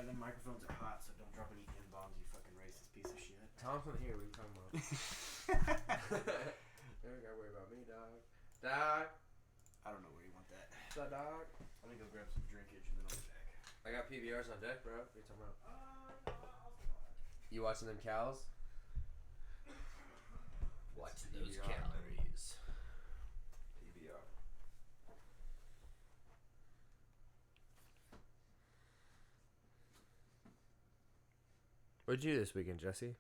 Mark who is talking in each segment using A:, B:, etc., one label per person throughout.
A: them microphones are hot, so don't drop any N-bombs, you fucking racist piece of shit.
B: Tom's not here. What are you talking about? You don't gotta worry about me, dog. Dog.
A: I don't know where you want that.
B: What's up, dog?
A: Let me go grab some drinkage and then I'll be back.
B: I got PBRs on deck, bro. What are you talking about? You watching them cows? Watching those calories. PBR. What'd you do this weekend, Jesse?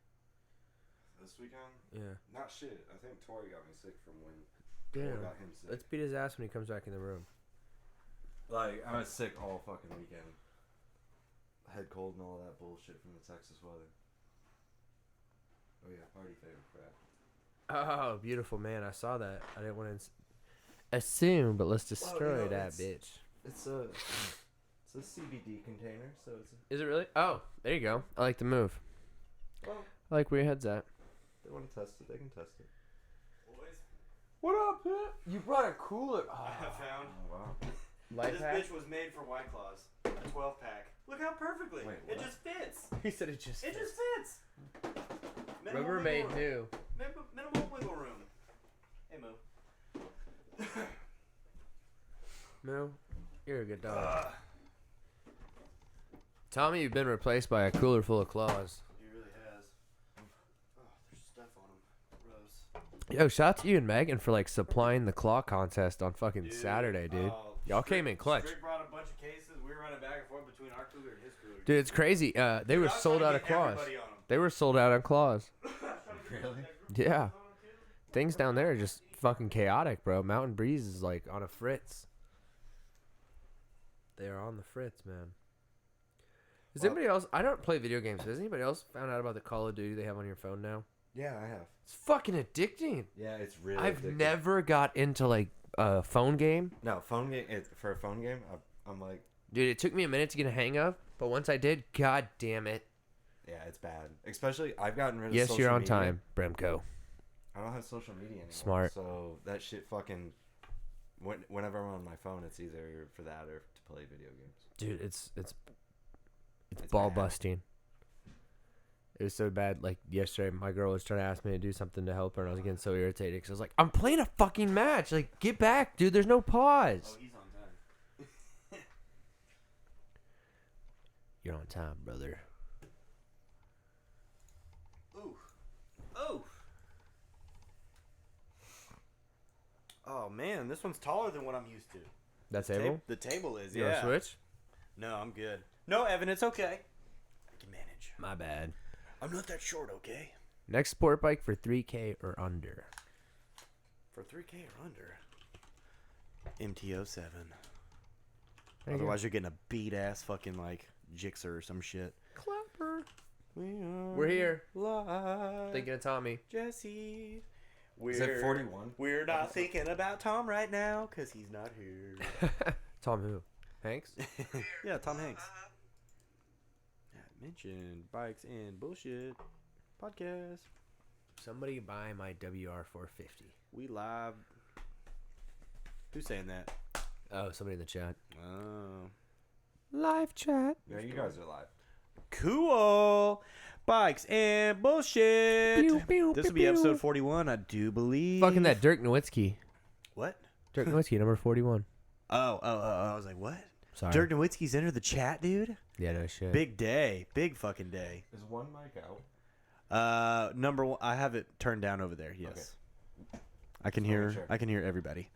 C: This weekend?
B: Yeah.
C: Not shit. I think Tori got me sick from when
B: Damn.
C: got him sick.
B: Let's beat his ass when he comes back in the room.
C: Like, I was sick all fucking weekend. Head cold and all that bullshit from the Texas weather. Oh yeah, party favorite crap.
B: Oh, beautiful man. I saw that. I didn't want to assume, but let's destroy that bitch.
C: It's a CBD container, so it's.
B: Is it really? Oh, there you go. I like the move.
C: Well,
B: I like where your head's at.
C: they want to test it. They can test it.
A: Boys,
B: What up, Pip? You brought a cooler.
A: I have found.
C: Oh wow.
B: Life
A: This
B: hack?
A: bitch was made for White Claws. A 12-pack. Look how perfectly.
C: Wait,
A: it
C: what?
A: just fits.
B: He said it just.
A: It just fits. Minimal
B: Rubbermaid
A: wiggle room.
B: new.
A: Minimal wiggle room. Hey, Moo.
B: Moo, you're a good dog. Tommy, you've been replaced by a cooler full of claws.
A: He really has. Oh, there's stuff on him. Gross.
B: Yo, shout out to you and Megan for like supplying the claw contest on fucking Saturday, dude. Y'all came in clutch.
A: Strick brought a bunch of cases. We were running back and forth between our cooler and his cooler.
B: Dude, it's crazy. They were sold out of claws. They were sold out on claws.
C: Really?
B: Yeah. Things down there are just fucking chaotic, bro. Mountain Breeze is like on a fritz. They are on the fritz, man. Has
C: Well-
B: anybody else? I don't play video games. Has anybody else found out about the Call of Duty they have on your phone now?
C: Yeah, I have.
B: It's fucking addicting.
C: Yeah, it's really.
B: I've
C: addictive.
B: never got into like a phone game.
C: No phone game. For a phone game, I'm like,
B: Dude, it took me a minute to get a hang of, but once I did, god damn it.
C: yeah, it's bad. Especially, I've gotten rid of.
B: Yes,
C: social
B: you're on
C: media.
B: time, Bremco.
C: I don't have social media anymore.
B: Smart.
C: So that shit fucking. Whenever I'm on my phone, it's either for that or to play video games.
B: Dude, it's
C: It's
B: ball
C: bad.
B: busting. It was so bad. Like yesterday, my girl was trying to ask me to do something to help her, and I was getting so irritated because I was like, "I'm playing a fucking match. Like, get back, dude. There's no
A: Oh,
B: pause."
A: he's on time.
B: You're on time, brother.
A: Ooh. Oh. Oh man, this one's taller than what I'm used to.
B: That's able.
A: The table is.
B: You
A: Yeah.
B: want to switch?
A: No, I'm good. No, Evan, it's okay. I can manage.
B: My bad.
A: I'm not that short, okay?
B: Next sport bike for 3K or under.
A: For 3K or under. MT-07.
B: There you
A: Otherwise, you're getting a beat ass fucking like Jixer or some shit.
B: Clapper.
A: We're
B: We're here.
A: live.
B: Thinking of Tommy.
A: Jesse.
C: Is it 41?
A: We're not thinking about Tom right now because he's not here.
B: Tom who? Hanks?
A: Yeah, Tom Hanks. Mentioned bikes and bullshit podcast.
B: Somebody buy my WR450.
A: We live. Who's saying that?
B: Oh, somebody in the chat.
A: Oh,
B: Live chat.
C: Yeah, you guys are live.
A: cool. Bikes and bullshit.
B: Pew, pew,
A: This will
B: pew,
A: be episode
B: pew.
A: 41, I do believe.
B: Fucking that Dirk Nowitzki.
A: What?
B: Dirk Nowitzki, number 41.
A: Oh, I was like, what?
B: Sorry.
A: Dirk Nowitzki's entered the chat, dude.
B: Yeah, no shit.
A: Big day, big fucking day.
C: Is one mic out?
A: Number one, I have it turned down over there. Yes,
C: Okay.
A: I can
C: Just
A: hear.
C: making sure.
A: I can hear everybody.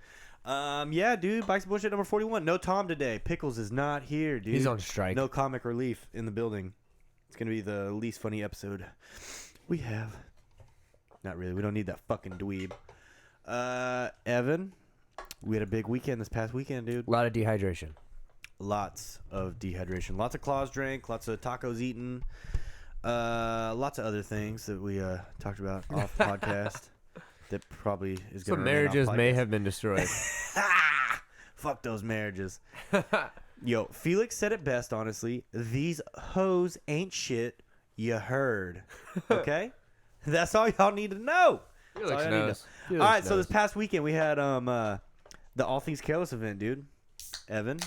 A: Yeah, dude. Bikes and bullshit number 41. No Tom today. Pickles is not here, dude.
B: He's on strike.
A: No comic relief in the building. It's gonna be the least funny episode we have. Not really. We don't need that fucking dweeb. Evan, we had a big weekend this past weekend, dude.
B: A lot of dehydration.
A: Lots of dehydration. Lots of claws drank. Lots of tacos eaten. Lots of other things that we talked about off the podcast. That probably is going
B: Some
A: to
B: marriages may have been destroyed.
A: Fuck those marriages. Yo, Felix said it best, honestly. These hoes ain't shit. You heard. Okay? That's all y'all need to know. That's all
B: Felix
A: y'all need to
B: knows.
A: know. All right, so this past weekend we had the All Things Careless event, dude. Evan,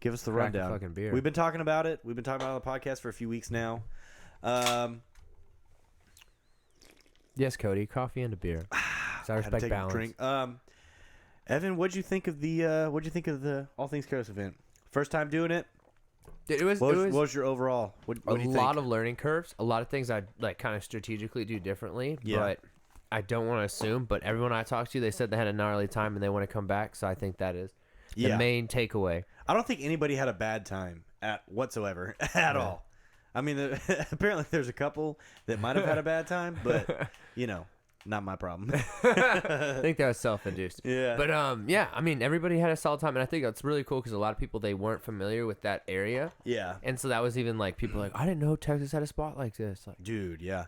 A: Give us the
B: Crack a
A: rundown.
B: fucking beer.
A: We've been talking about it. We've been talking about it on the podcast for a few weeks now.
B: Yes, Cody. Coffee and a beer. So I
A: had to
B: respect
A: take
B: balance.
A: a drink. Evan, what'd you think of the All Things Careless event? First time doing it.
B: It was.
A: What was your overall? What do you think?
B: A lot of learning curves. A lot of things I like kind of strategically do differently.
A: Yeah.
B: But I don't want to assume. But everyone I talked to, they said they had a gnarly time and they want to come back. So I think that is the main takeaway.
A: I don't think anybody had a bad time whatsoever at all. I mean, apparently there's a couple that might have had a bad time, but not my problem.
B: I think that was self-induced.
A: Yeah.
B: But yeah, I mean, everybody had a solid time, and I think that's really cool because a lot of people, they weren't familiar with that area.
A: Yeah.
B: And so that was even like people like, I didn't know Texas had a spot like this. Like,
A: Dude, yeah.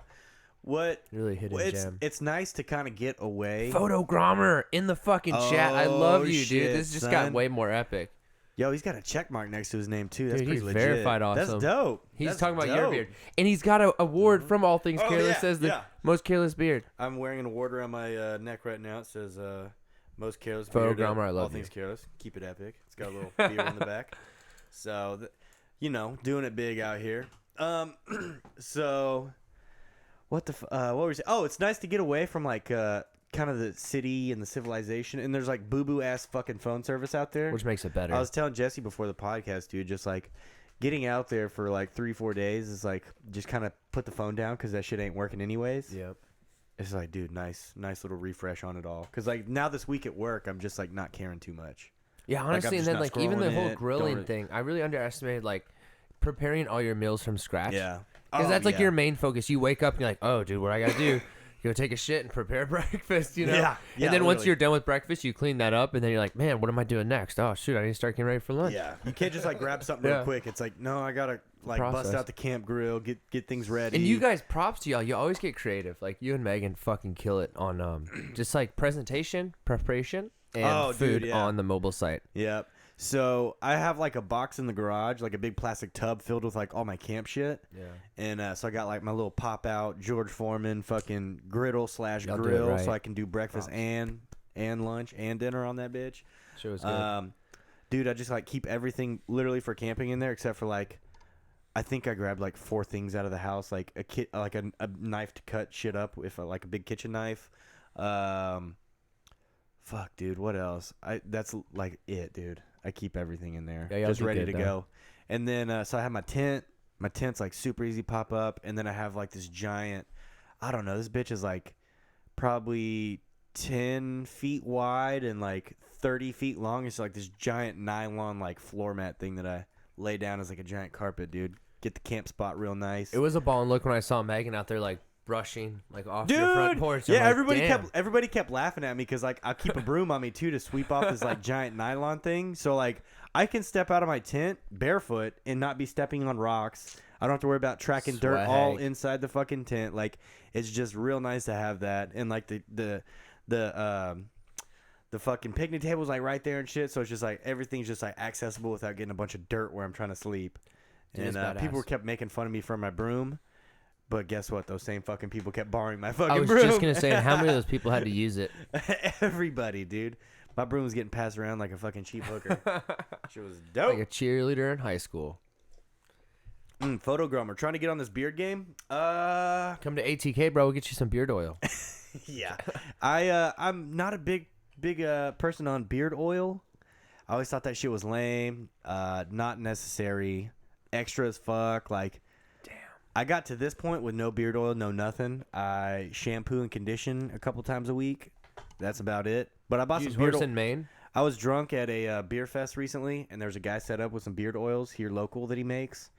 A: What
B: really hidden gem.
A: It's nice to kind of get away.
B: Photogrammer in the fucking chat. I love you,
A: shit,
B: dude. This just
A: son.
B: got way more epic.
A: Yo, he's got a check mark next to his name too. That's
B: Dude,
A: pretty
B: he's
A: legit.
B: verified awesome.
A: That's dope.
B: He's
A: That's
B: talking about your
A: dope.
B: beard, and he's got an award from All Things
A: Oh,
B: Careless.
A: yeah,
B: Says the
A: yeah.
B: most careless beard.
A: I'm wearing an award around my neck right now. It says most careless
B: Photogrammer,
A: beard.
B: I love
A: All
B: you.
A: Things careless. Keep it epic. It's got a little beard in the back. So, doing it big out here. So, what were we saying? Oh, it's nice to get away from like kind of the city and the civilization, and there's like boo ass fucking phone service out there,
B: Which makes it better.
A: I was telling Jesse before the podcast, dude, just like getting out there for like 3-4 days is like just kind of put the phone down because that shit ain't working anyways.
B: Yep.
A: It's like, dude, nice little refresh on it all. Because like now this week at work, I'm just like not caring too much.
B: Yeah,
A: Like,
B: honestly,
A: I'm
B: and
A: just
B: then
A: not
B: like even the
A: scrolling
B: whole
A: it,
B: grilling
A: don't-
B: thing, I really underestimated like preparing all your meals from scratch.
A: Yeah,
B: Because that's like
A: yeah.
B: your main focus. You wake up and you're like, oh, dude, what I got to do? Go take a shit and prepare breakfast,
A: Yeah, yeah,
B: and then once
A: literally.
B: you're done with breakfast, you clean that up, and then you're like, man, what am I doing next? Oh, shoot, I need to start getting ready for lunch.
A: Yeah, you can't just like grab something real
B: Yeah.
A: quick. It's like, no, I gotta like bust
B: Process.
A: out the camp grill, get things ready.
B: And you guys, props to y'all. You always get creative. Like you and Megan fucking kill it on just like presentation, preparation, and
A: Oh,
B: food
A: dude, yeah.
B: on the mobile site.
A: Yep. So I have like a box in the garage, like a big plastic tub filled with like all my camp shit.
B: Yeah.
A: And so I got like my little pop out George Foreman fucking griddle /
B: Y'all do it
A: grill,
B: right.
A: so I can do breakfast
B: Props.
A: and lunch and dinner on that bitch.
B: Sure was good.
A: Dude, I just like keep everything literally for camping in there, except for like, I think I grabbed like 4 things out of the house, like a knife to cut shit up with like a big kitchen knife. Fuck, dude, what else? That's like it, dude. I keep everything in there,
B: Yeah, y'all
A: just
B: do
A: ready
B: good,
A: to
B: though.
A: go. And then so I have my tent. My tent's like super easy pop up, and then I have like this giant. I don't know. This bitch is like probably 10 feet wide and like 30 feet long. It's like this giant nylon like floor mat thing that I lay down as like a giant carpet, dude. Get the camp spot real nice.
B: It was a ball and look when I saw Megan out there like brushing like off
A: Dude,
B: your front porch. I'm
A: yeah,
B: like,
A: everybody
B: damn.
A: kept laughing at me because like I keep a broom on me too to sweep off this like giant nylon thing. So like I can step out of my tent barefoot and not be stepping on rocks. I don't have to worry about tracking dirt all
B: Swag.
A: inside the fucking tent. Like it's just real nice to have that. And like the fucking picnic table's like right there and shit. So it's just like everything's just like accessible without getting a bunch of dirt where I'm trying to sleep.
B: Dude, it's
A: And people
B: badass.
A: kept making fun of me for my broom. But guess what? Those same fucking people kept borrowing my fucking
B: I was
A: broom.
B: just gonna say, and how many of those people had to use it?
A: Everybody, dude. My broom was getting passed around like a fucking cheap hooker. She was dope.
B: Like a cheerleader in high school.
A: Photogrammer. Trying to get on this beard game?
B: Come to ATK, bro. We'll get you some beard oil.
A: Yeah. I'm not a big person on beard oil. I always thought that shit was lame. Not necessary. Extra as fuck. Like,
B: Damn.
A: I got to this point with no beard oil, no nothing. I shampoo and condition a couple times a week. That's about it. But I bought
B: Use
A: some beard
B: horse
A: oil.
B: in Maine.
A: I was drunk at a beer fest recently, and there's a guy set up with some beard oils here local that he makes,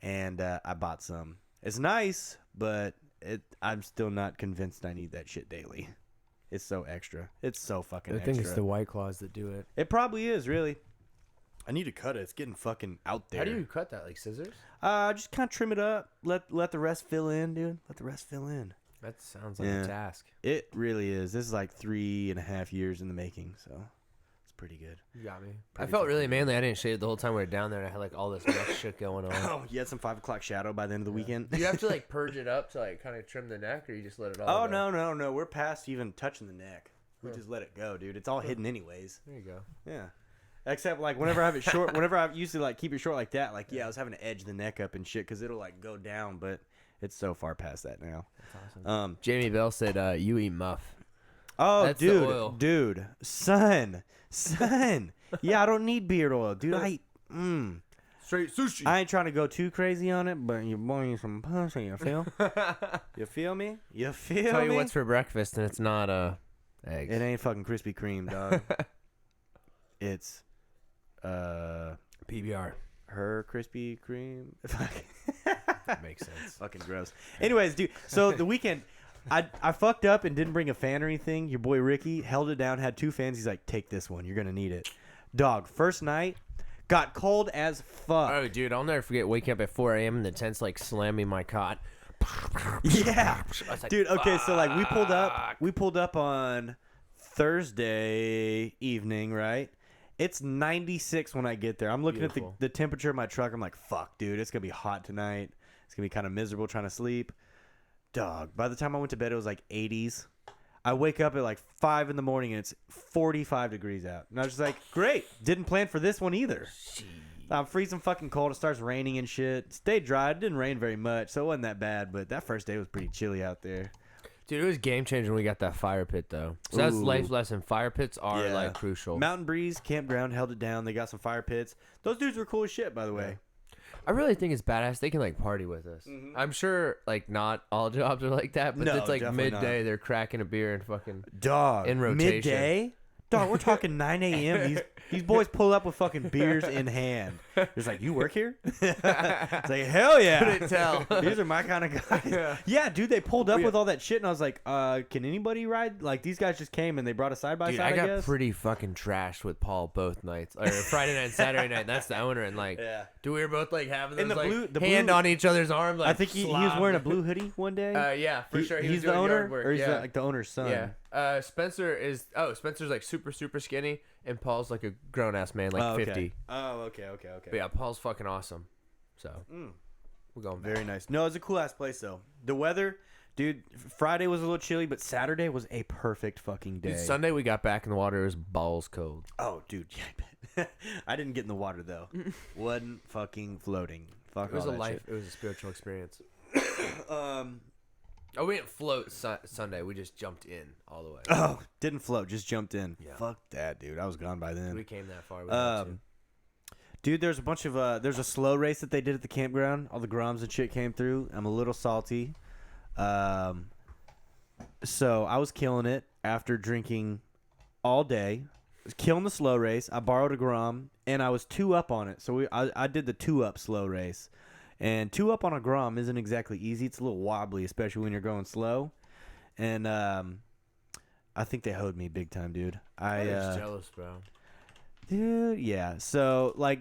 A: and I bought some. It's nice, but I'm still not convinced I need that shit daily. It's so extra. It's so fucking
B: I
A: extra.
B: think it's the White Claws that do it.
A: It probably is, really. I need to cut it. It's getting fucking out there.
B: How do you cut that? Like scissors?
A: Just kind of trim it up. Let the rest fill in, dude. Let the rest fill in.
B: That sounds like
A: Yeah.
B: a task.
A: It really is. This is like 3.5 years in the making, so it's pretty good.
B: You got me. I
A: Pretty
B: felt
A: fucking
B: really
A: good.
B: manly. I didn't shave the whole time we were down there, and I had like all this much shit going on.
A: Oh, you had some 5 o'clock shadow by the end of the weekend?
B: Do you have to like purge it up to like kind of trim the neck, or you just let it all
A: Oh,
B: go?
A: no. We're past even touching the neck. We just let it go, dude. It's all hidden anyways.
B: There you go.
A: Yeah. Except like whenever I have it short, whenever I used to like keep it short like that, like I was having to edge the neck up and shit because it'll like go down, but it's so far past that now.
B: That's awesome. Jamie Bell said, "You eat muff."
A: Oh,
B: That's the oil.
A: dude, son. Yeah, I don't need beard oil, dude.
B: Straight sushi.
A: I ain't trying to go too crazy on it, but you're boiling some pussy. You feel? You feel me? You feel
B: Tell
A: me?
B: you what's for breakfast, and it's not eggs.
A: It ain't fucking Krispy Kreme, dog. It's
B: PBR.
A: her Krispy Kreme.
B: Makes sense.
A: Fucking gross. Anyways, dude. So the weekend, I fucked up and didn't bring a fan or anything. Your boy Ricky held it down, had 2 fans. He's like, take this one. You're gonna need it. Dog. First night, got cold as fuck.
B: Oh, dude, I'll never forget waking up at 4 a.m. and the tent's like slamming my cot.
A: Yeah,
B: like,
A: dude. Okay, so like we pulled up on Thursday evening, right? It's 96 when I get there. I'm looking at the temperature of my truck. I'm like, fuck, dude, it's gonna be hot tonight. It's gonna be kind of miserable trying to sleep. Dog. By the time I went to bed, it was like 80s. I wake up at like 5 in the morning and it's 45 degrees out. And I was just like, great. Didn't plan for this one either. I'm freezing fucking cold. It starts raining and shit. Stayed dry. It didn't rain very much, so it wasn't that bad. But that first day was pretty chilly out there.
B: Dude, it was game changing when we got that fire pit, though. So that's life lesson. Fire pits are like crucial.
A: Mountain Breeze Campground held it down. They got some fire pits. Those dudes were cool as shit, by the way.
B: I really think it's badass. They can like party with us. Mm-hmm. I'm sure like not all jobs are like that, but it's like midday. Not. They're cracking a beer and fucking
A: dog
B: in rotation.
A: Midday. Dog, we're talking 9 a.m. These boys pull up with fucking beers in hand. It's like, you work here? It's like, hell yeah.
B: Couldn't tell.
A: These are my kind of guys. Yeah, dude, they pulled up with all that shit, and I was like, can anybody ride? Like, these guys just came, and they brought a side-by-side, I guess.
B: I got pretty fucking trashed with Paul both nights. Or Friday night and Saturday night. That's the owner. And, like, dude, we were both, like, having those, like, hand on each other's arm. Like,
A: I think he was wearing a blue hoodie one day.
B: Yeah, for sure.
A: He's the owner? Or he's like the owner's son?
B: Yeah. Spencer's like super, super skinny, and Paul's like a grown ass man, like 50.
A: Oh, okay.
B: But yeah, Paul's fucking awesome. So we're going back.
A: Very nice. No, it's a cool ass place though. The weather, dude. Friday was a little chilly, but Saturday was a perfect fucking day.
B: Dude, Sunday we got back in the water. It was balls cold.
A: Oh, dude, yeah, I bet. I didn't get in the water though. Wasn't fucking floating. Fuck
B: it was
A: all
B: a
A: that
B: life.
A: shit.
B: It was a spiritual experience. Oh, we didn't float Sunday. We just jumped in all the way.
A: Oh, didn't float. Just jumped in.
B: Yeah.
A: Fuck that, dude. I was gone by then.
B: We came that far.
A: Dude, there's a bunch of there's a slow race that they did at the campground. All the Groms and shit came through. I'm a little salty. So I was killing it after drinking all day. I was killing the slow race. I borrowed a Grom and I was 2 up on it. So I did the 2 up slow race. And 2 up on a Grom isn't exactly easy. It's a little wobbly, especially when you're going slow. And I think they hoed me big time, dude.
B: I was jealous, bro.
A: Dude, yeah. So, like,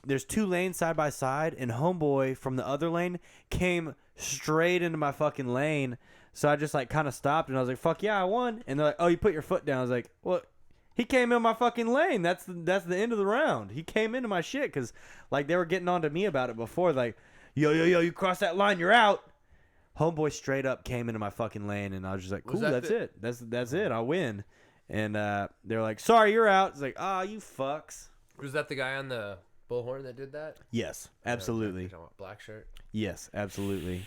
A: there's 2 lanes side by side, and homeboy from the other lane came straight into my fucking lane. So I just, like, kind of stopped, and I was like, fuck yeah, I won. And they're like, oh, you put your foot down. I was like, well, he came in my fucking lane. That's the end of the round. He came into my shit because, like, they were getting on to me about it before. Like, yo, you cross that line, you're out. Homeboy straight up came into my fucking lane, and I was just like, cool, that's it. That's it. I'll win. And they're like, sorry, you're out. It's like, you fucks.
B: Was that the guy on the bullhorn that did that?
A: Yes, absolutely.
B: Black shirt?
A: Yes, absolutely.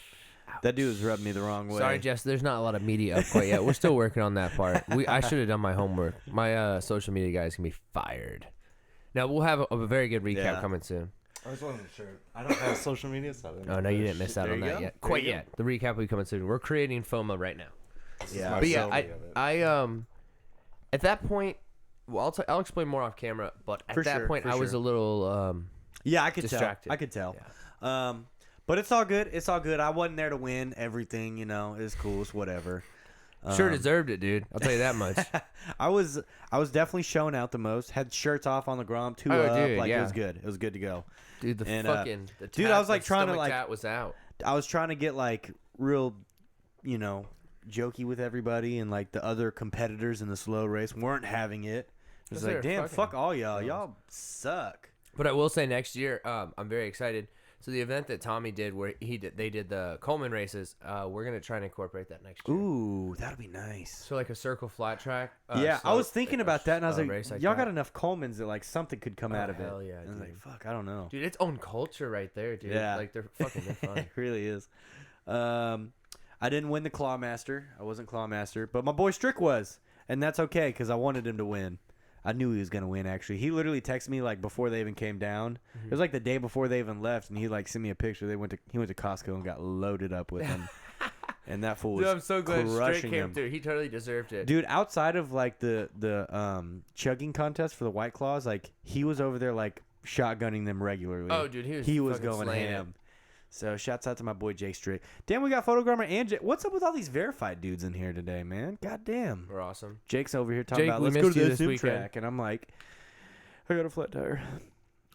B: Ouch.
A: That dude was rubbing me the wrong way.
B: Sorry, Jess. There's not a lot of media up quite yet. We're still working on that part. I should have done my homework. My social media guys can be fired. Now, we'll have a very good recap coming soon.
C: I just wasn't sure. I don't have social media, so
B: Oh, no, you didn't miss out on that yet. Quite yet. The recap will be coming soon. We're creating FOMO right now.
A: Yeah.
B: But yeah, I at that point, well, I'll explain more off camera, but at that point, I was a little
A: yeah, I could
B: distracted.
A: tell. I could tell.
B: Yeah.
A: But it's all good. It's all good. I wasn't there to win everything, you know. It's cool. It's whatever.
B: Sure deserved it, dude. I'll tell you that much.
A: I was definitely showing out the most. Had shirts off on the Grom, 2 up.
B: Dude,
A: like, it was good. It was good to go.
B: Dude,
A: Dude, I was like trying to like
B: tat was out.
A: I was trying to get like real, you know, jokey with everybody, and like the other competitors in the slow race weren't having it. It was like, damn, fuck all y'all. Y'all suck.
B: But I will say next year, I'm very excited. So the event that Tommy did, where they did the Coleman races, we're gonna try and incorporate that next year.
A: Ooh, that'll be nice.
B: So like a circle flat track.
A: Yeah, I was thinking about that, and I was like,
B: race like
A: y'all
B: that.
A: got enough Colemans that like something could come out of it.
B: Hell yeah,
A: And I was like,
B: dude.
A: fuck, I don't know.
B: Dude, its own culture right there, dude.
A: Yeah.
B: Like they're fun.
A: It really is. I didn't win the Clawmaster. I wasn't Clawmaster, but my boy Strick was, and that's okay because I wanted him to win. I knew he was gonna win. Actually, he literally texted me like before they even came down. It was like the day before they even left, and he like sent me a picture. He went to Costco and got loaded up with him, and that fool was
B: Dude, I'm so glad Strick
A: crushing
B: came
A: him.
B: through. He totally deserved it.
A: Dude, outside of like the chugging contest for the White Claws, like he was over there like shotgunning them regularly.
B: Oh, dude, he was fucking
A: going
B: slaying
A: ham. So shouts out to my boy Jake Strick. Damn, we got photogrammer and Jake. What's up with all these verified dudes in here today, man? God damn.
B: We're awesome.
A: Jake's over here talking
B: Jake,
A: about
B: we
A: let's go
B: missed
A: to
B: you
A: the
B: this
A: sim
B: weekend.
A: track, and I'm like, I got a flat tire.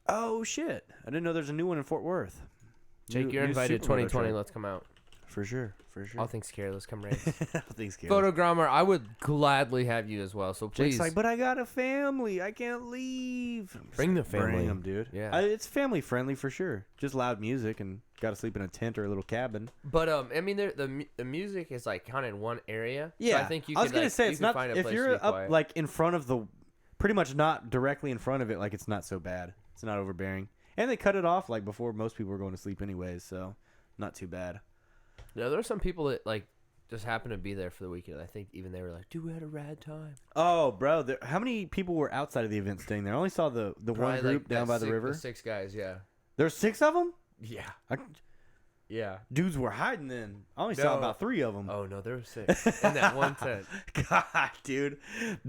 A: Oh shit! I didn't know there's a new one in Fort Worth.
B: Jake, you're
A: New
B: invited.
A: supermoto
B: 2020.
A: track.
B: Let's come out.
A: For sure.
B: All things careless. Come race.
A: All things careless.
B: Photogrammer, I would gladly have you as well. So please
A: Jake's like, but I got a family. I can't leave.
B: bring the family.
A: Bring them, dude.
B: Yeah.
A: It's family friendly for sure. Just loud music and got to sleep in a tent or a little cabin.
B: But I mean, the music is like kind of in one area.
A: Yeah,
B: So I think you.
A: I was
B: could,
A: gonna
B: like,
A: say
B: you
A: it's
B: could
A: not
B: find a
A: if
B: place
A: you're
B: to be
A: up
B: quiet.
A: like in front of the, pretty much not directly in front of it. Like it's not so bad. It's not overbearing, and they cut it off like before most people were going to sleep anyways, so not too bad.
B: Yeah, there are some people that like just happen to be there for the weekend. I think even they were like, "Dude, we had a rad time."
A: Oh, bro, how many people were outside of the event staying there? I only saw the one
B: Probably,
A: group
B: like,
A: down
B: that
A: by the
B: six-
A: river.
B: The 6 guys, yeah.
A: There's 6 of them.
B: Yeah.
A: I,
B: Yeah.
A: dudes were hiding then. I only saw
B: No.
A: about 3 of them.
B: Oh no, there were 6 in that one tent.
A: God, dude,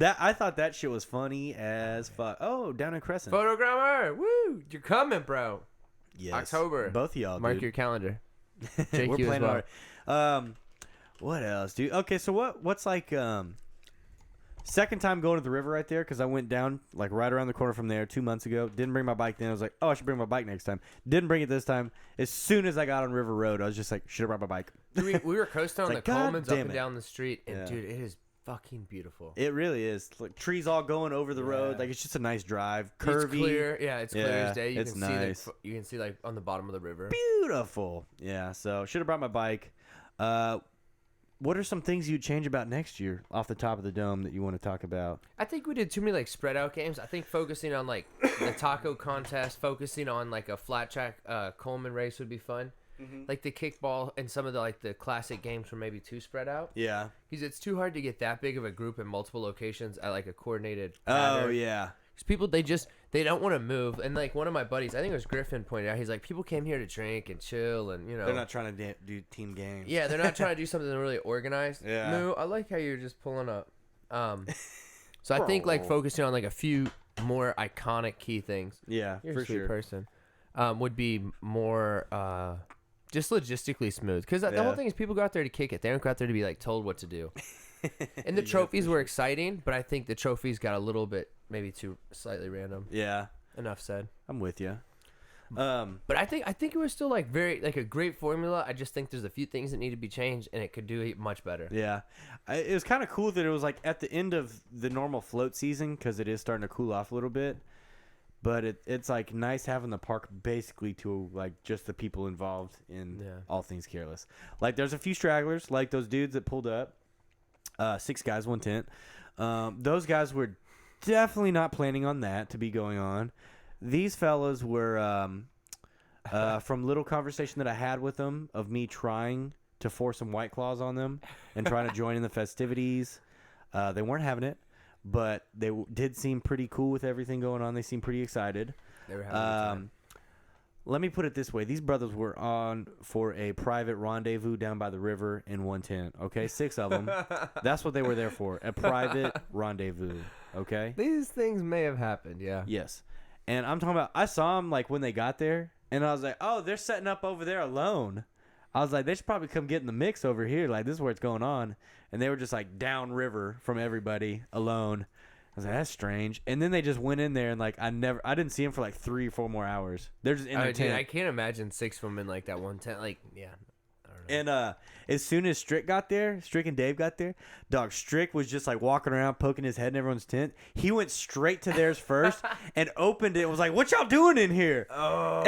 A: I thought that shit was funny as fuck. Oh, down in Crescent.
B: Photogrammer, woo! You're coming, bro.
A: Yes.
B: October.
A: Both of y'all,
B: Mark
A: dude.
B: your calendar. Jake,
A: We're
B: you as
A: playing
B: well.
A: already. What else, dude? Okay, so what's like second time going to the river right there because I went down like right around the corner from there 2 months ago. Didn't bring my bike then. I was like, oh, I should bring my bike next time. Didn't bring it this time. As soon as I got on River Road, I was just like, should have brought my bike.
B: We were coasting on the
A: like, God
B: Colemans up
A: damn
B: and
A: it.
B: down the street, and
A: Yeah.
B: dude, it is fucking beautiful.
A: It really is. Like trees all going over the road.
B: Yeah.
A: Like it's just a nice drive.
B: It's
A: Curvy.
B: clear. Yeah, it's clear
A: Yeah,
B: as day. You
A: it's
B: can
A: nice.
B: see you can see like on the bottom of the river.
A: Beautiful. Yeah. So should have brought my bike. What are some things you'd change about next year off the top of the dome that you want to talk about?
B: I think we did too many like spread out games. I think focusing on like the taco contest, focusing on like a flat track Coleman race would be fun. Like the kickball and some of the like the classic games were maybe too spread out.
A: Yeah.
B: Because it's too hard to get that big of a group in multiple locations at like a coordinated
A: Oh
B: pattern.
A: yeah.
B: Because people they don't want to move. And like one of my buddies, I think it was Griffin, pointed out, he's like, people came here to drink and chill and you know.
A: They're not trying to do team games.
B: Yeah, they're not trying to do something really organized.
A: Yeah.
B: No, I like how you're just pulling up. So I think like focusing on like a few more iconic key things.
A: Yeah,
B: You're
A: for
B: a sweet
A: sure.
B: person. Would be more just logistically smooth. Because the whole
A: Yeah.
B: thing is people go out there to kick it. They don't go out there to be like told what to do. And the
A: Yeah,
B: trophies
A: for
B: were
A: sure.
B: exciting, but I think the trophies got a little bit maybe too slightly random.
A: Yeah,
B: Enough said.
A: I'm with you.
B: But I think it was still like very like a great formula. I just think there's a few things that need to be changed, and it could do it much better.
A: Yeah, it was kind of cool that it was like at the end of the normal float season because it is starting to cool off a little bit. But it's like nice having the park basically to like just the people involved in
B: Yeah.
A: all things careless. Like there's a few stragglers, like those dudes that pulled up. 6 guys, 1 tent. Those guys were definitely not planning on that to be going on. These fellas were from little conversation that I had with them of me trying to force some White Claws on them and trying to join in the festivities. They weren't having it, but they did seem pretty cool with everything going on. They seemed pretty excited.
B: They were having a good time.
A: Let me put it this way. These brothers were on for a private rendezvous down by the river in 1 tent. Okay, 6 of them. That's what they were there for, a private rendezvous. Okay?
B: These things may have happened, yeah.
A: Yes. And I'm talking about, I saw them like when they got there, and I was like, oh, they're setting up over there alone. I was like, they should probably come get in the mix over here. Like, this is where it's going on. And they were just like downriver from everybody alone. I was like, that's strange. And then they just went in there and like I didn't see them for like 3 or 4 more hours. They're just in their
B: Dude,
A: tent.
B: I can't imagine 6 of them in like that one tent. Like, yeah, I don't
A: And as soon as Strick and Dave got there, dog, Strick was just like walking around poking his head in everyone's tent. He went straight to theirs first and opened it and was like, "What y'all doing in here?"
B: Oh,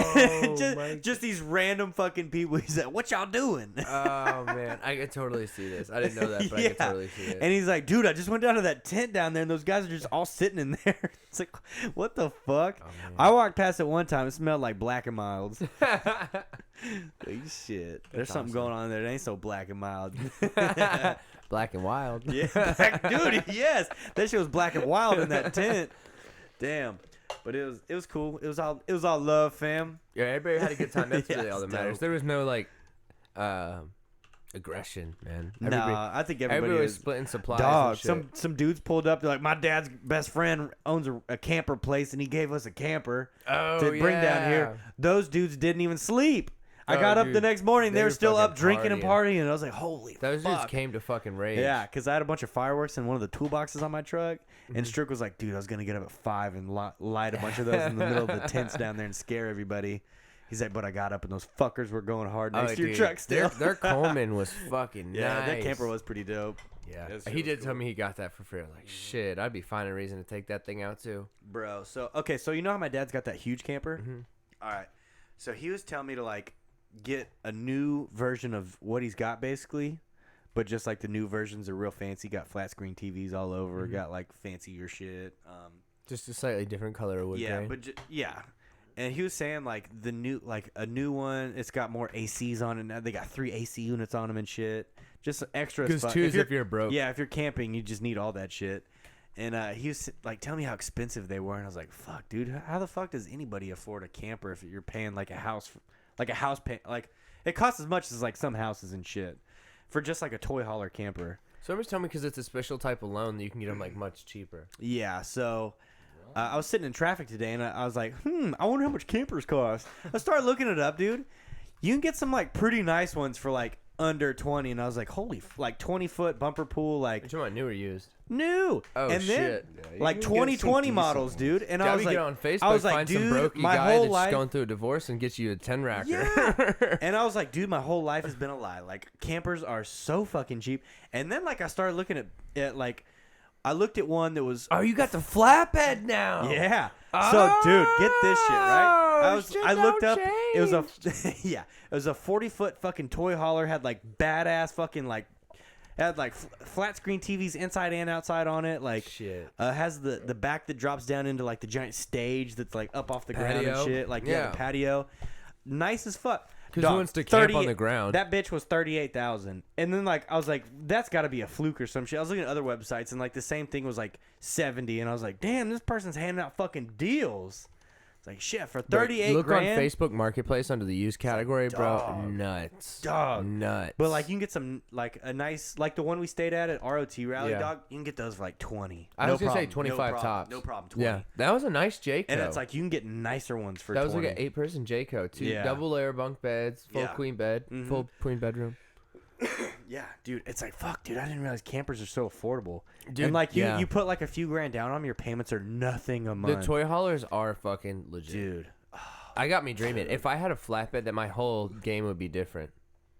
A: just these random fucking people. He's like, "What y'all doing?"
B: Oh man, I could totally see this. I didn't know that, but I could totally see it.
A: And he's like, "Dude, I just went down to that tent down there, and those guys are just all sitting in there." It's like, what the fuck?
B: Oh,
A: I walked past it one time. It smelled like Black and Milds. Like, shit. There's something going on there that ain't so black and mild.
B: Black and Wild.
A: Yeah, dude, yes. That shit was black and wild in that tent. Damn. But it was cool. It was all love, fam.
B: Yeah, everybody had a good time. That's really all that
A: dope.
B: matters. There was no like aggression, man.
A: Nah, I think everybody
B: was
A: is
B: splitting supplies.
A: dog.
B: And shit.
A: Some dudes pulled up. They're like, my dad's best friend owns a camper place, and he gave us a camper to bring down here. Those dudes didn't even sleep. I got up the next morning. They were still up drinking and partying. And I was like, holy
B: Those
A: fuck.
B: dudes came to fucking rage.
A: Yeah, because I had a bunch of fireworks in one of the toolboxes on my truck. And Strick was like, dude, I was going to get up at 5 and light a bunch of those in the middle of the tents down there and scare everybody. He's like, but I got up and those fuckers were going hard next to your truck still.
B: Their Coleman was fucking
A: yeah,
B: nice.
A: that camper was pretty dope.
B: Yeah, he did tell me he got that for free. I'm like, shit, I'd be finding a reason to take that thing out too.
A: Bro, so you know how my dad's got that huge camper? All right. So he was telling me to like get a new version of what he's got basically, but just like the new versions are real fancy. Got flat screen TVs all over. Got like fancier shit.
B: Just a slightly different color of wood grain.
A: But yeah. And he was saying like a new one. It's got more ACs on it now. They got 3 AC units on them and shit. Just extra.
B: Because two is if you're broke.
A: Yeah, if you're camping, you just need all that shit. And he was like telling me how expensive they were, and I was like, "Fuck, dude, how the fuck does anybody afford a camper if you're paying like a house pay like it costs as much as like some houses and shit for just like a toy hauler camper."
B: Somebody's telling me because it's a special type of loan that you can get them like much cheaper.
A: Yeah, so I was sitting in traffic today, and I was like, I wonder how much campers cost. I started looking it up, dude. You can get some like pretty nice ones for like under 20, and I was like, holy, like 20-foot bumper pool, like
B: You're talking about new or used?
A: New.
B: Oh,
A: and
B: shit.
A: Then, like 2020 models, dude. And I was like,
B: get on Facebook,
A: I was like,
B: find
A: dude,
B: some broke
A: my
B: guy
A: whole
B: that's
A: life
B: going through a divorce and get you a 10-racker.
A: Yeah. And I was like, dude, my whole life has been a lie. Like campers are so fucking cheap. And then like I started looking at like I looked at one that was
B: Oh, you got the flatbed now.
A: yeah. So dude, get this shit, right? I looked up it was a yeah, it was a 40-foot fucking toy hauler, had like badass fucking like had like flat screen TVs inside and outside on it, like
B: shit.
A: Has the back that drops down into like the giant stage that's like up off the ground and
B: Patio?
A: shit, like yeah, the patio, nice as fuck.
B: Because who wants to camp on the ground?
A: That bitch was $38,000, and then like I was like, that's got to be a fluke or some shit. I was looking at other websites, and like the same thing was like 70, and I was like, damn, this person's handing out fucking deals. It's like shit for 38
B: Look
A: grand.
B: on Facebook Marketplace under the used category, bro. Nuts.
A: Dog.
B: Nuts.
A: But like you can get some like a nice like the one we stayed at ROT Rally,
B: Yeah.
A: dog. You can get those for like 20.
B: I was gonna say
A: problem.
B: 25 tops.
A: No problem. 20.
B: Yeah, that was a nice Jayco.
A: And it's like you can get nicer ones for
B: that
A: 20.
B: was like an 8-person Jayco, two
A: Yeah.
B: double layer bunk beds, full
A: Yeah.
B: queen bed, full queen bedroom.
A: Yeah, dude, it's like fuck, dude. I didn't realize campers are so affordable.
B: Dude,
A: and like
B: yeah.
A: you put like a few grand down on them, your payments are nothing a month.
B: The toy haulers are fucking legit.
A: dude.
B: I got me dreaming. If I had a flatbed, that my whole game would be different.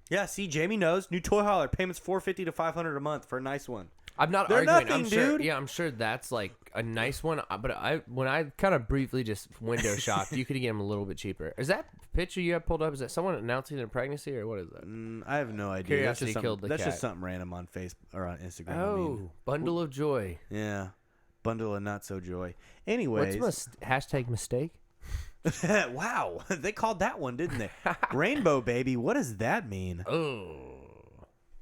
A: Yeah, see, Jamie knows. New toy hauler payments $450 to $500 a month for a nice one.
B: I'm not
A: They're
B: arguing.
A: nothing,
B: I'm sure.
A: dude.
B: Yeah, I'm sure that's like a nice one. But when I kind of briefly just window shopped, you could get them a little bit cheaper. Is that picture you have pulled up? Is that someone announcing their pregnancy or what is that?
A: I have no idea.
B: Curiosity killed the
A: that's
B: cat.
A: just something random on Facebook or on Instagram.
B: Oh,
A: I mean.
B: bundle of joy.
A: Yeah, bundle of not so joy. Anyways,
B: What's hashtag mistake?
A: wow, they called that one, didn't they? Rainbow baby. What does that mean?
B: Oh,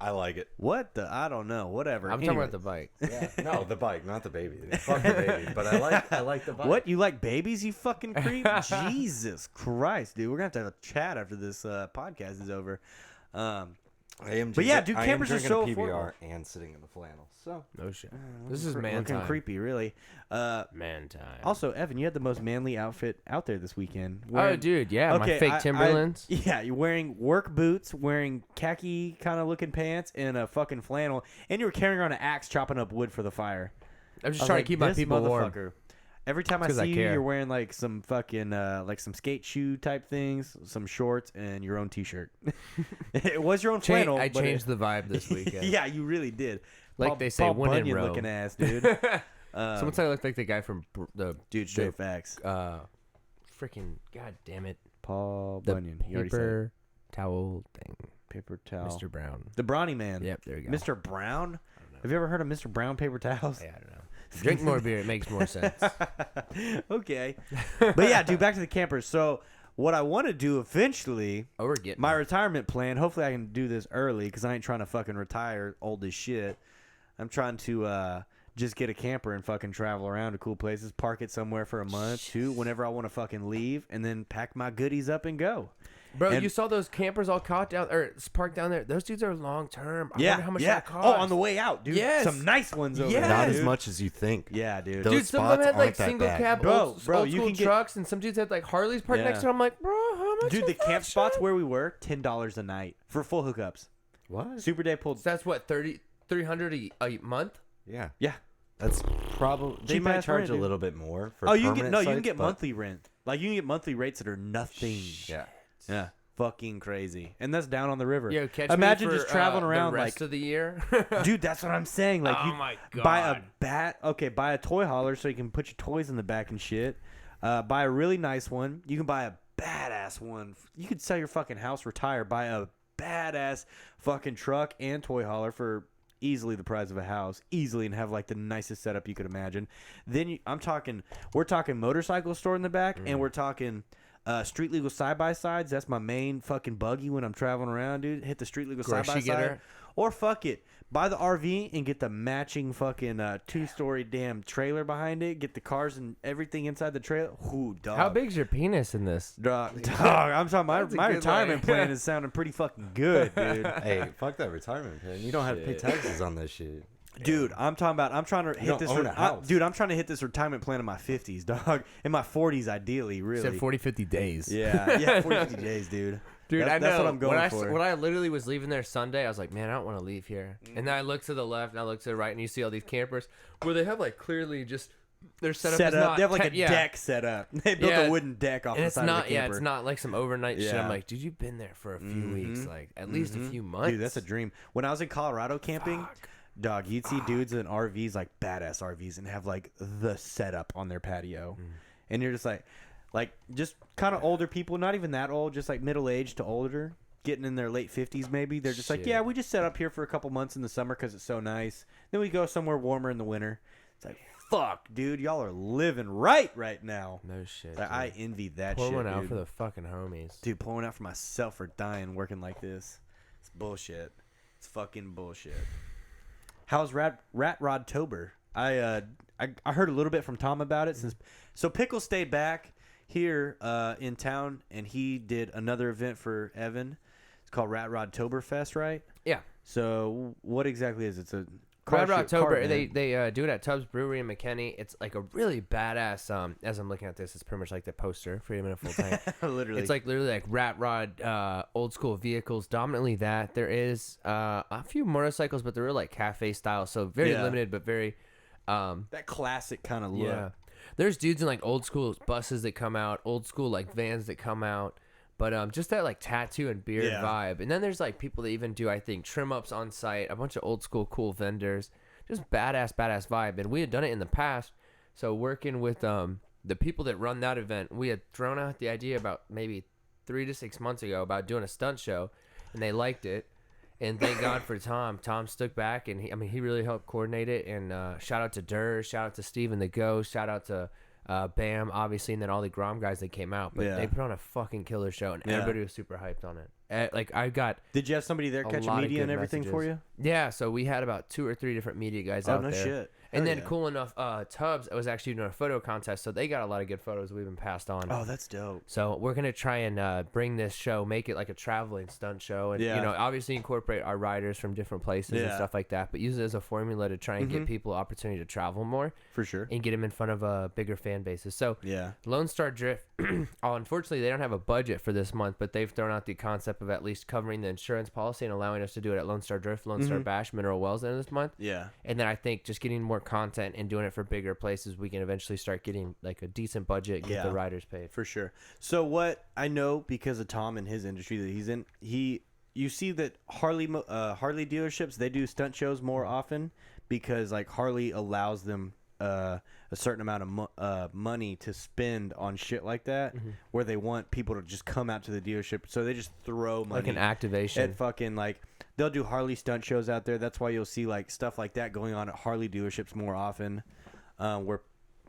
C: I like it.
A: What the? I don't know. Whatever.
B: I'm talking about the bike.
C: Yeah. No, the bike, not the baby. Fuck the baby. But I like the bike.
A: What? You like babies, you fucking creep? Jesus Christ, dude. We're going to have to chat after this podcast is over.
C: I am.
A: But yeah, dude, campers are
C: drinking
A: so
C: a PBR
A: affordable.
C: and sitting in the flannel. So
B: No shit. This is man
A: looking
B: time.
A: creepy, really.
B: Man time.
A: Also, Evan, you had the most manly outfit out there this weekend.
B: Oh, dude, yeah, my fake Timberlands.
A: Yeah, you're wearing work boots, wearing khaki kind of looking pants, and a fucking flannel, and you were carrying around an axe chopping up wood for the fire.
B: I'm just
A: I was
B: trying
A: like,
B: to keep my
A: this
B: people warm.
A: motherfucker. Every time I
B: 'cause I
A: see you,
B: care.
A: you're wearing like some fucking like some skate shoe type things, some shorts, and your own t-shirt. It was your own flannel.
B: I
A: but
B: changed the vibe this weekend.
A: yeah, you really did.
B: Like they say,
A: Paul
B: when in
A: Bunyan
B: Rome.
A: looking ass, dude.
B: Someone said I looked like the guy from the
A: Dude, straight facts.
B: freaking god damn it,
A: Paul
B: the
A: Bunyan. You already said it.
B: paper towel thing,
A: Paper towel.
B: Mr. Brown.
A: The Brawny Man.
B: Yep, there you go.
A: Mr. Brown? Have you ever heard of Mr. Brown paper towels?
B: Yeah, I don't know. Drink more beer; it makes more sense.
A: Okay. But yeah, dude, back to the campers. So what I want to do eventually,
B: Oh, we're getting
A: my
B: there.
A: retirement plan, hopefully I can do this early because I ain't trying to fucking retire old as shit. I'm trying to just get a camper and fucking travel around to cool places, park it somewhere for a month, too, whenever I want to fucking leave, and then pack my goodies up and go.
B: Bro,
A: And-
B: you saw those campers all caught down or parked down there. Those dudes are long term. I
A: Yeah,
B: wonder how much
A: yeah.
B: that costs.
A: Oh, on the way out, dude.
B: Yes.
A: Some nice ones over
B: Yes.
A: there.
C: Not
A: dude.
C: as much as you think.
A: Yeah, dude.
C: Those
B: Dude, some of them
C: spots
B: had like
C: aren't that
B: single
C: bad.
B: cab
A: Bro,
B: old
A: you
B: school
A: can get-
B: trucks, and some dudes had like Harleys parked next to them. I'm like, bro, how much?
A: Dude,
B: is
A: the
B: that
A: camp spots
B: shit?
A: where we were, $10 a night for full hookups.
C: What?
A: Super Day pulled.
B: So that's what 300 a month.
C: Yeah.
A: Yeah.
C: That's probably. They
A: Cheap
C: might
A: ass
C: charge
A: rent,
C: a
A: dude.
C: little bit more for.
A: Oh, you can get
C: permanent
A: you can
C: sites,
A: get
C: but-
A: monthly rent. Like you can get monthly rates that are nothing.
C: Yeah.
A: Yeah. Fucking crazy. And that's down on the river.
B: Yo, catch
A: Imagine
B: me for,
A: just traveling around
B: the rest
A: like
B: of the year.
A: dude, that's what I'm saying. Like
B: Oh
A: you
B: my
A: buy a
B: God.
A: buy a toy hauler so you can put your toys in the back and shit. Buy a really nice one. You can buy a badass one. You could sell your fucking house, retire, buy a badass fucking truck and toy hauler for easily the price of a house, easily, and have like the nicest setup you could imagine. Then we're talking motorcycle store in the back, and we're talking street legal side by sides. That's my main fucking buggy when I'm traveling around, dude. Hit the street legal side by
B: Grocery
A: side,
B: getter.
A: or fuck it, buy the RV and get the matching fucking 2-story damn trailer behind it. Get the cars and everything inside the trailer. Ooh, dog.
B: How big's your penis in this?
A: Dog, I'm talking.
B: That's a
A: My
B: good
A: retirement
B: line.
A: plan is sounding pretty fucking good, dude.
C: Hey, fuck that retirement plan. You don't have to pay
B: Shit.
C: taxes on this shit.
A: Dude, I'm talking about. I'm trying to hit
C: don't
A: this.
C: own a house.
A: Dude, I'm trying to hit this retirement plan in my 50s, dog. In my 40s, ideally, really.
B: Said 40, 50 days.
A: Yeah, 40, 50 days, dude.
B: Dude,
A: That's-
B: I know.
A: That's what I'm going
B: when
A: for.
B: when I literally was leaving there Sunday, I was like, man, I don't want to leave here. And then I look to the left and I look to the right, and you see all these campers where they have like clearly just their setup is not
A: They have like a
B: yeah.
A: deck set up. They built
B: Yeah.
A: a wooden deck off
B: And
A: the
B: it's
A: side
B: not
A: of the camper.
B: it's not like some overnight shit.
A: Yeah.
B: I'm like, dude, you've been there for a few weeks, like at least a
A: Mhm.
B: few months.
A: Dude, that's a dream. When I was in Colorado camping, dog, you'd see dudes in RVs, like badass RVs, and have like the setup on their patio, and you're just like just kind of older people, not even that old, just like middle aged to older, getting in their late 50s maybe. They're just like,
B: Shit.
A: yeah, we just set up here for a couple months in the summer because it's so nice. Then we go somewhere warmer in the winter. It's like, fuck, dude, y'all are living right now.
B: No shit.
A: Like,
B: dude.
A: I envy that
B: Pour
A: shit,
B: one out
A: dude.
B: for the fucking homies.
A: Dude, pulling out for myself for dying working like this. It's bullshit. It's fucking bullshit. How's Rat Rodtober? I heard a little bit from Tom about it. So Pickle stayed back here in town, and he did another event for Evan. It's called Rat Rodtober Fest, right?
B: Yeah.
A: So what exactly is it? It's a
B: Crowd
A: car
B: October.
A: event.
B: They do it at Tubbs Brewery in McKinney. It's like a really badass. As I'm looking at this, it's pretty much like the poster. Freedom in a full tank.
A: literally.
B: It's like literally like rat rod, old school vehicles. Dominantly that. There is a few motorcycles, but they're real like cafe style. So very
A: Yeah.
B: limited, but very.
A: that classic kind of look.
B: Yeah. There's dudes in like old school buses that come out, old school like vans that come out. But just that like tattoo and beard
A: Yeah.
B: vibe. And then there's like people that even do, I think, trim ups on site, a bunch of old school cool vendors. Just badass vibe. And we had done it in the past. So working with the people that run that event, we had thrown out the idea about maybe 3 to 6 months ago about doing a stunt show, and they liked it. And thank God for Tom. Tom stuck back, and he really helped coordinate it. And shout out to Durr, shout out to Steven the Ghost, shout out to Bam, obviously, and then all the Grom guys that came out. But
A: Yeah.
B: they put on a fucking killer show, and
A: Yeah.
B: everybody was super hyped on it. Like I got
A: Did you have somebody there
B: a
A: catching
B: lot of
A: media
B: good
A: and everything for
B: messages.
A: you?
B: Yeah, so we had about 2 or 3 different media guys
A: Oh,
B: out
A: no
B: there.
A: shit.
B: And
A: Hell
B: then
A: yeah.
B: cool enough, Tubbs was actually doing a photo contest, so they got a lot of good photos we've been passed on.
A: Oh, that's dope.
B: So we're gonna try and bring this show, make it like a traveling stunt show, and
A: Yeah.
B: obviously incorporate our riders from different places and
A: Yeah.
B: stuff like that, but use it as a formula to try and
A: Mhm.
B: get people opportunity to travel more
A: For sure.
B: and get them in front of bigger fan bases. So
A: Yeah.
B: Lone Star Drift, unfortunately, they don't have a budget for this month, but they've thrown out the concept of at least covering the insurance policy and allowing us to do it at Lone Star Drift, Lone Star Bash, Mineral Wells end of this month.
A: Yeah.
B: And then I think just getting more content and doing it for bigger places, we can eventually start getting like a decent budget, get the riders paid.
A: For sure. So what I know because of Tom and his industry that he's in, you see that Harley dealerships, they do stunt shows more often because like Harley allows them a certain amount of money to spend on shit like that, where they want people to just come out to the dealership, so they just throw money
B: Like an activation.
A: at fucking like they'll do Harley stunt shows out there. That's why you'll see like stuff like that going on at Harley dealerships more often, where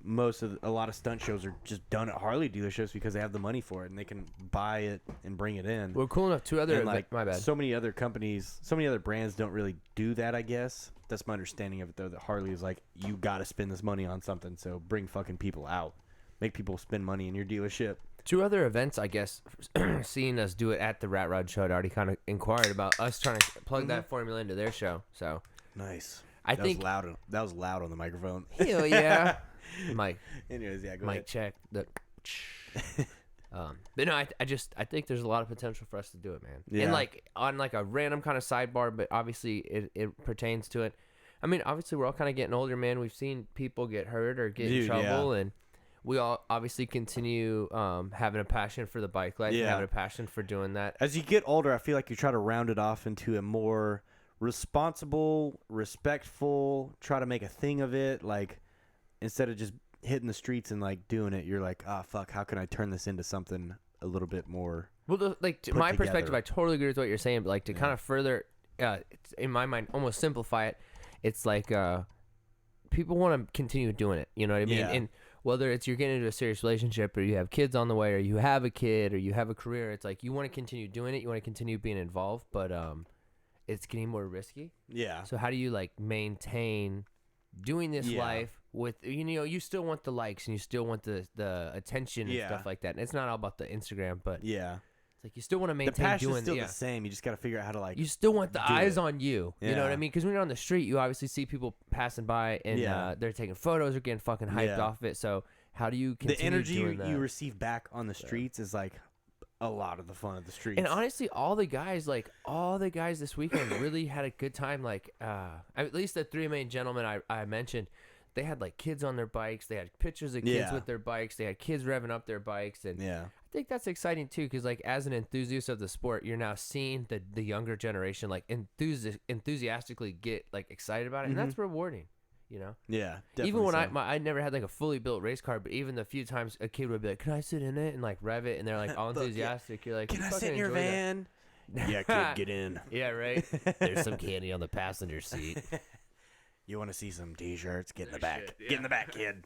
A: a lot of stunt shows are just done at Harley dealerships because they have the money for it and they can buy it and bring it in.
B: Well, cool enough. Two other
A: And, like,
B: my bad.
A: so many other companies, so many other brands don't really do that, I guess. That's my understanding of it, though, that Harley is like, you got to spend this money on something, so bring fucking people out. Make people spend money in your dealership.
B: Two other events, I guess, seeing us do it at the Rat Rod show, I'd already kind of inquired about us trying to plug that formula into their show. So
A: Nice.
B: I think
A: that was loud on the microphone.
B: hell yeah, Mike.
A: Anyways, yeah, go
B: Mic
A: ahead.
B: check. But no, I think there's a lot of potential for us to do it, man.
A: Yeah.
B: And like on like a random kind of sidebar, but obviously it pertains to it. I mean, obviously we're all kind of getting older, man. We've seen people get hurt or get in trouble, and we all obviously continue having a passion for the bike life, and having a passion for doing that.
A: As you get older, I feel like you try to round it off into a more responsible, respectful, try to make a thing of it. Like, instead of just hitting the streets and like doing it, you're like, ah, fuck, how can I turn this into something a little bit more
B: Well, like to
A: put
B: my
A: together?
B: perspective, I totally agree with what you're saying, but like to kind of further, in my mind, almost simplify it, it's like people want to continue doing it. You know what I mean?
A: Yeah.
B: And whether it's you're getting into a serious relationship or you have kids on the way or you have a kid or you have a career, it's like you want to continue doing it. You want to continue being involved, but it's getting more risky.
A: Yeah.
B: So how do you like maintain doing this life with, you know, you still want the likes and you still want the attention and stuff like that. And it's not all about the Instagram, but
A: Yeah.
B: it's like you still want to
A: The
B: maintain
A: passion's
B: doing
A: still the same. You just got to figure out how to like
B: you still want the
A: do
B: eyes
A: it.
B: on you. You know what I
A: Yeah.
B: mean? Because when you're on the street, you obviously see people passing by and they're taking photos or getting fucking hyped off of it. So how do you continue
A: the energy
B: doing that?
A: you receive back on the streets is like a lot of the fun of the streets.
B: And honestly, all the guys this weekend really had a good time. Like, at least the three main gentlemen I mentioned, they had like kids on their bikes. They had pictures of kids with their bikes. They had kids revving up their bikes. And I think that's exciting too, because like as an enthusiast of the sport, you're now seeing the younger generation like enthusiastically get like excited about it, and that's rewarding. You know?
A: Yeah.
B: Even when
A: so.
B: I never had like a fully built race car, but even the few times a kid would be like, "Can I sit in it?" and like rev it, and they're like all enthusiastic. You're like,
A: Can
B: "You
A: I
B: fucking
A: sit in your
B: enjoy that."
A: van? Yeah, kid, get in.
B: Yeah, right. There's some candy on the passenger seat.
A: You want to see some t-shirts? Get in the back. Get in the back, kid.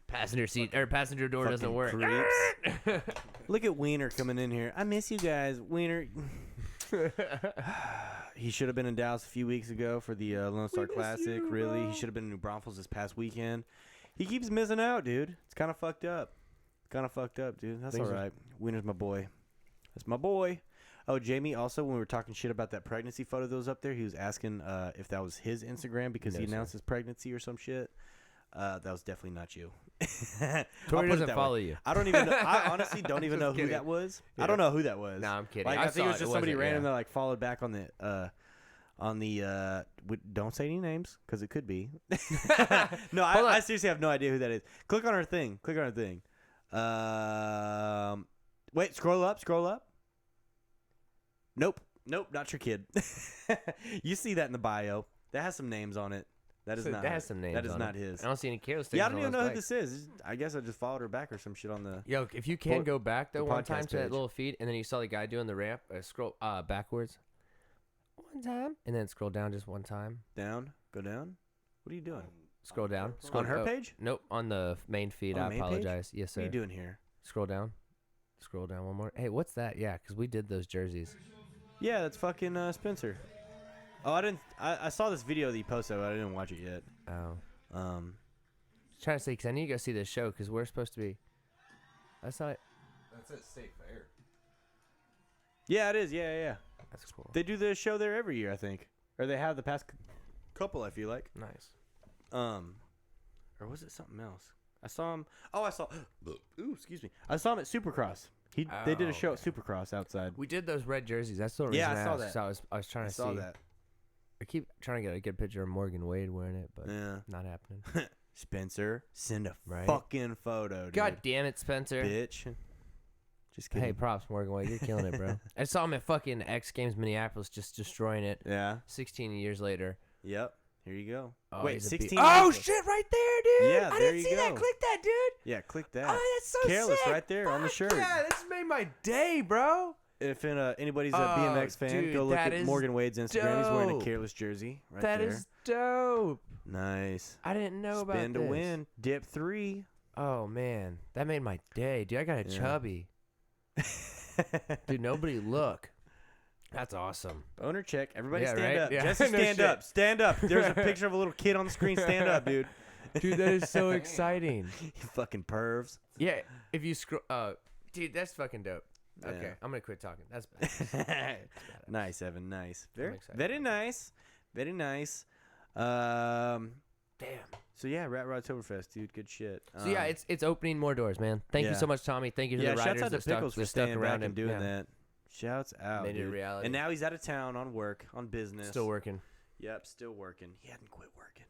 B: Passenger door doesn't
A: Fucking
B: work.
A: creeps. Look at Wiener coming in here. I miss you guys. Wiener. He should have been in Dallas a few weeks ago for the Lone Star Classic. Really, he should have been in New Braunfels this past weekend. He keeps missing out, dude. It's kind of fucked up. Dude. That's all right. Wiener's my boy. That's my boy. Oh, Jamie, also, when we were talking shit about that pregnancy photo that was up there, he was asking if that was his Instagram because he announced his pregnancy or some shit. That was definitely not you.
B: Tori doesn't follow you.
A: I don't even know. I honestly don't even know who that was.
B: Yeah.
A: I don't know who that was.
B: No, I'm kidding.
A: Like, I think it was
B: saw
A: just somebody
B: wasn't-
A: random that like followed back on the don't say any names because it could be. No, I seriously have no idea who that is. Click on her thing. Wait, scroll up. Nope, not your kid. You see that in the bio. That has some names on it. That is
B: So
A: not.
B: that has some names
A: That is
B: on
A: not
B: it.
A: his.
B: I don't see any candlesticks.
A: Yeah, I don't
B: on
A: even
B: those
A: know who
B: bikes.
A: this is. I guess I just followed her back or some shit on the.
B: Yo, if you can
A: Well,
B: go back though
A: the
B: one
A: podcast
B: time to that
A: page.
B: little feed, and then you saw the guy doing the ramp, scroll backwards one time, and then scroll down just one time.
A: Down, go down. What are you doing?
B: Scroll down.
A: On her page?
B: Nope, on the main feed.
A: On
B: I
A: the main page?
B: apologize. Yes, sir.
A: What are you doing here?
B: Scroll down. Scroll down one more. Hey, what's that? Yeah, because we did those jerseys.
A: Yeah, that's fucking Spencer. Oh, I didn't. I saw this video that he posted, but I didn't watch it yet.
B: Oh.
A: Trying
B: to say, because I need to go see this show, because we're supposed to be. That's not it.
C: That's at State Fair.
A: Yeah, it is. Yeah.
B: That's cool.
A: They do the show there every year, I think, or they have the past couple. I feel like.
B: Nice.
A: Or was it something else? I saw him. Oh, I saw. Ooh, excuse me. I saw him at Supercross. They did a show at Supercross outside.
B: We did those red jerseys. That's the reason
A: Yeah, I saw
B: asked,
A: that.
B: So I was trying
A: I
B: to
A: saw
B: see.
A: that.
B: I keep trying to get a good picture of Morgan Wade wearing it, but
A: Yeah.
B: not happening.
A: Spencer, send a
B: Right.
A: fucking photo, dude.
B: God damn it, Spencer.
A: Bitch. Just kidding.
B: Hey, props, Morgan Wade. You're killing it, bro. I saw him at fucking X Games Minneapolis just destroying it.
A: Yeah.
B: 16 years later.
A: Yep. Here you go.
B: Oh,
A: Wait,
B: he's a
A: 16
B: Oh,
A: years-
B: shit, right there, dude.
A: Yeah,
B: I
A: there
B: didn't
A: you
B: see that.
A: go.
B: Click that, dude.
A: Yeah, click that.
B: Oh, that's so
A: Careless
B: sick.
A: right there on the
B: Fuck
A: shirt.
B: Yeah, this made my day, bro.
A: If anybody's a
B: Oh,
A: BMX fan,
B: dude,
A: go look
B: that
A: at
B: is
A: Morgan Wade's Instagram. He's wearing a
B: dope.
A: Careless jersey right
B: That
A: there.
B: is dope.
A: Nice.
B: I didn't know about
A: Spin to
B: this.
A: win. Dip 3.
B: Oh, man. That made my day, dude. I got a
A: Yeah.
B: chubby. Dude, nobody look. That's awesome.
A: Boner check. Everybody
B: Yeah,
A: stand
B: right?
A: up.
B: Yeah.
A: Jesse,
B: No
A: stand
B: shit.
A: up. Stand up. There's a picture of a little kid on the screen. Stand up, dude.
B: Dude, that is so exciting.
A: You fucking pervs.
B: Yeah, if you scroll... dude, that's fucking dope. Okay,
A: Yeah.
B: I'm going to quit talking. That's bad.
A: Nice, Evan. Nice.
B: I'm
A: Very,
B: excited.
A: very nice. Very nice.
B: Damn.
A: So yeah, Rat Rodtoberfest, dude. Good shit.
B: So yeah, it's opening more doors, man. Thank you
A: yeah.
B: so much, Tommy. Thank you to
A: yeah.
B: the
A: Shouts
B: writers
A: out to
B: that stuck,
A: Pickles for
B: that stuck
A: staying
B: around
A: back and doing
B: yeah.
A: that. Shouts out,
B: Made it a
A: dude.
B: reality.
A: And now he's out of town on work, on business.
B: Still working.
A: Yep, still working. He hadn't quit working.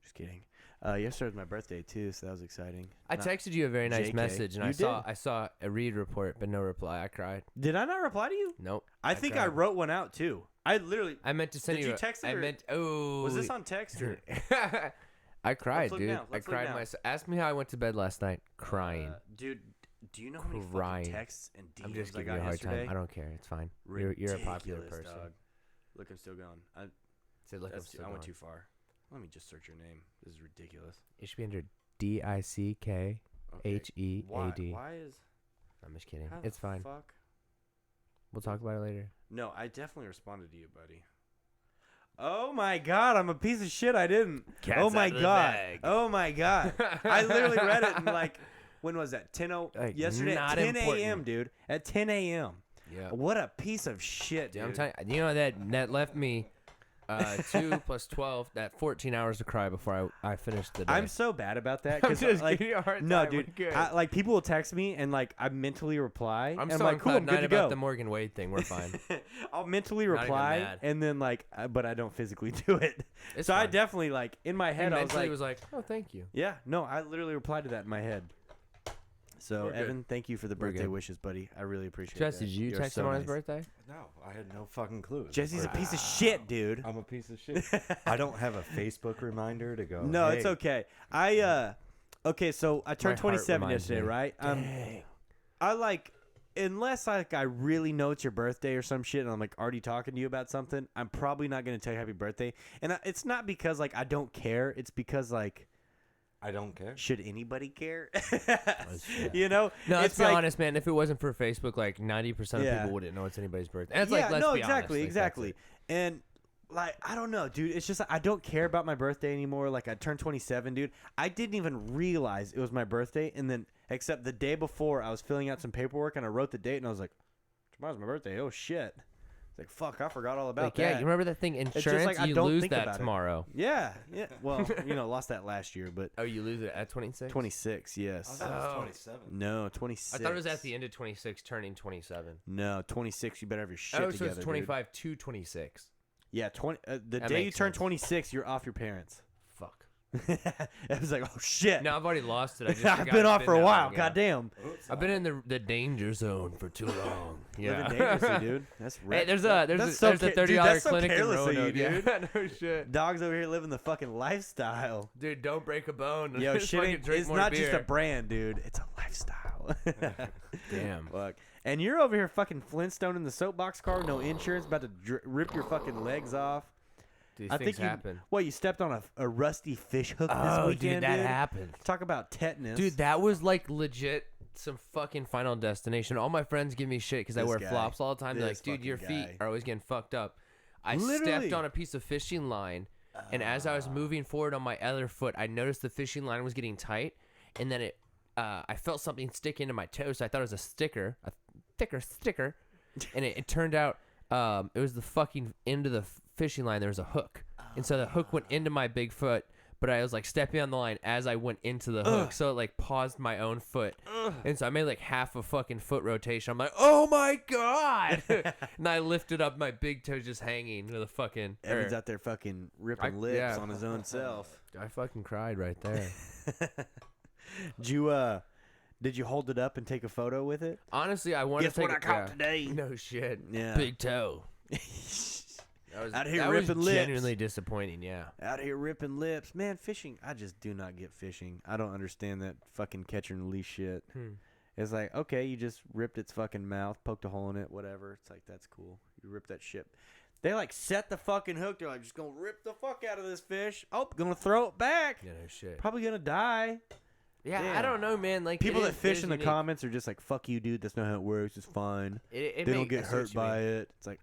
A: Just kidding. Yesterday was my birthday too, so that was exciting.
B: I texted you a very nice
A: JK.
B: message, and
A: You
B: I saw a read report, but no reply. I cried.
A: Did I not reply to you?
B: Nope.
A: I think I
B: cried.
A: wrote one out too. I literally.
B: I meant to send
A: Did
B: you.
A: you text it
B: I
A: or-
B: meant. Oh.
A: Was this on text or?
B: I cried,
A: look
B: dude.
A: now.
B: I
A: Let's look
B: cried
A: now.
B: myself. Ask me how I went to bed last night. Crying.
A: Dude, do you know how many
B: Crying.
A: fucking texts and DMs
B: I'm just
A: I
B: giving
A: got
B: you a hard
A: yesterday?
B: time. I don't care. It's fine. You're a popular
A: Ridiculous,
B: person.
A: Dog. Look, I'm still going.
B: Say, look, I'm
A: That's,
B: still
A: I went
B: going.
A: too far. Let me just search your name. This is ridiculous.
B: It should be under DICKHEAD.
A: Okay. Why is?
B: I'm just kidding.
A: How
B: It's
A: the
B: fine.
A: Fuck.
B: We'll talk about it later.
A: No, I definitely responded to you, buddy. Oh my god, I'm a piece of shit. I didn't.
B: Cat's
A: oh my
B: out of the
A: god.
B: bag.
A: Oh my god. I literally read it and like, when was that?
B: Like,
A: Yesterday at
B: not
A: 10
B: important.
A: a.m., dude. At 10 a.m.
B: Yeah.
A: What a piece of shit,
B: Dude,
A: dude.
B: I'm telling you, that left me 2 plus 12, that 14 hours to cry before I finished the day.
A: I'm so bad about that.
B: I'm
A: 'cause,
B: just
A: like,
B: giving you a hard
A: no,
B: time.
A: dude.
B: We're good.
A: Like people will text me and like I mentally reply.
B: I'm
A: and
B: still
A: like,
B: on
A: cool,
B: cloud
A: I'm good
B: nine
A: to
B: about
A: go.
B: the Morgan Wade thing. We're fine.
A: I'll mentally
B: Not even
A: reply
B: mad.
A: and then like, but I don't physically do it.
B: It's
A: so I
B: fine.
A: definitely like in my head
B: And
A: I was
B: mentally
A: like,
B: oh, thank you.
A: yeah, no, I literally replied to that in my head. So
B: We're good.
A: Evan, thank you for the
B: We're
A: birthday
B: good.
A: wishes, buddy. I really appreciate
B: Jesse,
A: that.
B: did you
A: You're
B: text
A: so
B: him on his
A: nice.
B: birthday?
C: No, I had no fucking clue.
A: Jesse's a piece of shit, dude.
C: I'm a piece of shit. I don't have a Facebook reminder to go.
A: No,
C: hey,
A: it's okay. Okay, so I turned
B: My heart
A: 27
B: reminds
A: yesterday,
B: me.
A: right?
B: Dang.
A: I like, unless I really know it's your birthday or some shit, and I'm like already talking to you about something, I'm probably not gonna tell you happy birthday. And it's not because like I don't care. It's because like,
C: I don't care.
A: should anybody care?
B: shit.
A: You know?
B: No, let's
A: It's
B: be
A: like-
B: honest, man. If it wasn't for Facebook, like 90% of
A: Yeah.
B: people wouldn't know it's anybody's birthday. And it's
A: yeah,
B: like, let's
A: no,
B: be
A: exactly,
B: honest. Like, that's
A: exactly.
B: it.
A: And like, I don't know, dude. It's just I don't care about my birthday anymore. Like, I turned 27, dude. I didn't even realize it was my birthday, and then except the day before, I was filling out some paperwork, and I wrote the date, and I was like, tomorrow's my birthday. Oh shit. It's like, fuck, I forgot all about
B: Like,
A: that.
B: yeah, you remember that thing,
A: just
B: insurance?
A: like I
B: you
A: don't
B: lose
A: think
B: that
A: about it.
B: tomorrow.
A: Yeah, yeah. Well, lost that last year, but
B: Oh, you lose it at 26?
A: 26,
C: I
A: yes.
C: thought it was
B: Oh.
C: 27.
A: No, 26.
B: I thought it was at the end of 26, turning 27.
A: No, 26. You better have your shit
B: Oh,
A: together,
B: so it's 25 to 26.
A: dude. Yeah, 20. The
B: That
A: day you
B: makes
A: turn
B: sense.
A: 26, you're off your parents.
B: Fuck.
A: I was like, oh shit.
B: No, I've already lost it. I just
A: I've
B: forgot
A: been
B: it's
A: off for a
B: that
A: while.
B: long ago.
A: Goddamn.
C: Oops,
B: I've been in the danger zone for too long. Yeah.
A: Living dangerously, dude. That's
B: Hey,
A: right.
B: there's a
A: That's so
B: $30
A: dude, that's so
B: clinic in
A: careless of you,
B: Roanoke.
A: dude.
B: Yeah, no shit.
A: Dogs over here living the fucking lifestyle.
B: Dude, don't break a bone.
A: Yo,
B: Just
A: shit
B: fucking
A: ain't,
B: drink
A: it's
B: more
A: not just a
B: beer.
A: brand, dude. It's a lifestyle.
B: Damn.
A: Fuck. And you're over here fucking Flintstone in the soapbox car, no insurance, about to rip your fucking legs off.
B: These
A: I
B: things
A: think
B: happen.
A: you stepped on a rusty fish hook this
B: Oh,
A: weekend,
B: dude, that happened.
A: Talk about tetanus.
B: Dude, that was like legit some fucking Final Destination. All my friends give me shit because I
A: This
B: wear
A: guy.
B: flops all the time. They're
A: This
B: like, dude,
A: fucking
B: your feet
A: guy.
B: are always getting fucked up. I
A: Literally.
B: stepped on a piece of fishing line, and as I was moving forward on my other foot, I noticed the fishing line was getting tight, and then I felt something stick into my toe, so I thought it was a sticker, a thicker sticker, and it turned out it was the fucking end of the fishing line. There was a hook, and so the hook went into my big foot, but I was like stepping on the line as I went into the hook, so it like paused my own foot, and so I made like half a fucking foot rotation. I'm like, oh my god, and I lifted up my big toe just hanging to the fucking.
A: Evan's out there fucking ripping lips on his own self.
B: I fucking cried right there.
A: Did you hold it up and take a photo with it?
B: Honestly, I wanted
A: Guess
B: to take
A: what I caught today?
B: No shit.
A: Yeah.
B: Big toe.
A: Out here
B: that
A: ripping
B: was
A: lips.
B: genuinely disappointing, yeah.
A: Out here ripping lips. Man, fishing, I just do not get fishing. I don't understand that fucking catch and release shit. It's like, okay, you just ripped its fucking mouth, poked a hole in it, whatever. It's like, that's cool. You rip that shit. They like set the fucking hook. They're like, just gonna rip the fuck out of this fish. Oh, gonna throw it back.
B: Yeah, no shit.
A: Probably gonna die.
B: Yeah,
A: Damn.
B: I don't know, man. Like
A: People
B: it
A: that
B: is-
A: fish
B: it is
A: in the
B: unique.
A: comments are just like, fuck you, dude. That's not how it works. It's fine. They don't get hurt by it. It's like,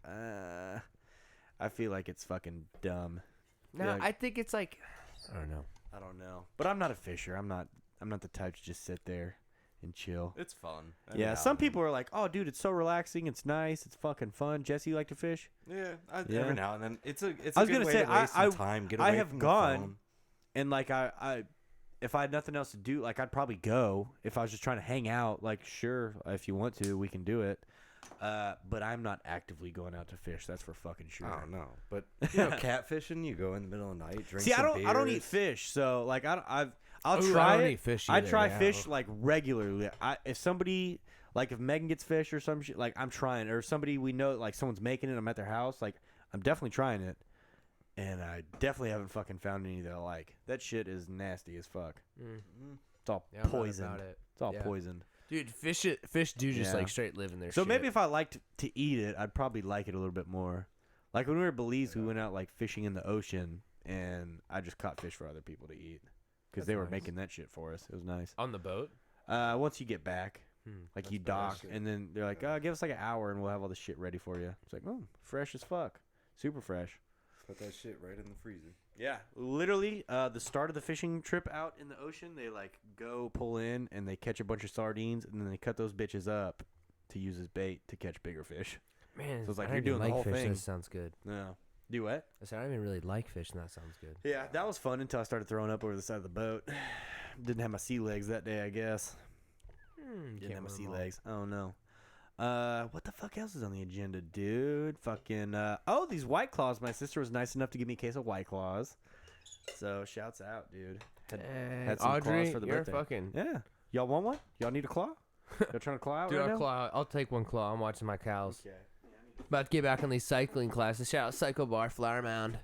A: I feel like it's fucking dumb.
B: No,
A: like-
B: I think it's like, I don't know.
A: I don't know. But I'm not a fisher. I'm not the type to just sit there and chill.
C: It's fun.
A: Yeah, some people are like, oh, dude, it's so relaxing. It's nice. It's fucking fun. Jesse, you like to fish?
C: Yeah,
A: Yeah.
C: every now and then. It's a
A: I was
C: good
A: gonna
C: way
A: say,
C: to waste some time. Get away
A: I have
C: from
A: gone,
C: the phone.
A: and like I if I had nothing else to do, like I'd probably go. If I was just trying to hang out, like sure, if you want to, we can do it. But I'm not actively going out to fish. That's for fucking sure.
C: Oh no, but you know, catfishing. You go in the middle of the night, drink.
A: See,
C: some
A: I don't eat
C: beers.
A: fish, so like I'll
B: Ooh,
A: try
B: I don't
A: it.
B: eat fish
A: I
B: either,
A: try
B: yeah.
A: fish like regularly. If somebody like if Megan gets fish or some shit, like I'm trying, or somebody we know like someone's making it. I'm at their house, like I'm definitely trying it, and I definitely haven't fucking found any that I like. That shit is nasty as fuck. It's all
B: Yeah, I'm not
A: poisoned.
B: about it.
A: It's all
B: Yeah.
A: poisoned.
B: Dude, fish do just
A: Yeah.
B: like straight live in their
A: So
B: shit.
A: maybe if I liked to eat it, I'd probably like it a little bit more. Like when we were at Belize, we went out like fishing in the ocean, and I just caught fish for other people to eat because they were
B: nice.
A: making that shit for us. It was nice.
B: on the boat.
A: Once you get back, like you dock,
C: shit.
A: and then they're like, give us like an hour, and we'll have all the shit ready for you. It's like, oh, fresh as fuck, super fresh.
C: Put that shit right in the freezer.
A: Yeah, literally, the start of the fishing trip out in the ocean, they like go pull in and they catch a bunch of sardines, and then they cut those bitches up to use as bait to catch bigger fish.
B: Man,
A: So it's like
B: I
A: you're
B: don't
A: doing
B: even
A: the
B: like
A: whole
B: fish.
A: thing.
B: That sounds good.
A: No, do what?
B: I said I don't even really like fish, and that sounds good.
A: Yeah, that was fun until I started throwing up over the side of the boat. Didn't have my sea legs that day, I guess. Didn't have my sea legs. Oh no. What the fuck else is on the agenda, dude? Fucking these White Claws. My sister was nice enough to give me a case of White Claws. So shouts out, dude. Had some
B: Audrey,
A: claws for the
B: you're
A: birthday.
B: fucking.
A: Yeah. Y'all want one? Y'all need a claw? Y'all trying to claw out
B: Dude,
A: right
B: I'll
A: now?
B: claw. I'll take one claw. I'm watching my cows.
A: Okay.
B: About to get back on these cycling classes. Shout out Cycle Bar, Flower Mound.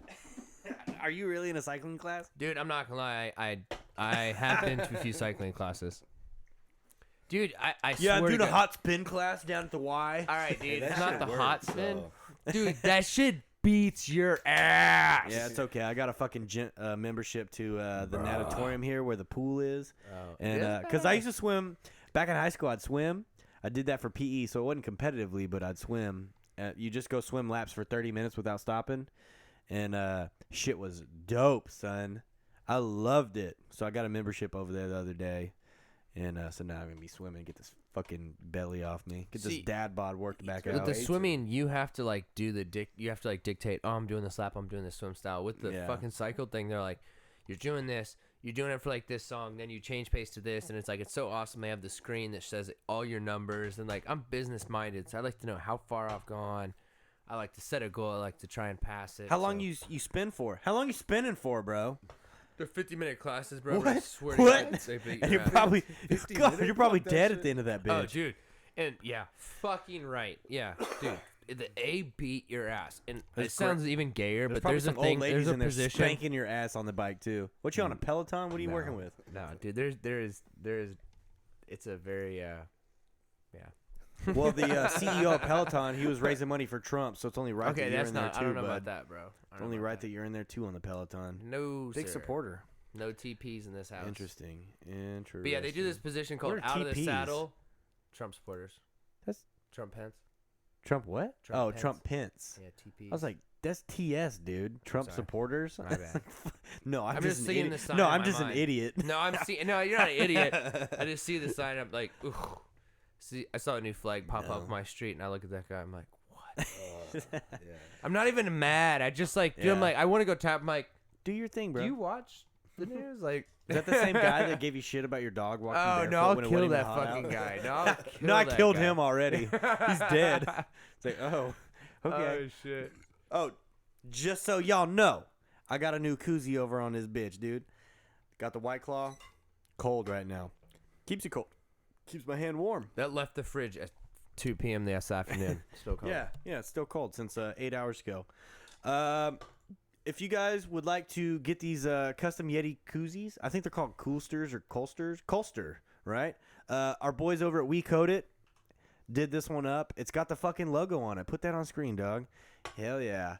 A: Are you really in a cycling class?
B: Dude, I'm not gonna lie. I have been to a few cycling classes. Dude, I
A: Yeah,
B: swear
A: I'm doing
B: to
A: a
B: God-
A: hot spin class down at the Y.
B: All right, dude.
C: that
B: It's not
C: shit
B: the
C: works,
B: hot spin.
C: though.
B: Dude, that shit beats your ass.
A: Yeah, it's okay. I got a fucking membership to the natatorium here where the pool is.
B: Oh,
A: And
B: yeah?
A: because I used to swim back in high school, I'd swim. I did that for PE, so it wasn't competitively, but I'd swim. You just go swim laps for 30 minutes without stopping, and shit was dope, son. I loved it. So I got a membership over there the other day, and so now I'm gonna be swimming, get this fucking belly off me, get
B: See,
A: this dad bod worked back
B: With
A: out.
B: the swimming, you have to like do you have to like dictate. Oh, I'm doing this lap. I'm doing this swim style. With the
A: Yeah.
B: fucking cycle thing, they're like, you're doing this. You're doing it for like this song. Then you change pace to this, and it's like it's so awesome. They have the screen that says all your numbers, and like I'm business minded, so I like to know how far I've gone. I like to set a goal. I like to try and pass it.
A: How long
B: so.
A: you spin for? How long you spinning for, bro?
B: They're 50-minute classes, bro.
A: What?
B: I swear to
A: What?
B: God, they beat
A: And
B: your
A: you're
B: ass.
A: probably
C: 50
A: God,
C: minutes?
A: you're probably
C: Fuck that
A: dead
C: shit.
A: at the end of that bitch.
B: Oh, dude. And yeah, fucking right. Yeah, dude. The A beat your ass. And
A: There's
B: it sounds even gayer, but
A: probably
B: there's a
A: some
B: thing.
A: old ladies
B: There's a
A: in there
B: position.
A: spanking your ass on the bike too. What you on a Peloton? What are you
B: No.
A: working with?
B: No, dude. There is. It's a very yeah.
A: Well, the CEO of Peloton, he was raising money for Trump, so it's only right
B: Okay,
A: that you're
B: that's
A: in there
B: not.
A: too.
B: I don't know
A: bud.
B: about that, bro.
A: It's only right that you're in there too on the Peloton.
B: No,
A: Big
B: sir.
A: supporter.
B: No TPs in this house.
A: Interesting.
B: But yeah, they do this position called
A: What are
B: out of the
A: TPs?
B: saddle. Trump supporters.
A: That's-
B: Trump Pence.
A: Trump what?
B: Trump
A: oh,
B: Pence.
A: Trump Pence.
B: Yeah, TPs.
A: I was like, that's TS, dude. Trump
B: sorry.
A: supporters.
B: My bad.
A: No, I'm
B: I'm
A: just
B: just
A: an
B: seeing
A: idiot.
B: the sign
A: No,
B: in
A: I'm
B: my
A: just an
B: mind.
A: idiot.
B: No, I'm seeing. No, you're not an idiot. I just see the sign. I'm like, ooh. See, I saw a new flag pop up my street, and I look at that guy. I'm like, what?
C: Yeah.
B: I'm not even mad. I just like, dude. I'm
A: Yeah.
B: like, I want to go tap. I'm like,
A: Do your thing, bro.
B: do you watch the news? Like,
A: Is that the same guy that gave you shit about your dog walking
B: oh
A: barefoot
B: no, I'll
A: when it
B: kill
A: wasn't even
B: that
A: hot
B: fucking
A: out?
B: guy. No, I'll kill
A: No, I
B: that
A: killed
B: guy.
A: him already. He's dead. It's like, oh, okay.
B: Oh shit.
A: Oh, just so y'all know, I got a new koozie over on this bitch, dude. Got the White Claw. Cold right now. Keeps you cold. Keeps my hand warm.
B: That left the fridge at 2 p.m. this afternoon. Still cold.
A: Yeah, it's still cold since 8 hours ago. If you guys would like to get these custom Yeti koozies, I think they're called Coolsters or Colsters. Colster, right? Our boys over at Koat It did this one up. It's got the fucking logo on it. Put that on screen, dog. Hell yeah.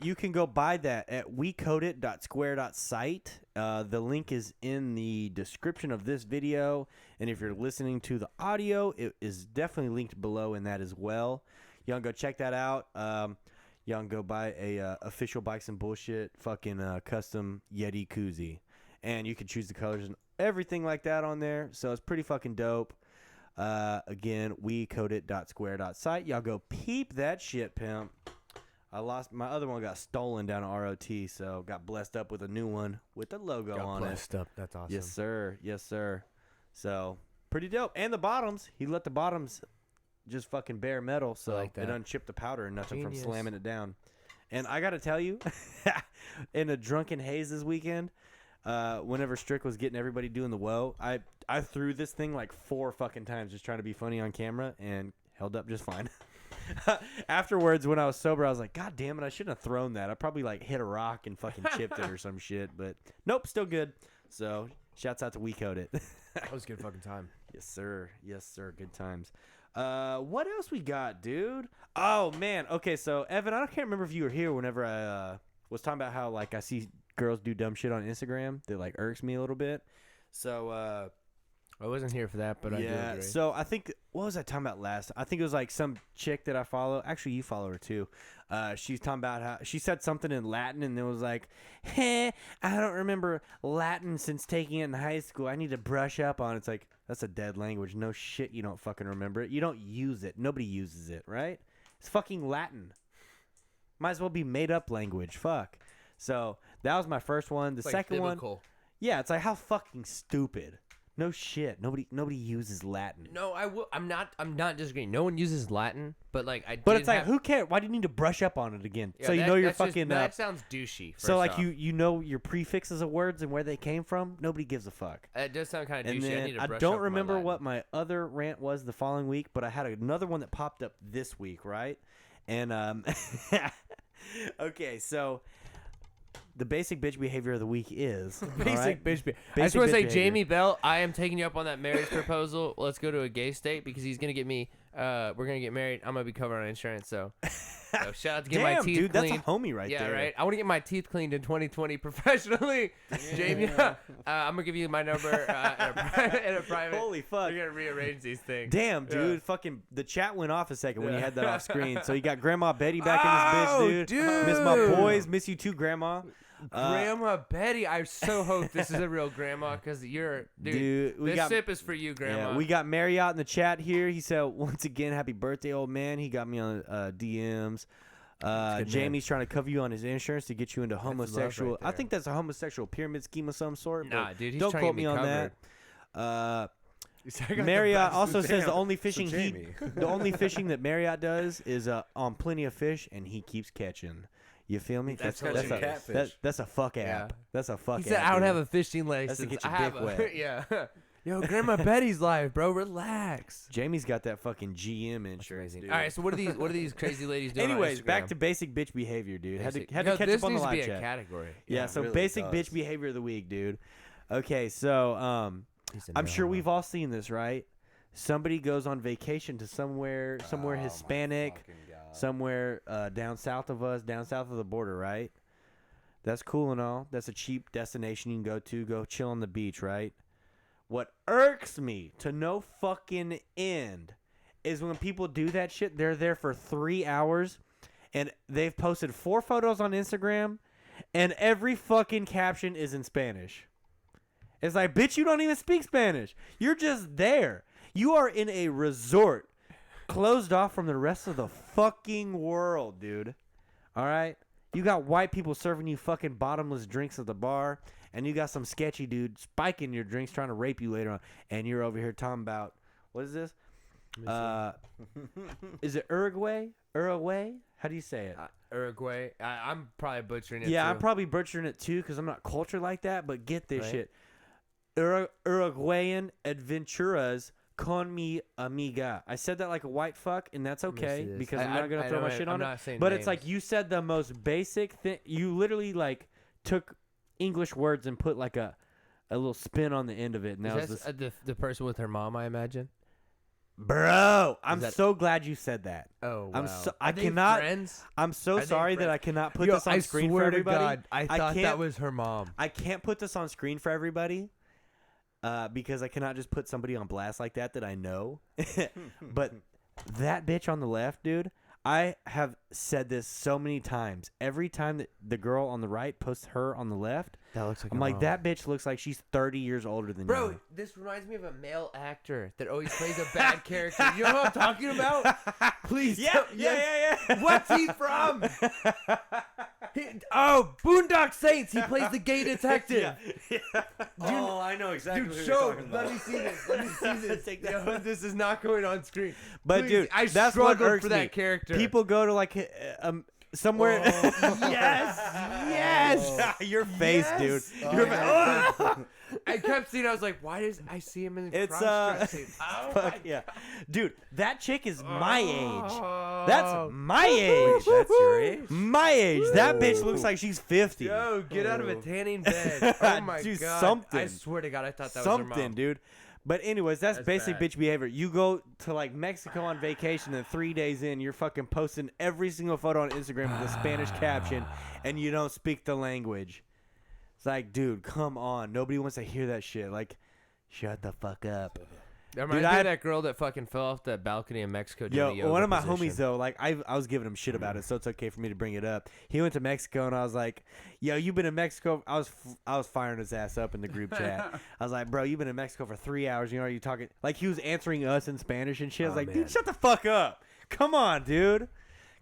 A: You can go buy that at wekoatit.square.site. The link is in the description of this video. And if you're listening to the audio, it is definitely linked below in that as well. Y'all can go check that out. Y'all can go buy a official Bikes and Bullshit fucking custom Yeti koozie. And you can choose the colors and everything like that on there. So it's pretty fucking dope. Again, wekoatit.square.site. Y'all go peep that shit, pimp. I lost my other one, got stolen down at ROT, so got blessed up with a new one with the logo on it.
B: Up. That's awesome.
A: Yes, sir. Yes, sir. So pretty dope. And the bottoms, he let the bottoms just fucking bare metal, so
B: like that.
A: it unchipped the powder and nothing
B: Genius.
A: from slamming it down. And I got to tell you, in a drunken haze this weekend, whenever Strick was getting everybody doing the woe, I threw this thing like 4 fucking times just trying to be funny on camera and held up just fine. Afterwards, when I was sober, I was like, God damn it, I shouldn't have thrown that. I probably like hit a rock and fucking chipped it or some shit. But nope, still good. So shouts out to Koat It.
B: That was a good fucking time.
A: Yes, sir. Yes, sir. Good times. What else we got, dude? Oh man. Okay, so Evan, I can't remember if you were here whenever I was talking about how like I see girls do dumb shit on Instagram that like irks me a little bit. So
B: I wasn't here for that, but I do agree.
A: So I think, what was I talking about last? I think it was like some chick that I follow. Actually, you follow her too. She's talking about how she said something in Latin and it was like, hey, I don't remember Latin since taking it in high school. I need to brush up on it. It's like, that's a dead language. No shit, you don't fucking remember it. You don't use it. Nobody uses it, right? It's fucking Latin. Might as well be made up language. Fuck. So that was my first one. The second one. Yeah, it's like, how fucking stupid. No shit. Nobody uses Latin.
B: No, I'm not disagreeing. No one uses Latin, but like
A: But it's like, who cares? Why do you need to brush up on it again?
B: Yeah,
A: so you know you're fucking.
B: That sounds douchey.
A: So like you know your prefixes of words and where they came from. Nobody gives a fuck.
B: It does sound kind of
A: And
B: douchey.
A: then
B: I need to brush
A: don't
B: up
A: remember
B: my
A: what my other rant was the following week, but I had another one that popped up this week, right? And okay, so. The basic bitch behavior of the week is
B: basic bitch behavior. I just want to say, Jamie Bell, I am taking you up on that marriage proposal. Let's go to a gay state because he's gonna get me. We're gonna get married. I'm gonna be covered on insurance. So shout out to get my teeth
A: dude,
B: cleaned.
A: That's a homie right there.
B: Yeah, right. I want to get my teeth cleaned in 2020 professionally. Jamie, I'm gonna give you my number in a private.
A: Holy fuck!
B: We're gonna rearrange these things.
A: Damn, dude,
B: Yeah.
A: fucking the chat went off a second when you had that off screen. So you got Grandma Betty back in this bitch, dude. Miss my boys, miss you too, Grandma.
B: Grandma Betty, I so hope this is a real grandma because you're, dude. This sip is for you, Grandma.
A: Yeah, we got Marriott in the chat here. He said, once again, happy birthday, old man. He got me on DMs. Jamie's trying to cover you on his insurance to get you into homosexual.
B: Right,
A: I think that's a homosexual pyramid scheme of some sort.
B: Nah, dude, he's
A: don't
B: trying
A: quote
B: to get
A: me on
B: covered.
A: that. Marriott also says the only fishing the only fishing that Marriott does is on Plenty of Fish, and he keeps catching. You feel me?
C: That's
A: a fuck app.
B: Yeah.
A: That's a fuck app.
B: He said, I don't
A: dude.
B: have a fishing license.
A: That's to get your
B: I have
A: dick wet.
B: Yeah. Yo, Grandma Betty's live, bro. Relax.
A: Jamie's got that fucking GM insurance. Dude.
B: All right, so what are these crazy ladies doing?
A: Anyways,
B: on Instagram?
A: back to basic bitch behavior, dude.
B: Basic.
A: Had to catch
B: this
A: up on the
B: needs to
A: live
B: be
A: chat.
B: a category.
A: Yeah, so
C: really
A: basic
C: does.
A: bitch behavior of the week, dude. Okay, so I'm sure we've all seen this, right? Somebody goes on vacation to somewhere Hispanic, somewhere down south of us, down south of the border, right? That's cool and all. That's a cheap destination you can go chill on the beach, right? What irks me to no fucking end is when people do that shit, they're there for 3 hours and they've posted 4 photos on Instagram and every fucking caption is in Spanish. It's like, bitch, you don't even speak Spanish. You're just there. You are in a resort closed off from the rest of the fucking world, dude. All right? You got white people serving you fucking bottomless drinks at the bar, and you got some sketchy dude spiking your drinks trying to rape you later on, and you're over here talking about, what is this? Is it Uruguay? Uruguay? How do you say it?
B: Uruguay. I'm probably butchering it.
A: Yeah,
B: too.
A: I'm probably butchering it too because I'm not cultured like that. But get this
B: Right.
A: shit: Uruguayan adventuras con mi amiga. I said that like a white fuck, and that's
B: Let me see
A: okay
B: this.
A: because I'm not gonna
B: I
A: throw
B: know
A: my shit on
B: I'm
A: it.
B: not saying
A: But
B: names.
A: it's like you said the most basic thing. You literally like took English words and put like a little spin on the end of it, and that was
B: Is
A: this.
B: that the person with her mom? I imagine.
A: Bro, I'm
B: that-
A: so glad you said that.
B: Oh wow.
A: I'm so
B: Are
A: I
B: they
A: cannot.
B: Friends?
A: I'm so
B: Are they
A: sorry that
B: friends?
A: I cannot put
B: Yo,
A: this on
B: I
A: screen
B: swear
A: for everybody.
B: to God, I thought
A: can't-
B: that was her mom.
A: I can't put this on screen for everybody because I cannot just put somebody on blast like that I know. But that bitch on the left, dude, I have said this so many times. Every time that the girl on the right posts her on the left,
B: That looks like
A: I'm like, that bitch looks like she's 30 years older than
B: Bro,
A: you.
B: this reminds me of a male actor that always plays a bad character. You know what I'm talking about? Please
A: Yeah,
B: tell-
A: yeah.
B: What's he from? Boondock Saints. He plays the gay detective.
C: Oh, I know exactly
B: Dude,
C: what
B: show.
C: you're talking about.
B: Let me see this. Let me see this.
A: Take that.
B: Yo, this is not going on screen.
A: But
B: Please,
A: dude,
B: I
A: that's what
B: struggled
A: irks
B: for that
A: me.
B: character.
A: People go to like somewhere.
B: Yes.
A: Your face,
B: Yes.
A: dude.
C: Oh,
A: Your
C: yeah.
B: I kept seeing. I was like, why does I see him in
A: It's
B: cross-dressing? Oh
A: fuck
B: my
A: yeah, dude. That chick is my age.
B: Oh.
A: That's my age.
C: That's your age?
A: My age. That bitch looks like she's 50.
B: Yo, get out of a
C: Oh.
B: tanning bed. Oh my
A: Do
B: god.
A: something.
B: I swear to God, I thought that was her
A: Something,
B: mom.
A: dude. But anyways, that's
B: That's
A: basic
B: bad.
A: bitch behavior. You go to like Mexico on vacation, and 3 days in, you're fucking posting every single photo on Instagram with a Spanish caption, and you don't speak the language. It's like, dude, come on. Nobody wants to hear that shit. Like, shut the fuck up.
B: That reminds
A: Dude,
B: me
A: I-
B: of that girl that fucking fell off the balcony in Mexico doing the
A: Yo,
B: yoga
A: one of my
B: position.
A: homies though, like I was giving him shit about it, so it's okay for me to bring it up. He went to Mexico, and I was like, "Yo, you've been in Mexico." I was firing his ass up in the group chat. I was like, "Bro, you've been in Mexico for 3 hours. You know, are you talking?" Like he was answering us in Spanish and shit. I was
B: Oh,
A: like,
B: man.
A: "Dude, shut the fuck up! Come on, dude."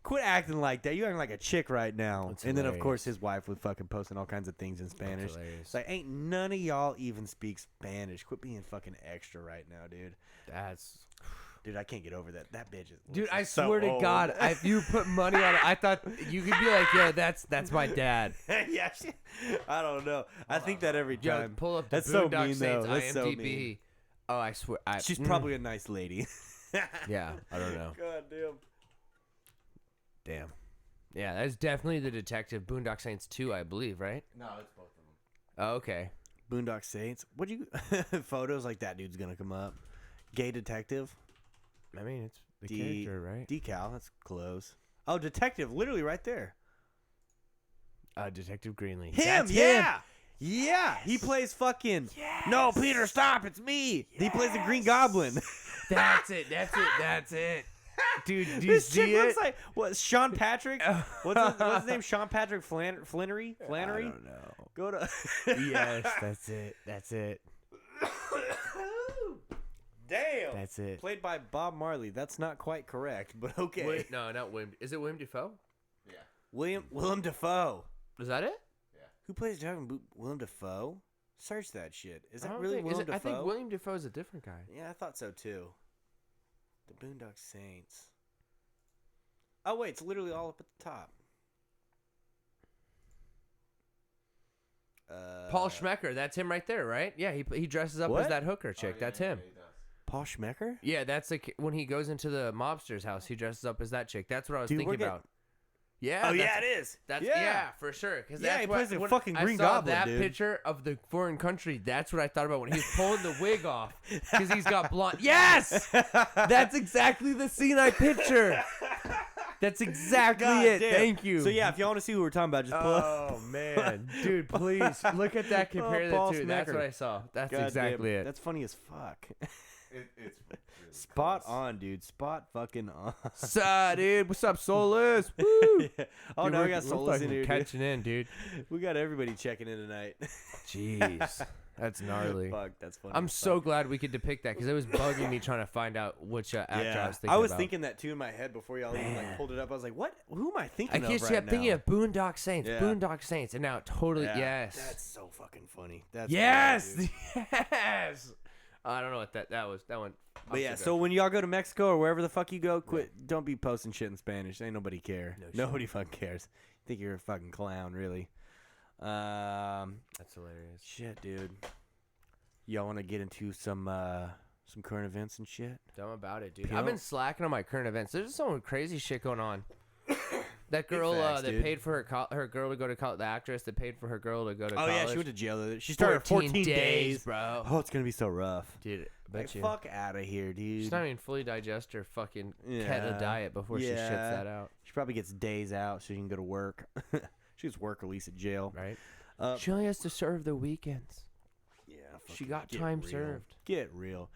A: Quit acting like that. You acting like a chick right now.
B: That's
A: and then, of
B: hilarious.
A: course, his wife was fucking posting all kinds of things in Spanish.
B: hilarious.
A: It's like, ain't none of y'all even speak Spanish. Quit being fucking extra right now, dude.
B: That's
A: Dude, I can't get over that. That bitch is.
B: dude.
A: looks
B: I
A: so
B: swear to
A: old.
B: God, if you put money on it, I thought you could be like, "Yo, that's my dad."
A: Yeah, I don't know. I think that every
B: Yo,
A: time.
B: pull up the
A: That's so
B: Boondock
A: mean,
B: Saints
A: though. That's so
B: IMDb.
A: mean.
B: Oh, I swear.
A: She's probably a nice lady.
B: Yeah, I don't know.
A: God damn.
B: Damn. Yeah, that's definitely the detective. Boondock Saints 2, I believe, right?
C: No, it's both of them.
B: Oh, okay.
A: Boondock Saints. What you photos like that dude's gonna come up? Gay detective.
B: I mean, it's the
A: D-
B: character, right?
A: Decal. That's close. Oh, detective. Literally right there.
B: Detective Greenlee.
A: Him.
B: That's
A: Yeah.
B: him.
A: Yeah. He plays fucking. No, Peter, stop! It's me. He plays the Green Goblin.
B: That's it. That's it. That's it. Dude, do you
A: This chick
B: see it?
A: looks like what? Sean Patrick. What's his name? Sean Patrick Flannery. Flannery.
B: I don't know.
A: Go to.
B: Yes, that's it. That's it.
A: Damn.
B: That's it.
A: Played by Bob Marley. That's not quite correct, but okay.
B: Wait, no, not William. Is it William Dafoe?
C: Yeah.
A: Willem Dafoe.
B: Is that it?
A: Who plays Willem Dafoe? Search that shit. Is
B: I
A: that
B: don't
A: really
B: think-
A: Willem
B: I
A: Dafoe?
B: think William Dafoe is a different guy.
A: Yeah, I thought so too. The Boondock Saints. Oh wait, it's literally all up at the top.
B: Paul Schmecker, that's him right there, right? Yeah, he dresses up
A: What?
B: as that hooker chick.
C: Oh, yeah,
B: That's
C: yeah,
B: him.
C: he does.
A: Paul Schmecker?
B: Yeah, that's like when he goes into the mobster's house, he dresses up as that chick. That's what I was
A: Dude, we're
B: thinking
A: getting-
B: about. Yeah.
A: Oh yeah,
B: that's-
A: it is.
B: That's yeah, for sure. Cause
A: Yeah,
B: that's
A: he
B: what,
A: plays the
B: when
A: fucking Green
B: I saw
A: Goblin,
B: that
A: dude.
B: picture of the foreign country. That's what I thought about when he was pulling the wig off because he's got blonde. Yes, that's exactly the scene I picture. That's exactly
A: God
B: it.
A: damn.
B: Thank you.
A: So yeah, if y'all want to see what we're talking about, just pull up.
B: Oh man, dude, please look at that. Compare
A: Paul
B: the two. That's
A: Schmecker.
B: what I saw. That's
A: God
B: exactly
A: damn,
B: it.
A: That's funny as fuck.
C: It's really
A: Spot
C: close.
A: on, dude. Spot fucking on.
B: Dude, what's up, Soulless? Woo!
A: Yeah. Oh
B: Dude,
A: no, we
B: we're-
A: got
B: we're
A: souls in
B: fucking
A: here, dude.
B: catching in, dude.
A: We got everybody checking in tonight.
B: Jeez. That's gnarly.
A: Fuck, that's funny.
B: I'm so glad we could depict that because it was bugging me trying to find out which actor I was thinking
A: I was
B: about.
A: thinking that too in my head before y'all even like pulled it up. I was like, what? Who am I
B: I
A: thinking of
B: just
A: right
B: kept
A: now?
B: thinking of Boondock Saints,
A: Yeah.
B: Boondock Saints, and now it totally yes.
A: That's so fucking funny. That's
B: Yes,
A: funny, dude.
B: yes. I don't know what that was. That one.
A: But yeah, so when y'all go to Mexico or wherever the fuck you go, quit. Don't be posting shit in Spanish. Ain't nobody care.
B: No shit.
A: Nobody fucking cares. Think you're a fucking clown, really.
B: That's hilarious.
A: Shit, dude. Y'all want to get into some current events and shit?
B: Dumb about it, dude.
A: Yo.
B: I've been slacking on my current events. There's some crazy shit going on. That girl
A: facts,
B: that
A: dude.
B: paid for her girl to go to college, the actress that paid for her girl to go to
A: Oh
B: college.
A: yeah, she went to jail. She started 14 days,
B: bro.
A: Oh, it's gonna be so rough.
B: Dude, I bet
A: Like,
B: you.
A: fuck out of here, dude.
B: She's not even fully digest her fucking
A: Yeah.
B: keto diet before she shits
A: Yeah.
B: that out,
A: She probably gets days out so she can go to work. She gets work release at jail.
B: right?
A: Uh,
B: She only has to serve the weekends.
A: Yeah,
B: She
A: fucking
B: got
A: get
B: time
A: real.
B: served.
A: Get real.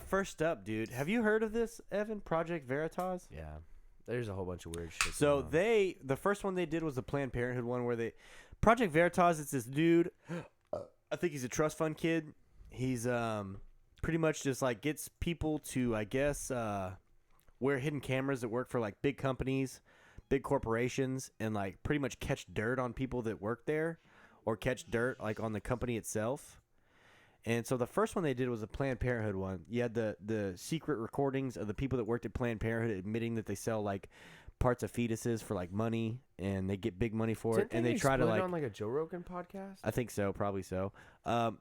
A: First up, dude. Have you heard of this, Evan? Project Veritas?
B: Yeah. There's a whole bunch of weird shit.
A: So
B: going on.
A: the first one they did was the Planned Parenthood one where Project Veritas, it's this dude, I think he's a trust fund kid. He's pretty much just like gets people to, I guess, wear hidden cameras that work for like big companies, big corporations, and like pretty much catch dirt on people that work there or catch dirt like on the company itself. And so the first one they did was a Planned Parenthood one. You had the secret recordings of the people that worked at Planned Parenthood admitting that they sell like parts of fetuses for like money and they get big money for it. And they try to like
B: on like a Joe Rogan podcast.
A: I think so, probably so.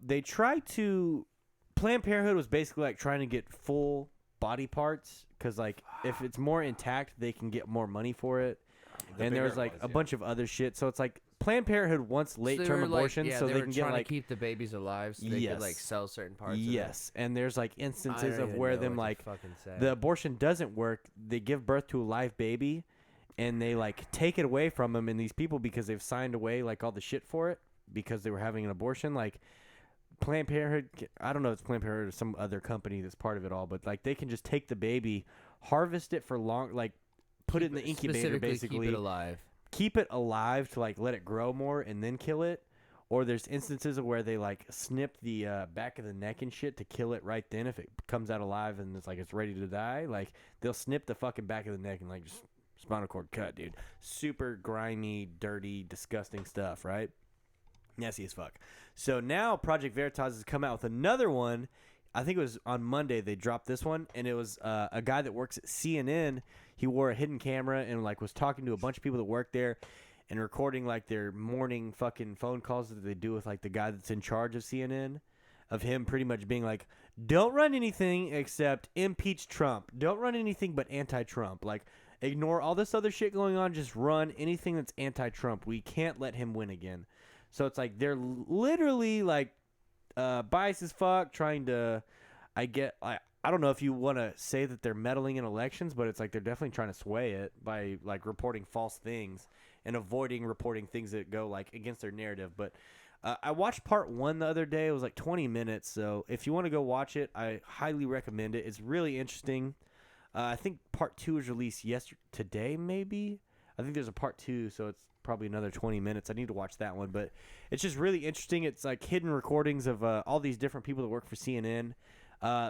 A: They try to Planned Parenthood was basically like trying to get full body parts because like if it's more intact, they can get more money for it. And there was like a bunch of other shit. So it's like Planned Parenthood wants late-term abortions so they can get like
B: to keep the babies alive so they could like sell certain parts.
A: Yes, and there's like
B: Of
A: instances
B: it.
A: of where them like the abortion doesn't work. They give birth to a live baby, and they like take it away from them and these people because they've signed away like all the shit for it because they were having an abortion. Like Planned Parenthood, I don't know if it's Planned Parenthood or some other company that's part of it all, but like they can just take the baby, harvest it for long, like put it in the incubator basically.
B: Keep it alive.
A: Keep it alive to like let it grow more and then kill it. Or there's instances of where they like snip the back of the neck and shit to kill it right then if it comes out alive and it's like it's ready to die. Like they'll snip the fucking back of the neck and like just spinal cord cut, dude. Super grimy, dirty, disgusting stuff, right? Nasty as fuck. So now Project Veritas has come out with another one. I think it was on Monday they dropped this one, and it was a guy that works at CNN. He wore a hidden camera and like was talking to a bunch of people that work there and recording like their morning fucking phone calls that they do with like the guy that's in charge of CNN, of him pretty much being like, don't run anything except impeach Trump. Don't run anything but anti-Trump. Like ignore all this other shit going on. Just run anything that's anti-Trump. We can't let him win again. So it's like they're literally like biased as fuck, trying to, I don't know if you want to say that they're meddling in elections, but it's like they're definitely trying to sway it by like reporting false things and avoiding reporting things that go like against their narrative. But I watched part 1 the other day. It was like 20 minutes. So if you want to go watch it, I highly recommend it. It's really interesting. I think part 2 was released today, maybe. I think there's a part 2, so it's probably another 20 minutes. I need to watch that one, but it's just really interesting. It's like hidden recordings of all these different people that work for CNN.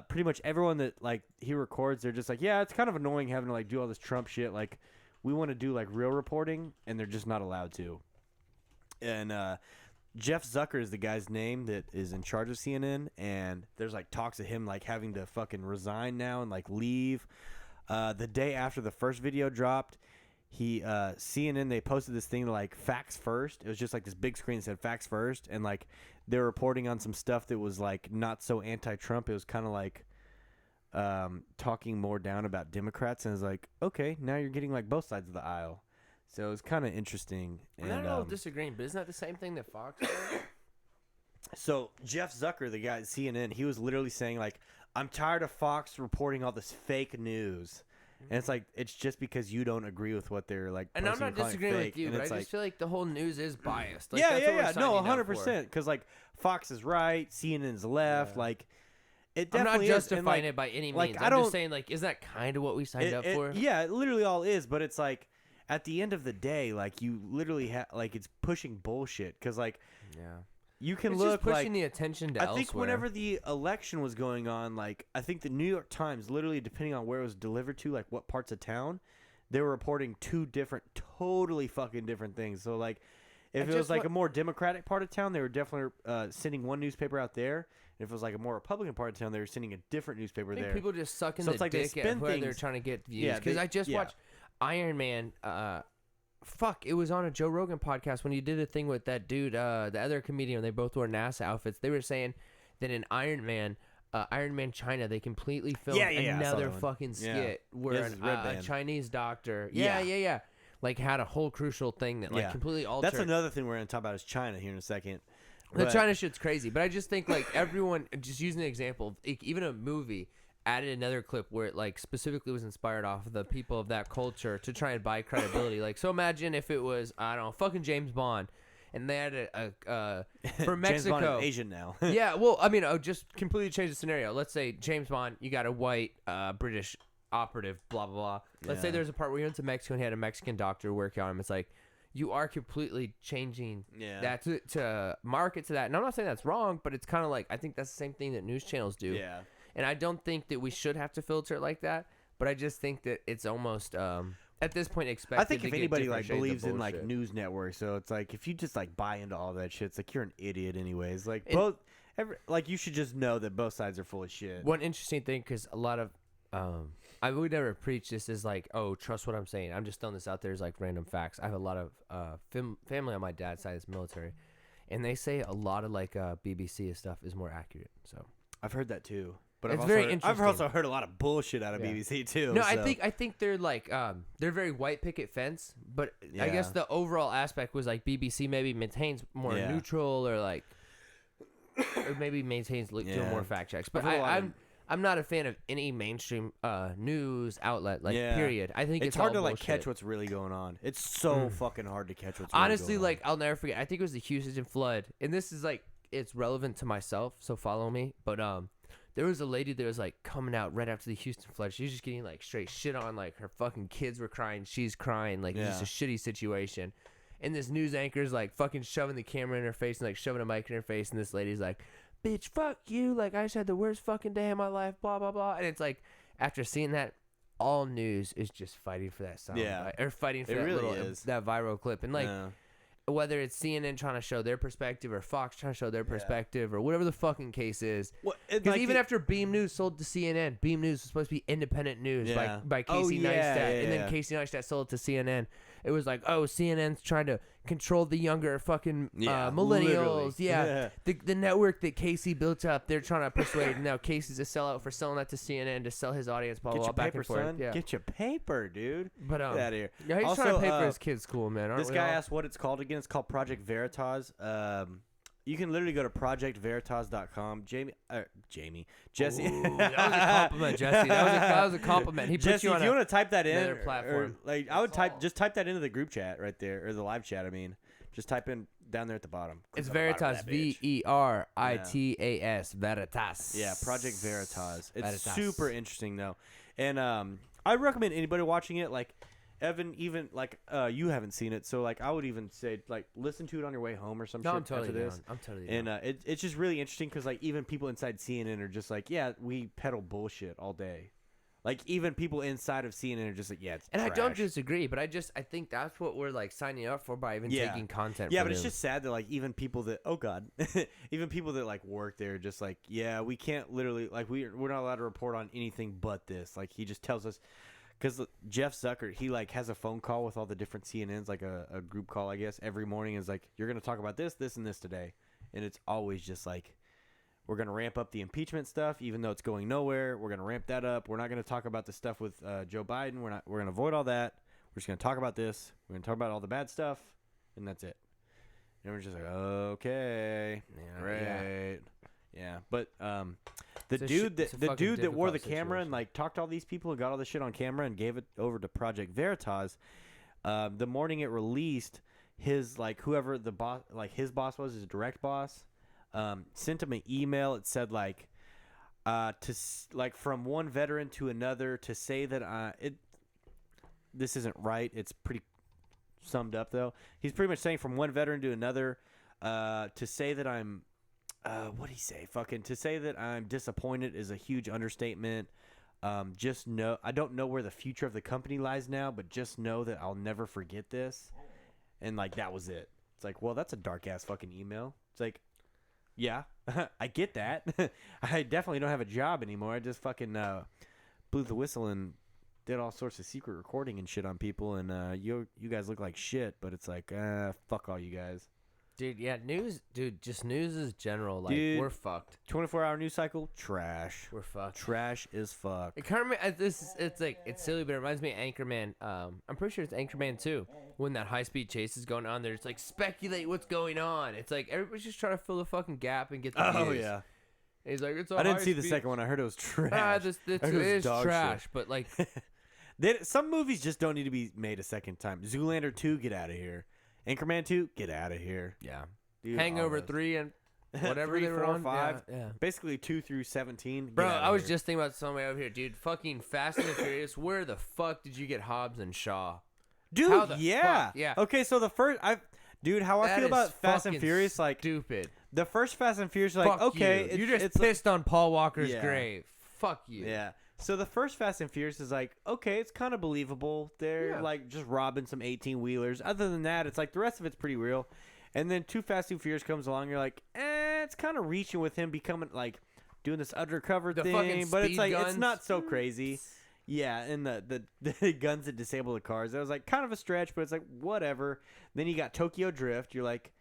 A: Pretty much everyone that like he records, they're just like, yeah, it's kind of annoying having to like do all this Trump shit. Like we want to do like real reporting, and they're just not allowed to. And Jeff Zucker is the guy's name that is in charge of CNN, and there's like talks of him like having to fucking resign now and like leave. The day after the first video dropped, CNN, they posted this thing like facts first. It was just like this big screen that said facts first, and like they're reporting on some stuff that was like not so anti-Trump. It was kind of like talking more down about Democrats, and it was like, okay, now you're getting like both sides of the aisle. So it was kind of interesting.
B: And I don't know, disagreeing, but isn't that the same thing that Fox did?
A: So Jeff Zucker, the guy at CNN, he was literally saying like, I'm tired of Fox reporting all this fake news. And it's like, it's just because you don't agree with what they're like.
B: And I'm not disagreeing with you, but I just feel like the whole news is biased. Like, yeah.
A: No, 100%. Because like Fox is right, CNN's left. Yeah. Like it definitely.
B: I'm not justifying it by any means.
A: Like,
B: I'm just saying, like, is that kind of what we signed up for?
A: Yeah, it literally all is. But it's like at the end of the day, like you literally have like it's pushing bullshit. Because like,
B: yeah.
A: You can
B: It's
A: look
B: just pushing
A: like
B: the attention to
A: I
B: elsewhere.
A: think whenever the election was going on, like I think the New York Times, literally depending on where it was delivered to, like what parts of town, they were reporting two different, totally fucking different things. So like, if it was like a more Democratic part of town, they were definitely sending one newspaper out there. And if it was like a more Republican part of town, they were sending a different newspaper
B: I think
A: there.
B: people just sucking
A: So
B: the
A: it's like they
B: dick at
A: spin
B: whoever they're
A: things-
B: trying to get views.
A: Yeah,
B: Because
A: they-
B: I just
A: yeah.
B: watched Iron Man. It was on a Joe Rogan podcast when he did a thing with that dude, the other comedian. They both wore NASA outfits. They were saying that in Iron Man China, they completely filmed
A: Yeah, I saw
B: another
A: that one.
B: fucking
A: Yeah.
B: skit where
A: Yes, Red
B: a
A: Band.
B: Chinese doctor,
A: Yeah.
B: like had a whole crucial thing that like
A: Yeah.
B: completely altered.
A: That's another thing we're going to talk about is China here in a second.
B: The
A: But-
B: China shit's crazy, but I just think like everyone, just using an example, even a movie added another clip where it like specifically was inspired off of the people of that culture to try and buy credibility. Like, so imagine if it was, I don't know, fucking James Bond, and they had for
A: James Bond
B: Mexico.
A: is Asian now.
B: Yeah, well, I mean, just completely change the scenario. Let's say James Bond, you got a white British operative, blah blah blah. Let's say
A: Yeah.
B: there's a part where you went to Mexico and he had a Mexican doctor working on him. It's like you are completely changing
A: Yeah.
B: that to market to that. And I'm not saying that's wrong, but it's kind of like I think that's the same thing that news channels do.
A: Yeah.
B: And I don't think that we should have to filter it like that. But I just think that it's almost at this point expected.
A: I think
B: to
A: if
B: get
A: anybody
B: different
A: like
B: shades of
A: believes in like
B: bullshit.
A: news networks, so it's like if you just like buy into all that shit, it's like you're an idiot anyways. Like
B: And-
A: like you should just know that both sides are full of shit.
B: One interesting thing, because a lot of I would never preach this as like, oh, trust what I'm saying. I'm just throwing this out there as like random facts. I have a lot of family on my dad's side is military, and they say a lot of like BBC stuff is more accurate. So
A: I've heard that too. But
B: It's
A: I've
B: very
A: also I've
B: interesting.
A: also heard a lot of bullshit out of
B: Yeah.
A: BBC too.
B: no,
A: so.
B: I think they're like they're very white picket fence, but I guess
A: Yeah.
B: the overall aspect was like BBC maybe maintains more
A: Yeah.
B: neutral or like or maybe maintains doing
A: Yeah.
B: more fact checks. But
A: I've heard a lot of-
B: I'm not a fan of any mainstream news outlet, like
A: Yeah.
B: period. I think
A: it's
B: it's
A: hard
B: all
A: to like
B: bullshit.
A: catch what's really going on. It's so fucking hard to catch what's really
B: Honestly,
A: going
B: like I'll never forget. I think it was the Houston flood, and this is like it's relevant to myself, so follow me. But there was a lady that was like coming out right after the Houston flood. She was just getting like straight shit on. Like her fucking kids were crying, she's crying. Like it's just a shitty situation. And this news anchor's like fucking shoving the camera in her face and like shoving a mic in her face, and this lady's like, "Bitch, fuck you! Like I just had the worst fucking day of my life." Blah blah blah. And it's like after seeing that, all news is just fighting for that sound,
A: Yeah.
B: or fighting for
A: It
B: that
A: really
B: little
A: is.
B: that viral clip, and like.
A: Yeah.
B: Whether it's CNN trying to show their perspective or Fox trying to show their perspective or whatever the fucking case is.
A: Well,
B: Because even after Beam News sold to CNN, Beam News was supposed to be independent news
A: Yeah.
B: by
A: Oh,
B: Casey
A: yeah,
B: Neistat.
A: yeah,
B: And then
A: yeah.
B: Casey Neistat sold it to CNN. It was like, oh, CNN's trying to control the younger fucking
A: Yeah,
B: millennials.
A: literally.
B: Yeah. The network that Casey built up, they're trying to persuade. Now Casey's a sellout for selling that to CNN to sell his audience, blah,
A: Get
B: blah,
A: your
B: blah, back
A: paper,
B: and forth.
A: son.
B: Yeah.
A: Get your paper, dude.
B: But,
A: Get out of here.
B: yeah, he's
A: Also,
B: trying to pay for his kid's school, man. Aren't
A: This
B: we
A: guy
B: all?
A: asked what it's called again. It's called Project Veritas. You can literally go to projectveritas.com. Jesse.
B: Ooh, that was a compliment, Jesse. That was a compliment. He put
A: Jesse,
B: you
A: if
B: on
A: you want to type that in,
B: another platform.
A: like I would just type that into the group chat right there, or the live chat. I mean, just type in down there at the bottom.
B: It's
A: Click on the bottom
B: Veritas,
A: of that bitch.
B: Veritas, Veritas.
A: Yeah, Project Veritas. It's
B: Veritas.
A: super interesting though, and I recommend anybody watching it. Like Evan, even like you haven't seen it, so like I would even say like listen to it on your way home or some
B: No,
A: shit
B: I'm totally
A: after this.
B: down. I'm totally
A: And
B: down.
A: it's just really interesting because like even people inside CNN are just like, yeah, we peddle bullshit all day. Like even people inside of CNN are just like, yeah, it's
B: And I
A: trash.
B: don't disagree, but I think that's what we're like signing up for by even
A: Yeah.
B: taking content.
A: Yeah,
B: from
A: but it's
B: them.
A: just sad that like even people that even people that like work there are just like, yeah, we can't literally like we're not allowed to report on anything but this. Like he just tells us because Jeff Zucker, he like has a phone call with all the different CNNs, like a group call, I guess, every morning. Is like, you're gonna talk about this, this, and this today, and it's always just like, we're gonna ramp up the impeachment stuff, even though it's going nowhere. We're gonna ramp that up. We're not gonna talk about the stuff with Joe Biden. We're gonna avoid all that. We're just gonna talk about this. We're gonna talk about all the bad stuff, and that's it. And we're just like, okay,
B: Yeah,
A: great, yeah. But the
B: It's a
A: dude
B: it's a
A: the
B: fucking
A: dude that wore the
B: difficult
A: camera and
B: situation.
A: like talked to all these people and got all this shit on camera and gave it over to Project Veritas. The morning it released, his like whoever the boss, like his boss was, his direct boss, sent him an email. It said like like from one veteran to another to say that this isn't right. It's pretty summed up though. He's pretty much saying from one veteran to another, To say that I'm, what do you say? Fucking to say that I'm disappointed is a huge understatement. Just know I don't know where the future of the company lies now, but just know that I'll never forget this. And like that was it. It's like, well, that's a dark ass fucking email. It's like, yeah, I get that. I definitely don't have a job anymore. I just fucking blew the whistle and did all sorts of secret recording and shit on people, and you guys look like shit. But it's like, fuck all you guys.
B: Dude, yeah, just news is general. Like,
A: Dude,
B: we're fucked.
A: 24-hour news cycle, trash.
B: We're fucked.
A: Trash is fuck.
B: It kind of it's silly, but it reminds me of Anchorman. I'm pretty sure it's Anchorman 2. When that high speed chase is going on, there's like speculate what's going on. It's like everybody's just trying to fill the fucking gap and get the
A: Oh
B: views.
A: yeah.
B: And he's like, it's.
A: I didn't see the second one. I heard it was trash.
B: It
A: I heard it was
B: is
A: dog
B: trash,
A: shit.
B: but like,
A: Some movies just don't need to be made a second time. Zoolander 2, get out of here. Anchorman 2, get out of here.
B: yeah.
A: Dude,
B: Hangover
A: all those.
B: 3 and whatever
A: 3,
B: they were
A: 4,
B: on.
A: 5.
B: Yeah.
A: Basically 2 through 17.
B: Bro,
A: get outta
B: I was
A: here.
B: just thinking about somebody over here, dude. Fucking Fast and the Furious. Where the fuck did you get Hobbs and Shaw?
A: Dude,
B: How the
A: yeah.
B: fuck? Yeah.
A: Okay, so the first Dude, how I
B: That
A: feel
B: is
A: about Fast and
B: fucking
A: Furious, like
B: stupid.
A: the first Fast and Furious, like
B: Fuck
A: okay,
B: you. You just
A: it's
B: pissed on Paul Walker's
A: Yeah.
B: grave. Fuck you.
A: Yeah. So the first Fast and Furious is like, okay, it's kind of believable. They're
B: Yeah.
A: like just robbing some 18-wheelers. Other than that, it's like the rest of it's pretty real. And then 2 Fast and Furious comes along, you're like, it's kind of reaching with him becoming like doing this undercover
B: The
A: thing,
B: fucking
A: but it's
B: speed
A: like
B: guns.
A: it's not so crazy. Yeah, and the guns that disable the cars. That was like kind of a stretch, but it's like whatever. Then you got Tokyo Drift. You're like,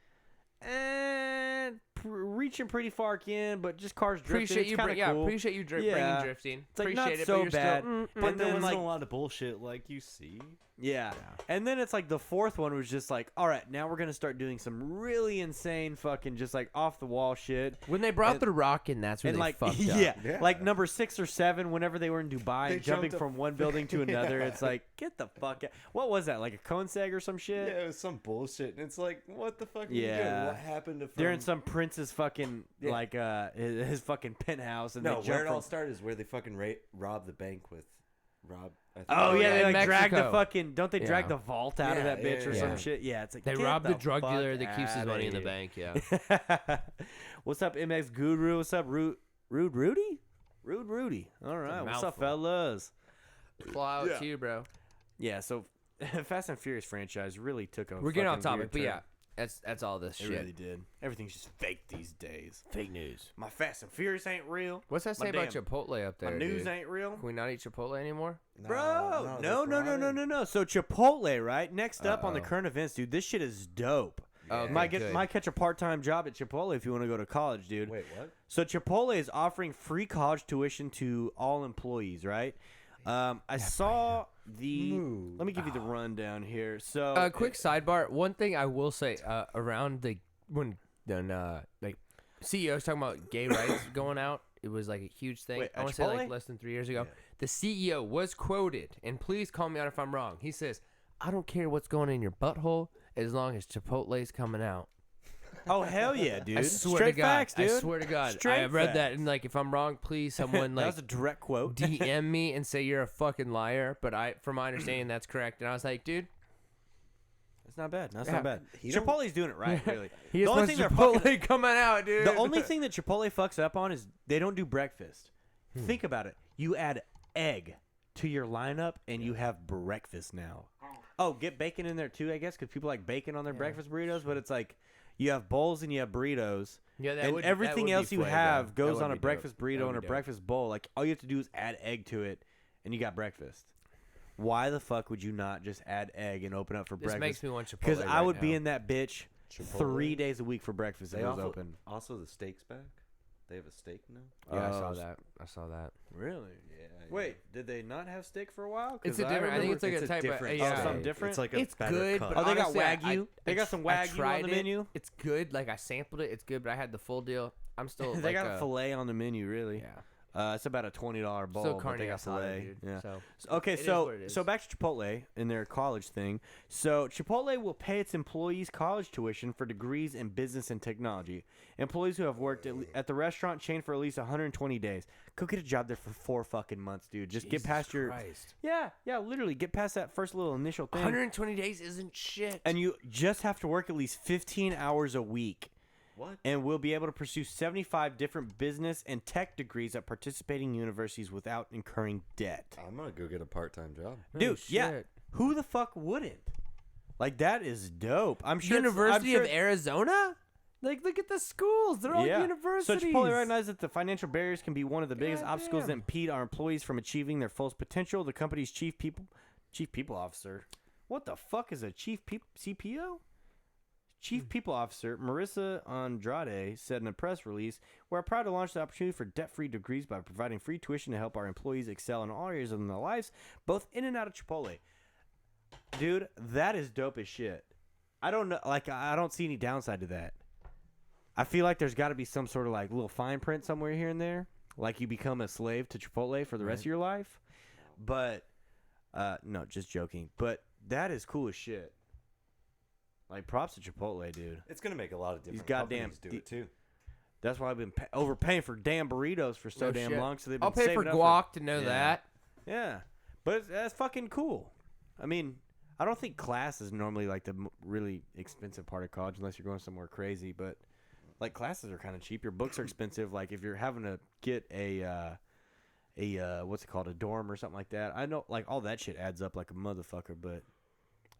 A: reaching pretty far in, but just cars drifting.
B: Appreciate
A: it's
B: you,
A: kinda cool.
B: appreciate you bringing
A: Yeah.
B: drifting.
A: It's like
B: Appreciate
A: not
B: it,
A: so
B: but you're
A: bad.
B: Still,
A: But
C: But
A: then
C: there was
A: like
C: a lot of bullshit like you see.
A: yeah. And then it's like the fourth one was just like, all right, now we're gonna start doing some really insane fucking just like off the wall shit.
B: when they brought
A: and-
B: The Rock in, that's when
A: And
B: they
A: like
B: fucked
A: yeah,
B: up.
C: Yeah.
A: like number 6 or 7, whenever they were in Dubai,
C: They
A: and jumping
C: jumped
A: from one building to another, it's like get the fuck out. What was that? Like a cone seg or some shit?
C: Yeah, it was some bullshit, and it's like, what the fuck? Are
A: Yeah.
C: you doing? What happened to?
A: They're in some prince's fucking
C: Yeah.
A: like his fucking penthouse, and
C: No,
A: they
C: where
A: jump
C: it all
A: from.
C: started is where they fucking robbed the bank with Rob. I think.
A: Oh yeah,
B: yeah,
A: they
B: in
A: like drag the
B: Mexico.
A: fucking. Don't they drag
B: Yeah.
A: the vault out of
C: Yeah,
A: that bitch
C: yeah,
A: or
C: yeah.
A: some shit? Yeah, it's like
B: They
A: get
B: robbed the
A: the
B: drug
A: fuck
B: dealer that keeps his
A: outta
B: money in the
A: here.
B: bank. Yeah.
A: What's up, MX Guru? What's up, Rude Rudy? Rude Rudy. All right, what's up,
B: mouthful.
A: fellas?
B: Fly out
C: Yeah.
B: to you, bro.
A: Yeah, so Fast and Furious franchise really took a.
B: We're getting off
A: fucking
B: topic,
A: weird
B: but
A: turn.
B: yeah, that's all this
A: It
B: shit.
A: really did. Everything's just fake these days.
B: Fake news.
A: My Fast and Furious ain't real.
B: What's that
A: My
B: say about
A: damn-
B: Chipotle up
A: My
B: there,
A: news
B: dude?
A: ain't real.
B: Can we not eat Chipotle anymore?
A: Bro,
C: they
A: no.
C: brought in-
A: So Chipotle, right? Next up on the
B: Uh-oh.
A: current events, dude. This shit is dope.
B: Oh,
A: Might
B: good.
A: catch a part-time job at Chipotle if you want to go to college, dude.
C: Wait, what?
A: So Chipotle is offering free college tuition to all employees, right? I saw the.
C: Moo.
A: Let me give you the rundown here. So
B: Quick sidebar. One thing I will say around when like CEOs talking about gay rights going out, it was like a huge thing.
A: Wait,
B: I
A: at
B: want to say like
A: Chipotle?
B: less than 3 years ago. The CEO was quoted, and please call me out if I'm wrong. He says, "I don't care what's going in your butthole as long as Chipotle's coming out."
A: Oh hell yeah, dude!
B: I swear
A: Straight
B: to God.
A: facts, dude.
B: I swear to God.
A: Straight
B: I read that,
A: facts.
B: and like if I'm wrong, please someone
A: that
B: like
A: was a direct quote.
B: DM me and say you're a fucking liar. But from my understanding, that's correct. And I was like, dude,
A: It's not bad. That's
B: Yeah.
A: not bad.
C: He don't-
A: Chipotle's doing it right, really.
B: he
A: the
B: just
A: only
B: wants
A: thing they're
B: Chipotle
A: fucking,
B: coming out, dude.
A: the only thing that Chipotle fucks up on is they don't do breakfast. Think about it. You add egg to your lineup, and you have breakfast now. Oh, get bacon in there too, I guess, because people like bacon on their breakfast burritos. But it's like you have bowls and you have burritos.
B: Yeah, that
A: And
B: would- that
A: everything
B: would be
A: else you
B: fuego.
A: have
B: That
A: goes
B: would
A: on a
B: be dope.
A: breakfast
B: That
A: burrito
B: would
A: and a
B: be dope.
A: breakfast bowl. Like all you have to do is add egg to it, and you got breakfast. Why the fuck would you not just add egg and open up for
B: This
A: breakfast?
B: makes me want Chipotle.
A: Because I
B: right
A: would be
B: now.
A: in that bitch
C: Chipotle?
A: 3 days a week for breakfast if
C: They
A: it was
C: also,
A: open.
C: also the steak's back. They have a steak now.
B: Yeah, I
A: Oh,
B: saw that. I saw that.
A: Really?
C: Yeah.
A: Wait, did they not have steak for a while?
B: It's a different. I think it's like a type of.
A: Oh,
B: Yeah,
A: something different?
C: It's like a
B: it's
C: better
B: good,
C: cut.
B: but
A: Oh, they got
B: honestly,
A: Wagyu? They got some Wagyu on
B: tried
A: the
B: it.
A: menu?
B: It's good. Like I sampled it. It's good, but I had the full deal. I'm still.
A: They
B: like,
A: got a fillet on the menu, really.
B: Yeah.
A: It's about a $20 bowl,
B: Still
A: but
B: carne
A: they got
B: asada,
A: filet.
B: dude.
A: Yeah.
B: So
A: Okay,
B: it is
A: so
B: what it is.
A: so back to Chipotle and their college thing. So Chipotle will pay its employees college tuition for degrees in business and technology. Employees who have worked at the restaurant chain for at least 120 days. Go get a job there for 4 fucking months, dude. Just get
B: Jesus
A: past your
B: Christ.
A: Yeah, literally get past that first little initial thing.
B: 120 days isn't shit.
A: And you just have to work at least 15 hours a week.
C: What?
A: And will be able to pursue 75 different business and tech degrees at participating universities without incurring debt.
C: I'm gonna go get a part-time job.
A: Dude, yeah.
B: shit.
A: Who the fuck wouldn't? Like, that is dope. I'm sure
B: University of Arizona? Like, look at the schools. They're all universities.
A: So Chipotle recognizes that the financial barriers can be one of the biggest
B: God
A: obstacles that
B: damn.
A: impede our employees from achieving their fullest potential. The company's chief people officer. What the fuck is a CPO? Chief People Officer Marissa Andrade said in a press release, "We're proud to launch the opportunity for debt-free degrees by providing free tuition to help our employees excel in all areas of their lives, both in and out of Chipotle." Dude, that is dope as shit. I don't know, like, I don't see any downside to that. I feel like there's got to be some sort of like little fine print somewhere here and there, like you become a slave to Chipotle for the rest of your life. But no, just joking. But that is cool as shit. Like, props to Chipotle, dude.
C: It's gonna make a lot of different
A: goddamn-
C: companies do it too.
A: That's why I've been overpaying for damn burritos for so
B: No
A: damn
B: shit.
A: long. So they've been
B: I'll pay for
A: saving up
B: guac to know
A: Yeah.
B: that.
A: Yeah, but that's fucking cool. I mean, I don't think class is normally like the really expensive part of college unless you're going somewhere crazy. But like, classes are kind of cheap. Your books are expensive. Like, if you're having to get a what's it called, a dorm or something like that. I know, like, all that shit adds up like a motherfucker. But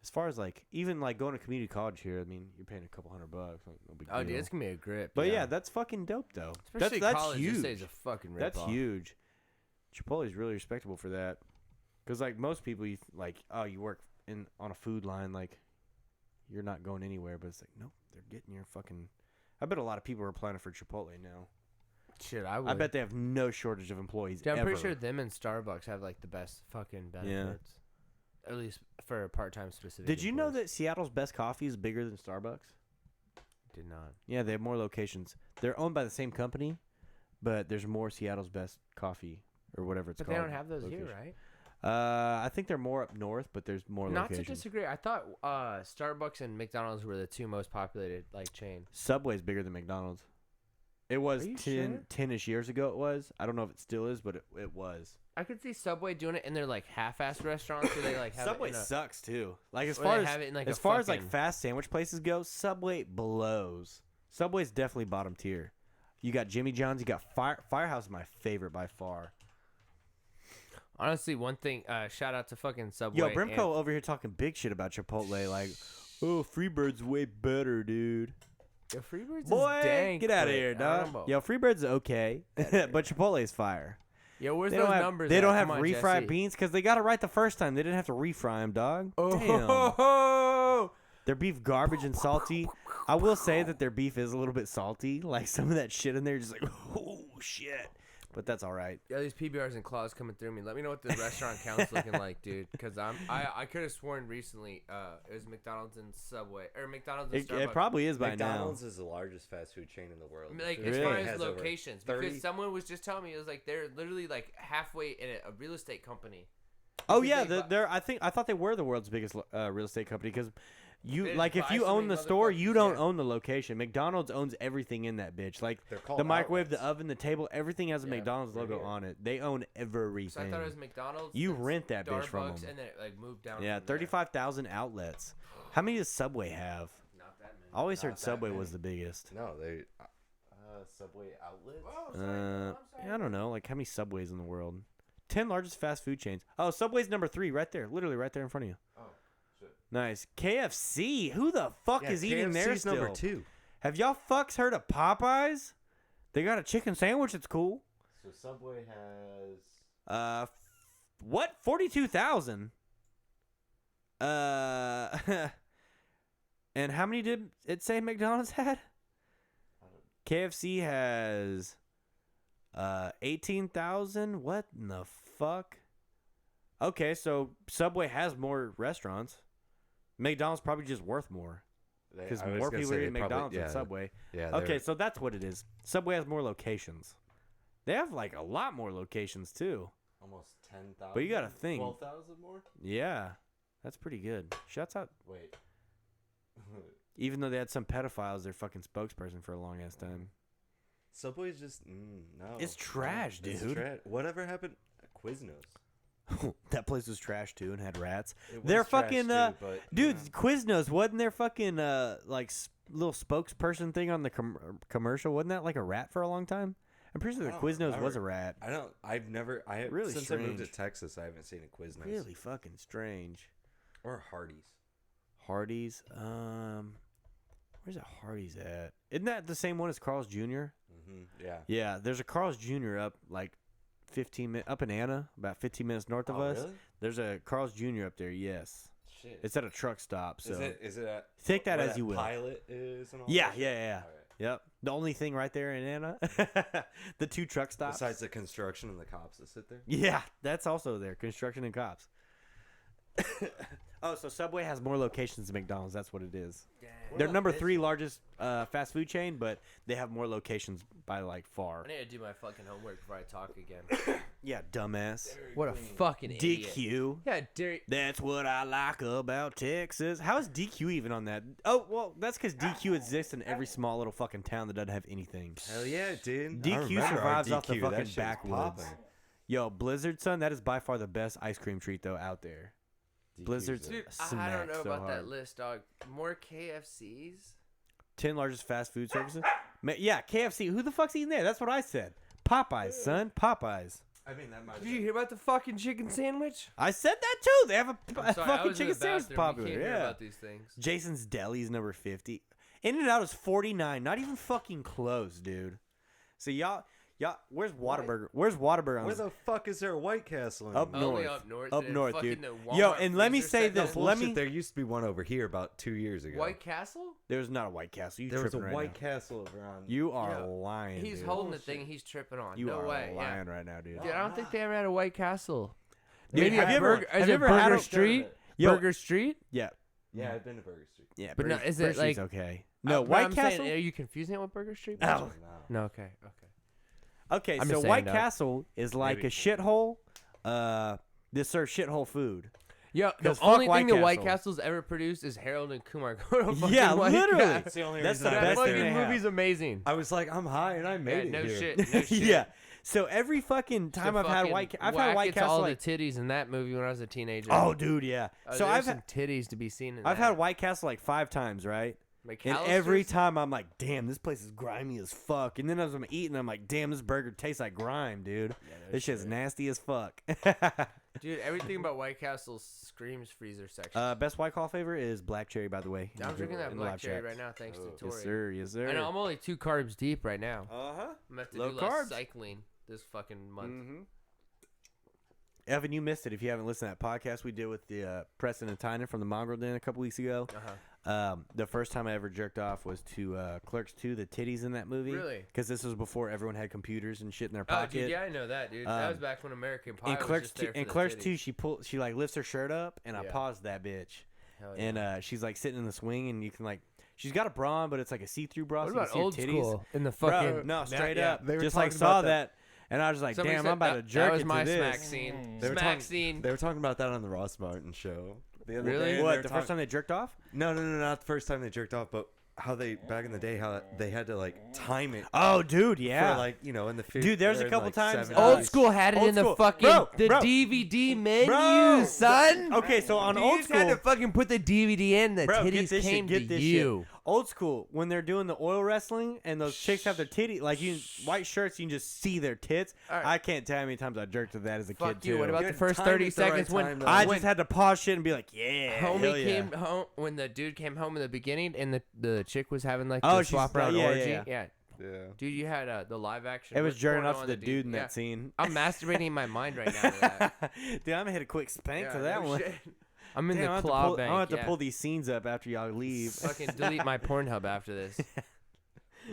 A: as far as like even like going to community college here, I mean, you're paying a couple $100. Like, no big
B: Oh,
A: deal.
B: dude, it's going to be a grip.
A: But yeah, that's fucking dope though.
B: Especially
A: that's
B: college
A: huge.
B: these days a fucking rip
A: That's
B: off.
A: huge. Chipotle is really respectable for that. Because like most people, like, oh, you work on a food line, like you're not going anywhere. But it's like, nope, they're getting your fucking. I bet a lot of people are applying for Chipotle now.
B: Shit, I would.
A: I bet they have no shortage of employees.
B: Dude, I'm
A: ever.
B: pretty sure them and Starbucks have like the best fucking benefits. At least for part-time specific.
A: Did you know
B: employees.
A: that Seattle's best coffee is bigger than Starbucks?
B: Did not.
A: Yeah, they have more locations. They're owned by the same company, but there's more Seattle's best coffee or whatever it's
B: But
A: called.
B: they don't have those here,
A: location.
B: right?
A: I think they're more up north, but there's more
B: Not
A: locations.
B: to disagree. I thought Starbucks and McDonald's were the two most populated like chain.
A: Subway's bigger than McDonald's. It was
B: Are you
A: 10-ish years ago it was. I don't know if it still is, but it was.
B: I could see Subway doing it in their like half-assed restaurants where they like have
A: Subway
B: it in a,
A: sucks too. Like, as
B: or
A: far
B: they
A: as
B: have it in, like,
A: as
B: a
A: far as like
B: fucking-
A: fast sandwich places go, Subway blows. Subway's definitely bottom tier. You got Jimmy John's, you got Firehouse is my favorite by far.
B: Honestly, one thing. Shout out to fucking Subway.
A: Yo, Brimco over here talking big shit about Chipotle, like, oh, Freebird's way better, dude.
B: Yo, Freebird's
A: Boy,
B: is dank,
A: get out of
B: but
A: here,
B: I don't
A: dog.
B: know.
A: Yo, Freebird's okay, but Chipotle's fire.
B: Yo, where's
A: They
B: those
A: don't have,
B: numbers?
A: they
B: at?
A: don't have
B: Come on,
A: refried
B: Jesse.
A: beans because they got it right the first time. They didn't have to refry them, dog. Damn.
B: Oh,
A: Their beef garbage and salty. I will say that their beef is a little bit salty. Like, some of that shit in there, just like, oh shit. But that's all right.
B: yeah, these PBRs and claws coming through me. Let me know what the restaurant count's looking like, dude. Because I could have sworn recently it was McDonald's and Subway or McDonald's and Starbucks.
A: It probably is by
C: McDonald's is the largest fast food chain in the world.
B: Like,
C: It
B: as
A: Really?
B: far as
C: has over
B: locations,
C: 30
B: because someone was just telling me it was like they're literally like halfway in a real estate company.
A: now. Oh
B: Because
A: yeah,
B: they bu-
A: they're. I thought they were the world's biggest real estate company because you
B: They
A: like
B: just
A: if
B: buy
A: you
B: so
A: own
B: many
A: the store,
B: motherfuckers,
A: you don't
B: yeah.
A: own the location. McDonald's owns everything in that bitch. Like
C: They're called
A: the microwave,
C: outlets.
A: the oven, the table, everything has a
B: Yeah,
A: McDonald's
C: right
A: logo
C: here.
A: on it. They own everything.
B: So I thought it was McDonald's.
A: You
B: then
A: rent that bitch from
B: Starbucks,
A: them.
B: and then it like moved down.
A: Yeah,
B: from there.
A: 35,000 outlets. How many does Subway have?
B: Not that many.
A: I always
C: Not
A: heard
C: that
A: Subway
C: many.
A: was the biggest.
C: No, they Subway outlets.
B: Oh, sorry, I'm sorry.
A: I don't know. Like, how many Subways in the world? 10 largest fast food chains. Oh, Subway's number 3 right there. Literally right there in front of you.
C: Oh, shit.
A: Nice. KFC. Who the fuck is eating there
C: KFC's
A: still?
C: number 2.
A: Have y'all fucks heard of Popeyes? They got a chicken sandwich that's cool.
C: So Subway has
A: What? 42,000. And how many did it say McDonald's had? KFC has 18,000. What in the fuck? Okay, so Subway has more restaurants. McDonald's probably just worth more because
C: I was
A: more
C: gonna
A: people
C: say
A: are
C: they
A: eating
C: probably-
A: McDonald's than
C: yeah,
A: Subway.
C: Yeah.
A: Okay,
C: they're-
A: so that's what it is. Subway has more locations. They have like a lot more locations too.
C: almost 10,000.
A: But you gotta think.
C: 12,000 more.
A: Yeah, that's pretty good. Shouts out.
C: Wait.
A: Even though they had some pedophiles, their fucking spokesperson for a long ass time.
C: Subway's just no.
A: It's trash,
C: It's
A: dude.
C: Whatever happened? Quiznos.
A: That place was trash too and had rats.
C: It
A: They're
C: was trash
A: fucking
C: too, but,
A: dude.
C: yeah.
A: Quiznos wasn't their fucking little spokesperson thing on the commercial? Wasn't that like a rat for a long time? I'm pretty sure the Quiznos was a rat.
C: Really since
A: strange.
C: I moved to Texas, I haven't seen a Quiznos.
A: Really fucking strange.
C: Or Hardee's.
A: Hardee's. Where's that Hardee's at? Isn't that the same one as Carl's Jr.?
C: Mm-hmm. Yeah.
A: Yeah, there's a Carl's Jr. up like 15 minutes up in Anna, about 15 minutes north of us.
C: Really?
A: There's a Carl's Jr. up there. Yes.
C: Shit.
A: It's at a truck stop. So
C: Is it at,
A: take that
C: where
A: as you will.
C: Pilot is and all
A: Yeah,
C: that
A: yeah,
C: shit?
A: yeah.
C: All right.
A: Yep. The only thing right there in Anna, the 2 truck stops.
C: Besides the construction and the cops that sit there.
A: Yeah, that's also there. Construction and cops. Oh, so Subway has more locations than McDonald's. That's what it is. They're number 3 largest fast food chain, but they have more locations by like far.
B: I need to do my fucking homework before I talk again.
A: Yeah, dumbass.
B: What a fucking idiot.
A: DQ.
B: Yeah, Derek.
A: That's what I like about Texas. How is DQ even on that? Oh, well, that's because DQ exists in every small little fucking town that doesn't have anything.
C: Hell yeah, dude.
A: DQ survives off the
C: That
A: fucking
C: shit was
A: backwoods.
C: popping.
A: Yo, Blizzard, son, that is by far the best ice cream treat, though, out there.
C: DQ's
A: Blizzard's
C: it.
B: Dude, I
A: smack
B: don't know
A: so
B: about that
A: hard.
B: list, dog. More KFCs?
A: 10 largest fast food services? Yeah, KFC. Who the fuck's eating there? That's what I said. Popeyes, son. Popeyes.
C: I mean, that might
B: Did you hear about the fucking chicken sandwich?
A: I said that, too. They have a
B: I'm sorry, I
A: fucking
B: was in
A: chicken
B: the
A: sandwich
B: bathroom.
A: popular.
B: You can't hear
A: Yeah.
B: about these things.
A: Jason's Deli's number 50. In-N-Out is 49. Not even fucking close, dude. So y'all, where's Whataburger? Where's Whataburger on
C: Where
A: this?
C: the fuck is there a White Castle in?
A: Up
B: Only
A: north.
B: up north.
A: Up
B: and
A: north,
B: fucking
A: dude.
B: the
A: Yo,
B: Walmart
A: and let me
B: freezer
A: say
B: set
A: this.
B: up-
A: Let me.
C: Bullshit, there used to be one over here about 2 years ago.
B: White Castle?
A: There's not a White Castle. You
C: There was a
A: tripping right
C: White
A: now.
C: Castle around.
A: You are
B: Yeah.
A: lying.
B: He's
A: dude.
B: holding the thing he's tripping on.
A: You
B: no
A: are
B: way.
A: lying right now, dude.
B: Yeah. Dude, I don't think they ever had a White Castle.
A: Dude,
B: Maybe
A: have
B: a
A: you ever-
B: burger.
A: have
B: Is
A: you
B: it
A: ever had
B: Burger
A: a-
B: Street?
A: Yo.
B: Burger Street?
A: Yeah.
C: Yeah, I've been to Burger Street.
A: Yeah.
B: But no,
A: Burger-
B: is it
A: Burger Street's
B: like-
A: okay? No,
B: But
A: White
B: I'm
A: Castle.
B: Saying, are you confusing it with Burger Street?
A: Oh.
B: No. Okay.
A: Okay,
B: I'm
A: so
B: just saying,
A: White
B: dog.
A: Castle is like
C: Maybe.
A: a shithole. This serves shithole food.
B: Yeah, the
A: 'Cause
B: only
A: fuck
B: thing
A: White
B: that White
A: Castle.
B: Castle's ever produced is Harold and Kumar go to fucking
A: Yeah,
B: White
A: literally.
B: Castle.
C: That's the only
A: That's
C: reason
A: the
C: I
A: best
B: That
A: thing
B: fucking
A: they have.
B: movie's amazing.
C: I was like, I'm high and I made
B: Yeah,
C: it
B: no
C: here.
B: shit. No shit.
A: Yeah. So every fucking time
B: The
A: I've had
B: fucking
A: White, I've
B: whack
A: had White
B: it to
A: Castle
B: all
A: like,
B: the titties in that movie when I was a teenager.
A: oh, dude, yeah. So
B: there's
A: I've
B: some
A: had,
B: titties to be seen in
A: I've
B: that.
A: had White Castle like 5 times, right? And every
B: McAllister's?
A: time I'm like, damn, this place is grimy as fuck. And then as I'm eating, I'm like, damn, this burger tastes like grime, dude. This shit's nasty as fuck.
B: Dude, everything about White Castle screams freezer section.
A: Best White Claw flavor is black cherry, by the way.
B: I'm drinking that
A: in the
B: black
A: live
B: cherry
A: chat.
B: right now thanks to Tori.
A: Yes, sir. Yes, sir.
B: I know, I'm only 2 carbs deep right now.
A: Uh-huh.
B: I'm going to
A: Low
B: do less
A: carbs.
B: cycling this fucking month.
A: Mm-hmm. Evan, you missed it if you haven't listened to that podcast we did with the Preston and Tynan from the Mongrel Den a couple weeks ago. The first time I ever jerked off was to Clerks 2, the titties in that movie.
B: Really?
A: Because this was before everyone had computers and shit in their
B: Oh,
A: pocket.
B: dude, yeah, I know that, dude. That was back when American Pie
A: In
B: was
A: Clerks
B: just there
A: 2,
B: for
A: in
B: the
A: Clerks
B: titties.
A: 2, she like lifts her shirt up, and I
B: Yeah.
A: paused that bitch.
B: Hell yeah.
A: And she's like sitting in the swing, and you can like, she's got a bra on, but it's like a see-through bra.
B: What
A: so you
B: about
A: can see her
B: old
A: titties.
B: school in the
A: Bro,
B: fucking...
A: no, straight
B: yeah.
A: up.
C: They were
A: Just like
C: talking
A: saw
C: about
A: that, and I was like,
B: Somebody
A: damn,
B: said
A: I'm about to jerk
B: that was
A: it
B: my
A: to
B: smack
A: this.
B: scene.
C: They were
B: Smack
C: talking-
B: scene.
C: They were talking about that on the Ross Martin show. The other
B: Really?
C: day, and
A: What,
C: they were
A: the first time they jerked off?
C: No, not the first time they jerked off, but how they back in the day, how they had to like time it
A: Oh, dude, yeah.
C: for like in the
A: Dude, there's a couple times-
B: Old school had it
A: Old
B: in the
A: school.
B: fucking
A: Bro,
B: the
A: bro.
B: DVD menu,
A: Bro.
B: son.
A: Okay, so on
B: You
A: old
B: just had
A: school,
B: to fucking put the DVD in. The
A: bro, get
B: titties
A: this
B: came
A: shit, get
B: to
A: this
B: you.
A: shit. Old school, when they're doing the oil wrestling and those chicks have their titty, like you white shirts, you can just see their tits.
B: All right.
A: I can't tell how many times I jerked to that as a
B: Fuck
A: kid
B: you.
A: too.
B: What about
C: You
B: the
C: had
B: first
C: time
B: 30
C: at the right
B: seconds when
C: time, though.
A: I
B: when
A: just had to pause shit and be like, yeah, hell
B: homie
A: yeah.
B: came home when the dude came home in the beginning and the chick was having like
A: Oh,
B: the
A: she's-
B: swap around
A: yeah,
B: orgy.
A: yeah.
B: Yeah.
C: Yeah.
B: Dude, you had the live action.
A: It was
B: with
A: jerking
B: porno
A: off to
B: on
A: the dude in
B: yeah.
A: that scene.
B: I'm masturbating in my mind right now. To that.
A: Dude, I'm gonna hit a quick spank
B: Yeah,
A: to that
B: no
A: one.
B: shit. I'm in
A: Damn,
B: the
A: I'm
B: claw
A: gonna
B: bank.
A: have to
B: yeah.
A: pull these scenes up after y'all leave.
B: Fucking delete my Pornhub after this.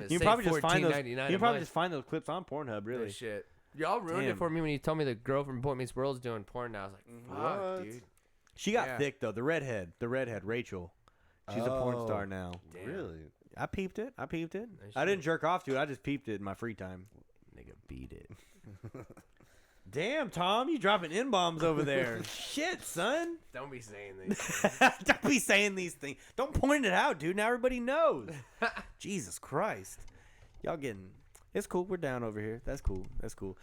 A: You can probably just find those. You
B: $14.99
A: can
B: a
A: probably
B: month.
A: just find those clips on Pornhub.
B: No
A: Really.
B: shit. Y'all ruined
A: Damn.
B: it for me when you told me the girl from Boy Meets World's doing porn now. I was like, fuck,
C: What?
B: dude.
A: She got
B: Yeah.
A: thick though. The redhead, Rachel. She's a porn
C: Oh.
A: star now.
B: Damn.
C: Really?
A: I peeped it.
B: No
A: I didn't
B: shit.
A: jerk off to it. I just peeped it in my free time.
B: Nigga beat it.
A: Damn, Tom, you dropping N bombs over there. Shit, son.
B: Don't be saying these.
A: Don't be saying these things. Don't point it out, dude. Now everybody knows. Jesus Christ. Y'all getting... It's cool. We're down over here. That's cool. That's cool.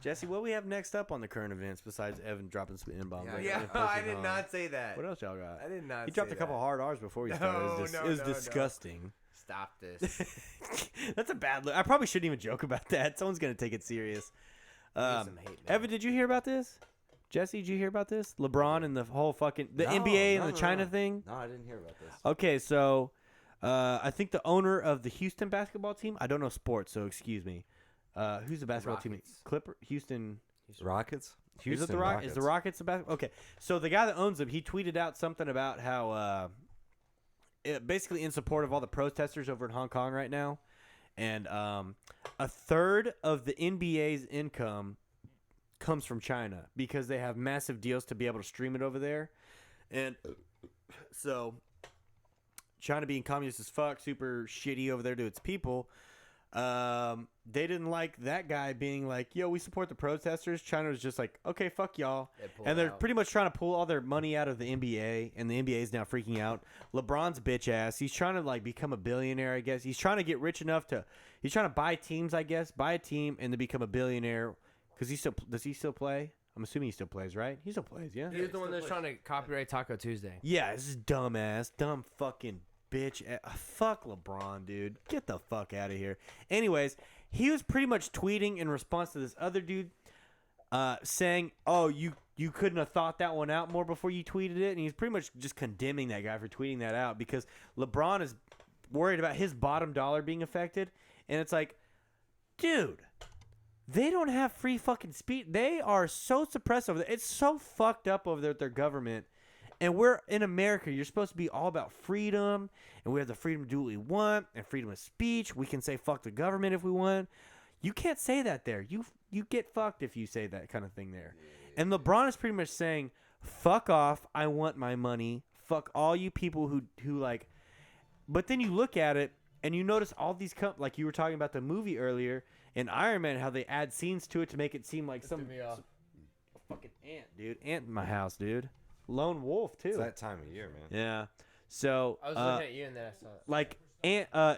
A: Jesse, what we have next up on the current events besides Evan dropping some N-bombs?
B: I did not say that.
A: What else y'all got?
B: I did not
A: You dropped
B: say
A: a couple
B: that.
A: hard R's before we started. It was,
B: No,
A: it was
B: no, no.
A: disgusting.
B: stop this.
A: That's a bad look. I probably shouldn't even joke about that. Someone's gonna take it serious.
B: Some hate mail.
A: Evan, did you hear about this? Jesse, did you hear about this? LeBron and the whole fucking NBA and the China thing.
C: No, I didn't hear about this.
A: Okay, so I think the owner of the Houston basketball team. I don't know sports, so excuse me. Who's the basketball team?
B: Rockets.
A: Houston
C: Rockets.
A: Is it the Rockets? Is the Rockets the basketball? Okay, so the guy that owns them, he tweeted out something about how basically in support of all the protesters over in Hong Kong right now, and a third of the NBA's income comes from China because they have massive deals to be able to stream it over there, and so China being communist as fuck, super shitty over there to its people. They didn't like that guy being like, yo, we support the protesters. China was just like, okay, fuck y'all. And they're pretty much trying to pull all their money out of the NBA, and the NBA is now freaking out. LeBron's bitch ass, he's trying to like become a billionaire, I guess. He's trying to get rich enough he's trying to buy teams, I guess, buy a team and to become a billionaire. Because does he still play? I'm assuming he still plays, right? He still plays, yeah?
B: He was the one that's trying to copyright Taco Tuesday.
A: Yeah, this is dumbass, dumb fucking bitch. Fuck LeBron, dude. Get the fuck out of here. Anyways, he was pretty much tweeting in response to this other dude saying, oh, you couldn't have thought that one out more before you tweeted it. And he's pretty much just condemning that guy for tweeting that out because LeBron is worried about his bottom dollar being affected. And it's like, dude, they don't have free fucking speech. They are so suppressed over there. It's so fucked up over there with their government. And we're in America. You're supposed to be all about freedom, and we have the freedom to do what we want, and freedom of speech. We can say fuck the government if we want. You can't say that there. You get fucked if you say that kind of thing there. And LeBron is pretty much saying, fuck off. I want my money. Fuck all you people who like. But then you look at it, and you notice all these like you were talking about the movie earlier in Iron Man, how they add scenes to it to make it seem like some fucking ant, dude. Ant in my house, dude. Lone wolf too.
C: It's that time of year, man.
A: Yeah. So
B: I was looking at you and then I saw it.
A: like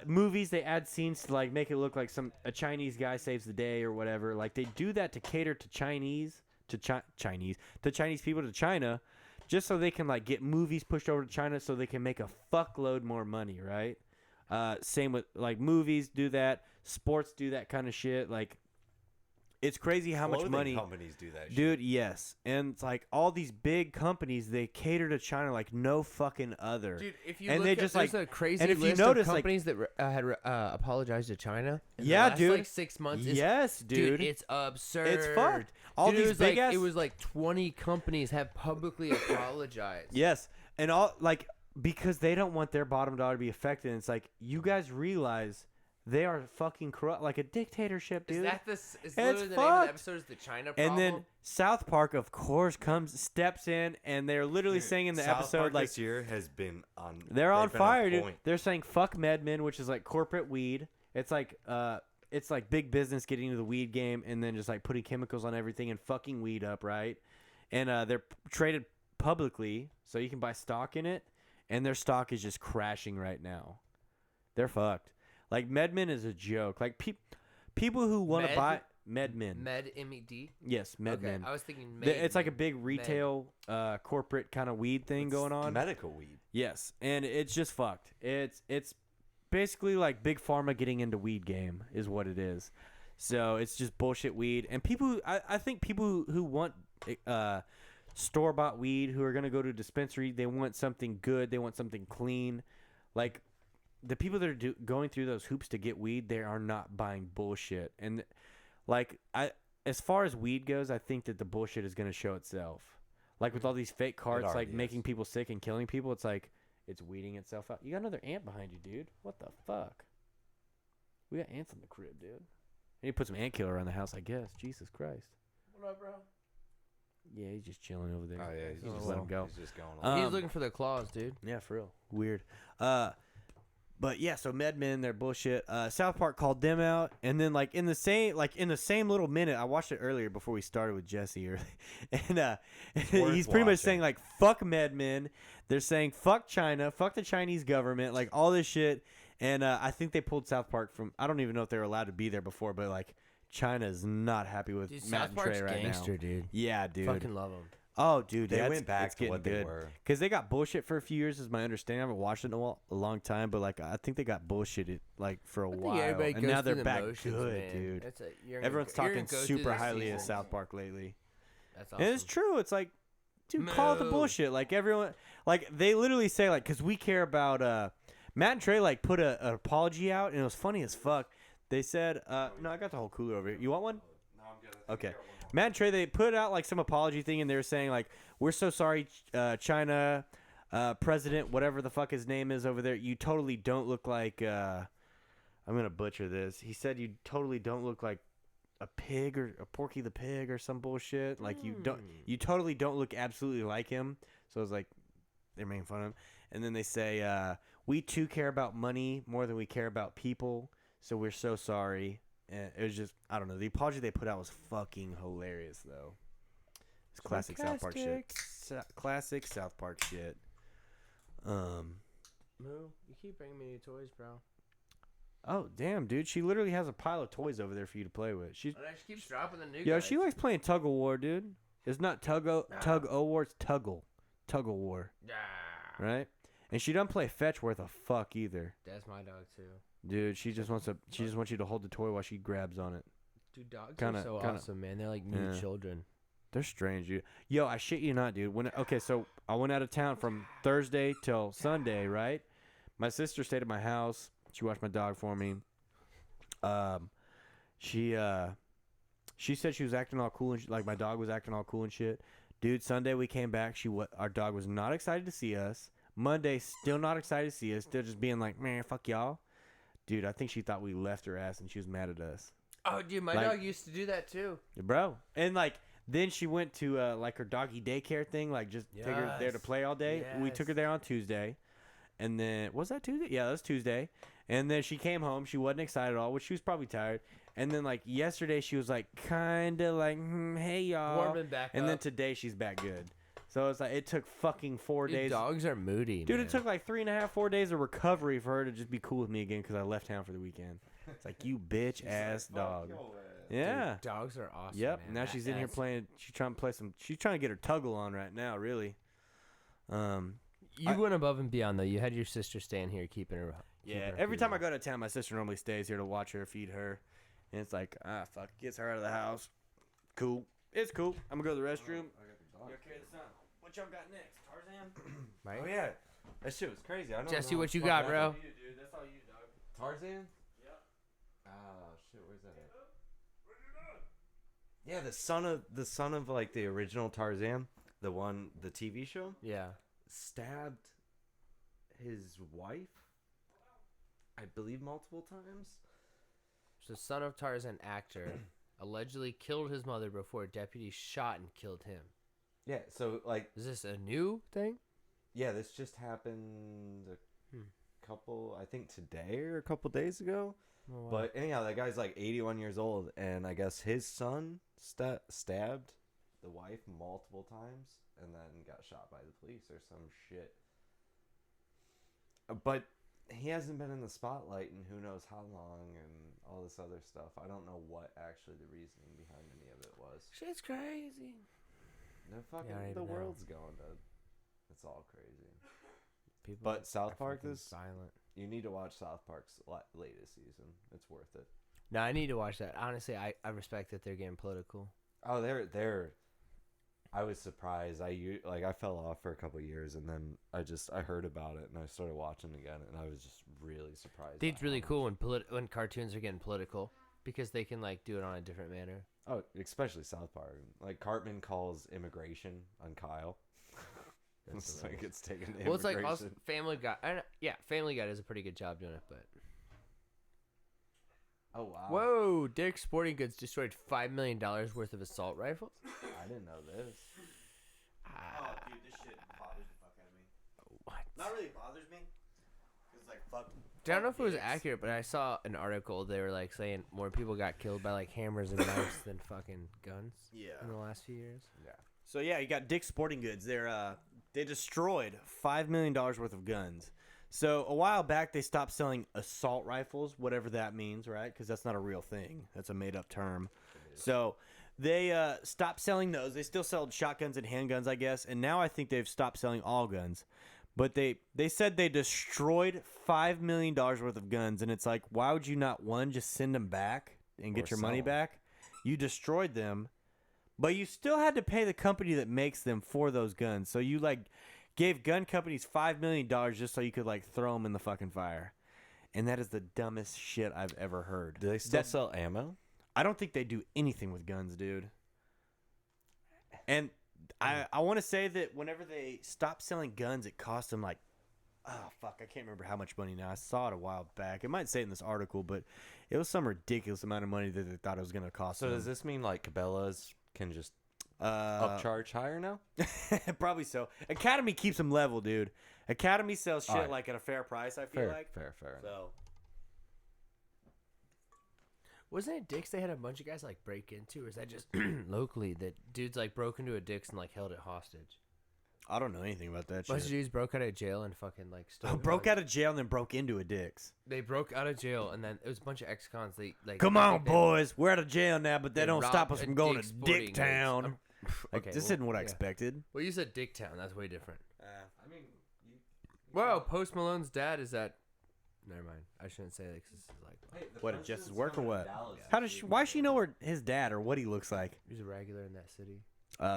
A: movies, they add scenes to like make it look like a Chinese guy saves the day or whatever. Like they do that to cater to Chinese people to China, just so they can like get movies pushed over to China so they can make a fuckload more money, right? Same with like movies do that, sports do that kind of shit. Like it's crazy how much money
C: companies do that shit.
A: Dude, yes. And it's like all these big companies, they cater to China like no fucking other.
B: Dude, if you
A: and
B: look
A: they
B: at,
A: just
B: there's
A: like
B: a crazy
A: and if
B: list
A: you notice,
B: of companies that had apologized to China in the last,
A: dude.
B: like 6 months.
A: Yes, dude.
B: It's absurd.
A: It's fucked. All
B: dude,
A: these
B: it was
A: big
B: like,
A: ass.
B: It was like 20 companies have publicly apologized.
A: Yes, and all like because they don't want their bottom dollar to be affected. And it's like you guys realize they are fucking corrupt, like a dictatorship, dude.
B: Is that this? Is literally the name of the episode is the China problem?
A: And then South Park, of course, steps in, and they're literally saying in the
C: South
A: episode
C: Park
A: like
C: this year has been on.
A: they're on fire, dude.
C: Point.
A: They're saying fuck MedMen, which is like corporate weed. It's like big business getting into the weed game and then just like putting chemicals on everything and fucking weed up, right? And they're traded publicly, so you can buy stock in it, and their stock is just crashing right now. They're fucked. Like MedMen is a joke. Like people who want to buy MedMen.
B: Med M-E-D?
A: Yes, MedMen.
B: Okay, I was thinking Med.
A: It's like a big retail corporate kind of weed thing going on.
C: Medical weed.
A: Yes, and it's just fucked. It's basically like big pharma getting into weed game is what it is. So it's just bullshit weed. And people, I think people who want store bought weed, who are gonna go to a dispensary, they want something good. They want something clean. Like the people that are going through those hoops to get weed, they are not buying bullshit. And like as far as weed goes, I think that the bullshit is gonna show itself. Like with all these fake carts, like making people sick and killing people, it's like it's weeding itself out. You got another ant behind you, dude. What the fuck? We got ants in the crib, dude. I need to put some ant killer around the house, I guess. Jesus Christ.
B: What up, bro?
A: Yeah, he's just chilling over there.
C: Oh yeah, he's
A: just
C: just
A: let him go.
C: He's just going.
B: He's looking for the claws, dude.
A: Yeah, for real. Weird. But yeah, so MedMen, they're bullshit. South Park called them out, and then in the same little minute, I watched it earlier before we started with Jesse, and he's pretty much saying like fuck MedMen. They're saying fuck China, fuck the Chinese government, like all this shit. And I think they pulled South Park from. I don't even know if they were allowed to be there before, but like China is not happy with
B: Dude,
A: Matt
B: South
A: and
B: Park's
A: Trey right
B: gangster,
A: now.
B: dude.
A: Yeah, dude.
B: Fucking love them.
A: Oh, dude,
C: They
A: yeah,
C: went back
A: it's
C: to
A: getting
C: what they
A: good.
C: were.
A: Because they got bullshit for a few years, is my understanding. I haven't watched it in a long time, but like I think they got bullshitted like for a
B: I think
A: while,
B: everybody
A: and
B: goes
A: now
B: through
A: they're
B: the
A: back
B: motions,
A: good,
B: man.
A: dude.
B: You're
A: Everyone's
B: you're
A: talking
B: go through
A: super
B: the
A: highly of
B: seasons.
A: South Park lately,
B: That's awesome.
A: and it's true. It's like, dude, call it the
B: Moo.
A: bullshit. Like everyone, like they literally say like, because we care about. Matt and Trey like put an apology out, and it was funny as fuck. They said, no, I got the whole cooler over here. You want one?
C: No, I'm good.
A: Okay. Matt and Trey, they put out like some apology thing, and they were saying like, "We're so sorry, China president, whatever the fuck his name is over there. You totally don't look like." I'm gonna butcher this. He said you totally don't look like a pig or a Porky the Pig or some bullshit. Like you totally don't look absolutely like him. So it was like they're making fun of him, and then they say, "We too care about money more than we care about people. So we're so sorry." And it was just, I don't know. The apology they put out was fucking hilarious, though. It's classic South Park shit. Classic South Park shit.
B: Moo, you keep bringing me new toys, bro.
A: Oh, damn, dude. She literally has a pile of toys over there for you to play with.
B: She keeps dropping the new
A: Yo,
B: guys.
A: she likes playing tug of war, dude. It's not tug o war, it's tuggle. Tug of war.
B: Yeah.
A: Right? And she doesn't play fetch worth a fuck either.
B: That's my dog, too.
A: Dude, she just wants you to hold the toy while she grabs on it.
B: Dude, dogs
A: Kinda-
B: are so
A: kinda-
B: awesome, man. They're like new
A: Yeah.
B: children.
A: They're strange, dude. Yo, I shit you not, dude. So I went out of town from Thursday till Sunday, right? My sister stayed at my house. She watched my dog for me. She said she was acting all cool and like my dog was acting all cool and shit. Dude, Sunday we came back. Our dog was not excited to see us. Monday, still not excited to see us. Still just being like, man, fuck y'all. Dude, I think she thought we left her ass and she was mad at us.
B: Oh, dude, my dog used to do that, too.
A: Bro. And like, then she went to like her doggy daycare thing, like just take her there to play all day. We took her there on Tuesday. And then, was that Tuesday? Yeah, that was Tuesday. And then she came home. She wasn't excited at all, which she was probably tired. And then like yesterday, she was like kind of like, hey y'all.
B: Warming back
A: and
B: up.
A: then today she's back good. So it's like it took fucking 4 days.
B: Dogs are moody,
A: Dude,
B: man.
A: it took like 3.5, 4 days of recovery for her to just be cool with me again because I left town for the weekend. It's like, you bitch ass dog. Yeah.
B: Dude, dogs are awesome.
A: Yep.
B: Man.
A: Now she's in here playing. She's trying to play some. She's trying to get her tuggle on right now. Really.
B: You went above and beyond though. You had your sister staying here, keeping her.
A: Yeah. Every time I go to town, my sister normally stays here to watch her, feed her, and it's like, fuck, gets her out of the house. Cool. It's cool. I'm gonna go to the restroom. Okay, the sun. What y'all got next? Tarzan?
B: Right?
C: Oh yeah, that shit was crazy. I know.
B: Jesse, what you got, bro?
A: Dude, that's all you, dog.
C: Tarzan?
A: Yep.
C: Oh shit, where's that at? Yeah, the son of like the original Tarzan, the TV show,
B: Yeah.
C: stabbed his wife, I believe multiple times.
B: So, son of Tarzan actor allegedly killed his mother before deputies shot and killed him.
C: Yeah, so like
B: Is this a new thing?
C: yeah, this just happened a couple, I think today or a couple days ago.
B: Oh, wow.
C: But anyhow, that guy's like 81 years old, and I guess his son stabbed the wife multiple times and then got shot by the police or some shit. But he hasn't been in the spotlight in who knows how long and all this other stuff. I don't know what actually the reasoning behind any of it was.
B: Shit's crazy.
C: The fucking
B: I don't
C: the
B: even know.
C: world's going to. It's all crazy.
B: People
C: But South
B: are
C: Park
B: fucking
C: is.
B: silent.
C: You need to watch South Park's latest season. It's worth it.
B: No, I need to watch that. Honestly, I respect that they're getting political.
C: Oh, they're. I was surprised. I fell off for a couple years, and then I heard about it, and I started watching again, and I was just really surprised.
B: I think it's really cool when cartoons are getting political because they can like do it on a different manner.
C: Oh, especially South Park. Like Cartman calls immigration on Kyle. It's like it's taken to
B: Well, it's like also
C: immigration.
B: Family Guy. Family Guy does a pretty good job doing it, but.
C: Oh wow!
B: Whoa! Dick's Sporting Goods destroyed $5 million worth of assault rifles.
C: I didn't know this.
A: Oh, dude, this shit bothers the fuck out of me.
B: What?
A: Not really bothers me. Cause like fuck.
B: I don't know if it was
A: dicks.
B: accurate, but I saw an article. They were like saying more people got killed by like hammers and knives than fucking guns.
A: Yeah.
B: In the last few years.
C: Yeah.
A: So yeah, you got Dick's Sporting Goods. They destroyed $5 million worth of guns. So a while back, they stopped selling assault rifles, whatever that means, right? Because that's not a real thing. That's a made-up term. So They stopped selling those. They still sell shotguns and handguns, I guess. And now I think they've stopped selling all guns. But they said they destroyed $5 million worth of guns. And it's like, why would you not, one, just send them back and get your money back? You destroyed them. But you still had to pay the company that makes them for those guns. So you, like, gave gun companies $5 million just so you could, like, throw them in the fucking fire. And that is the dumbest shit I've ever heard.
D: Do they still sell ammo?
A: I don't think they do anything with guns, dude. And I want to say that whenever they stopped selling guns, it cost them like, oh, fuck, I can't remember how much money now. I saw it a while back. It might say it in this article, but it was some ridiculous amount of money that they thought it was going to cost them.
D: So does this mean like Cabela's can just upcharge higher now?
A: Probably so. Academy keeps them level, dude. Academy sells shit like at a fair price, I feel like.
D: Fair.
A: So...
B: Wasn't it Dick's they had a bunch of guys like break into, or is that just locally that dudes like broke into a Dick's and like held it hostage?
A: I don't know anything about that
B: Bunch of
A: shit.
B: dudes broke out of jail and fucking like stole
A: Broke out of jail and then broke into a Dick's.
B: They broke out of jail and then it was a bunch of ex-cons. They like
A: Come
B: I
A: on,
B: think they-
A: boys. We're out of jail now, but they don't
B: robbed
A: stop us
B: a
A: from going
B: Dick's
A: to
B: Sporting
A: Dick Town.
B: Goods.
A: Like,
B: Okay,
A: this
B: well,
A: isn't what I
B: yeah.
A: expected.
B: Well, you said Dick Town. That's way different.
C: I mean,
B: Wow, Post Malone's dad is that? Never mind. I shouldn't say that because this is like
A: What, at Justice Work or what? How does she? Why she know where his dad or what he looks like?
B: he's a regular in that city.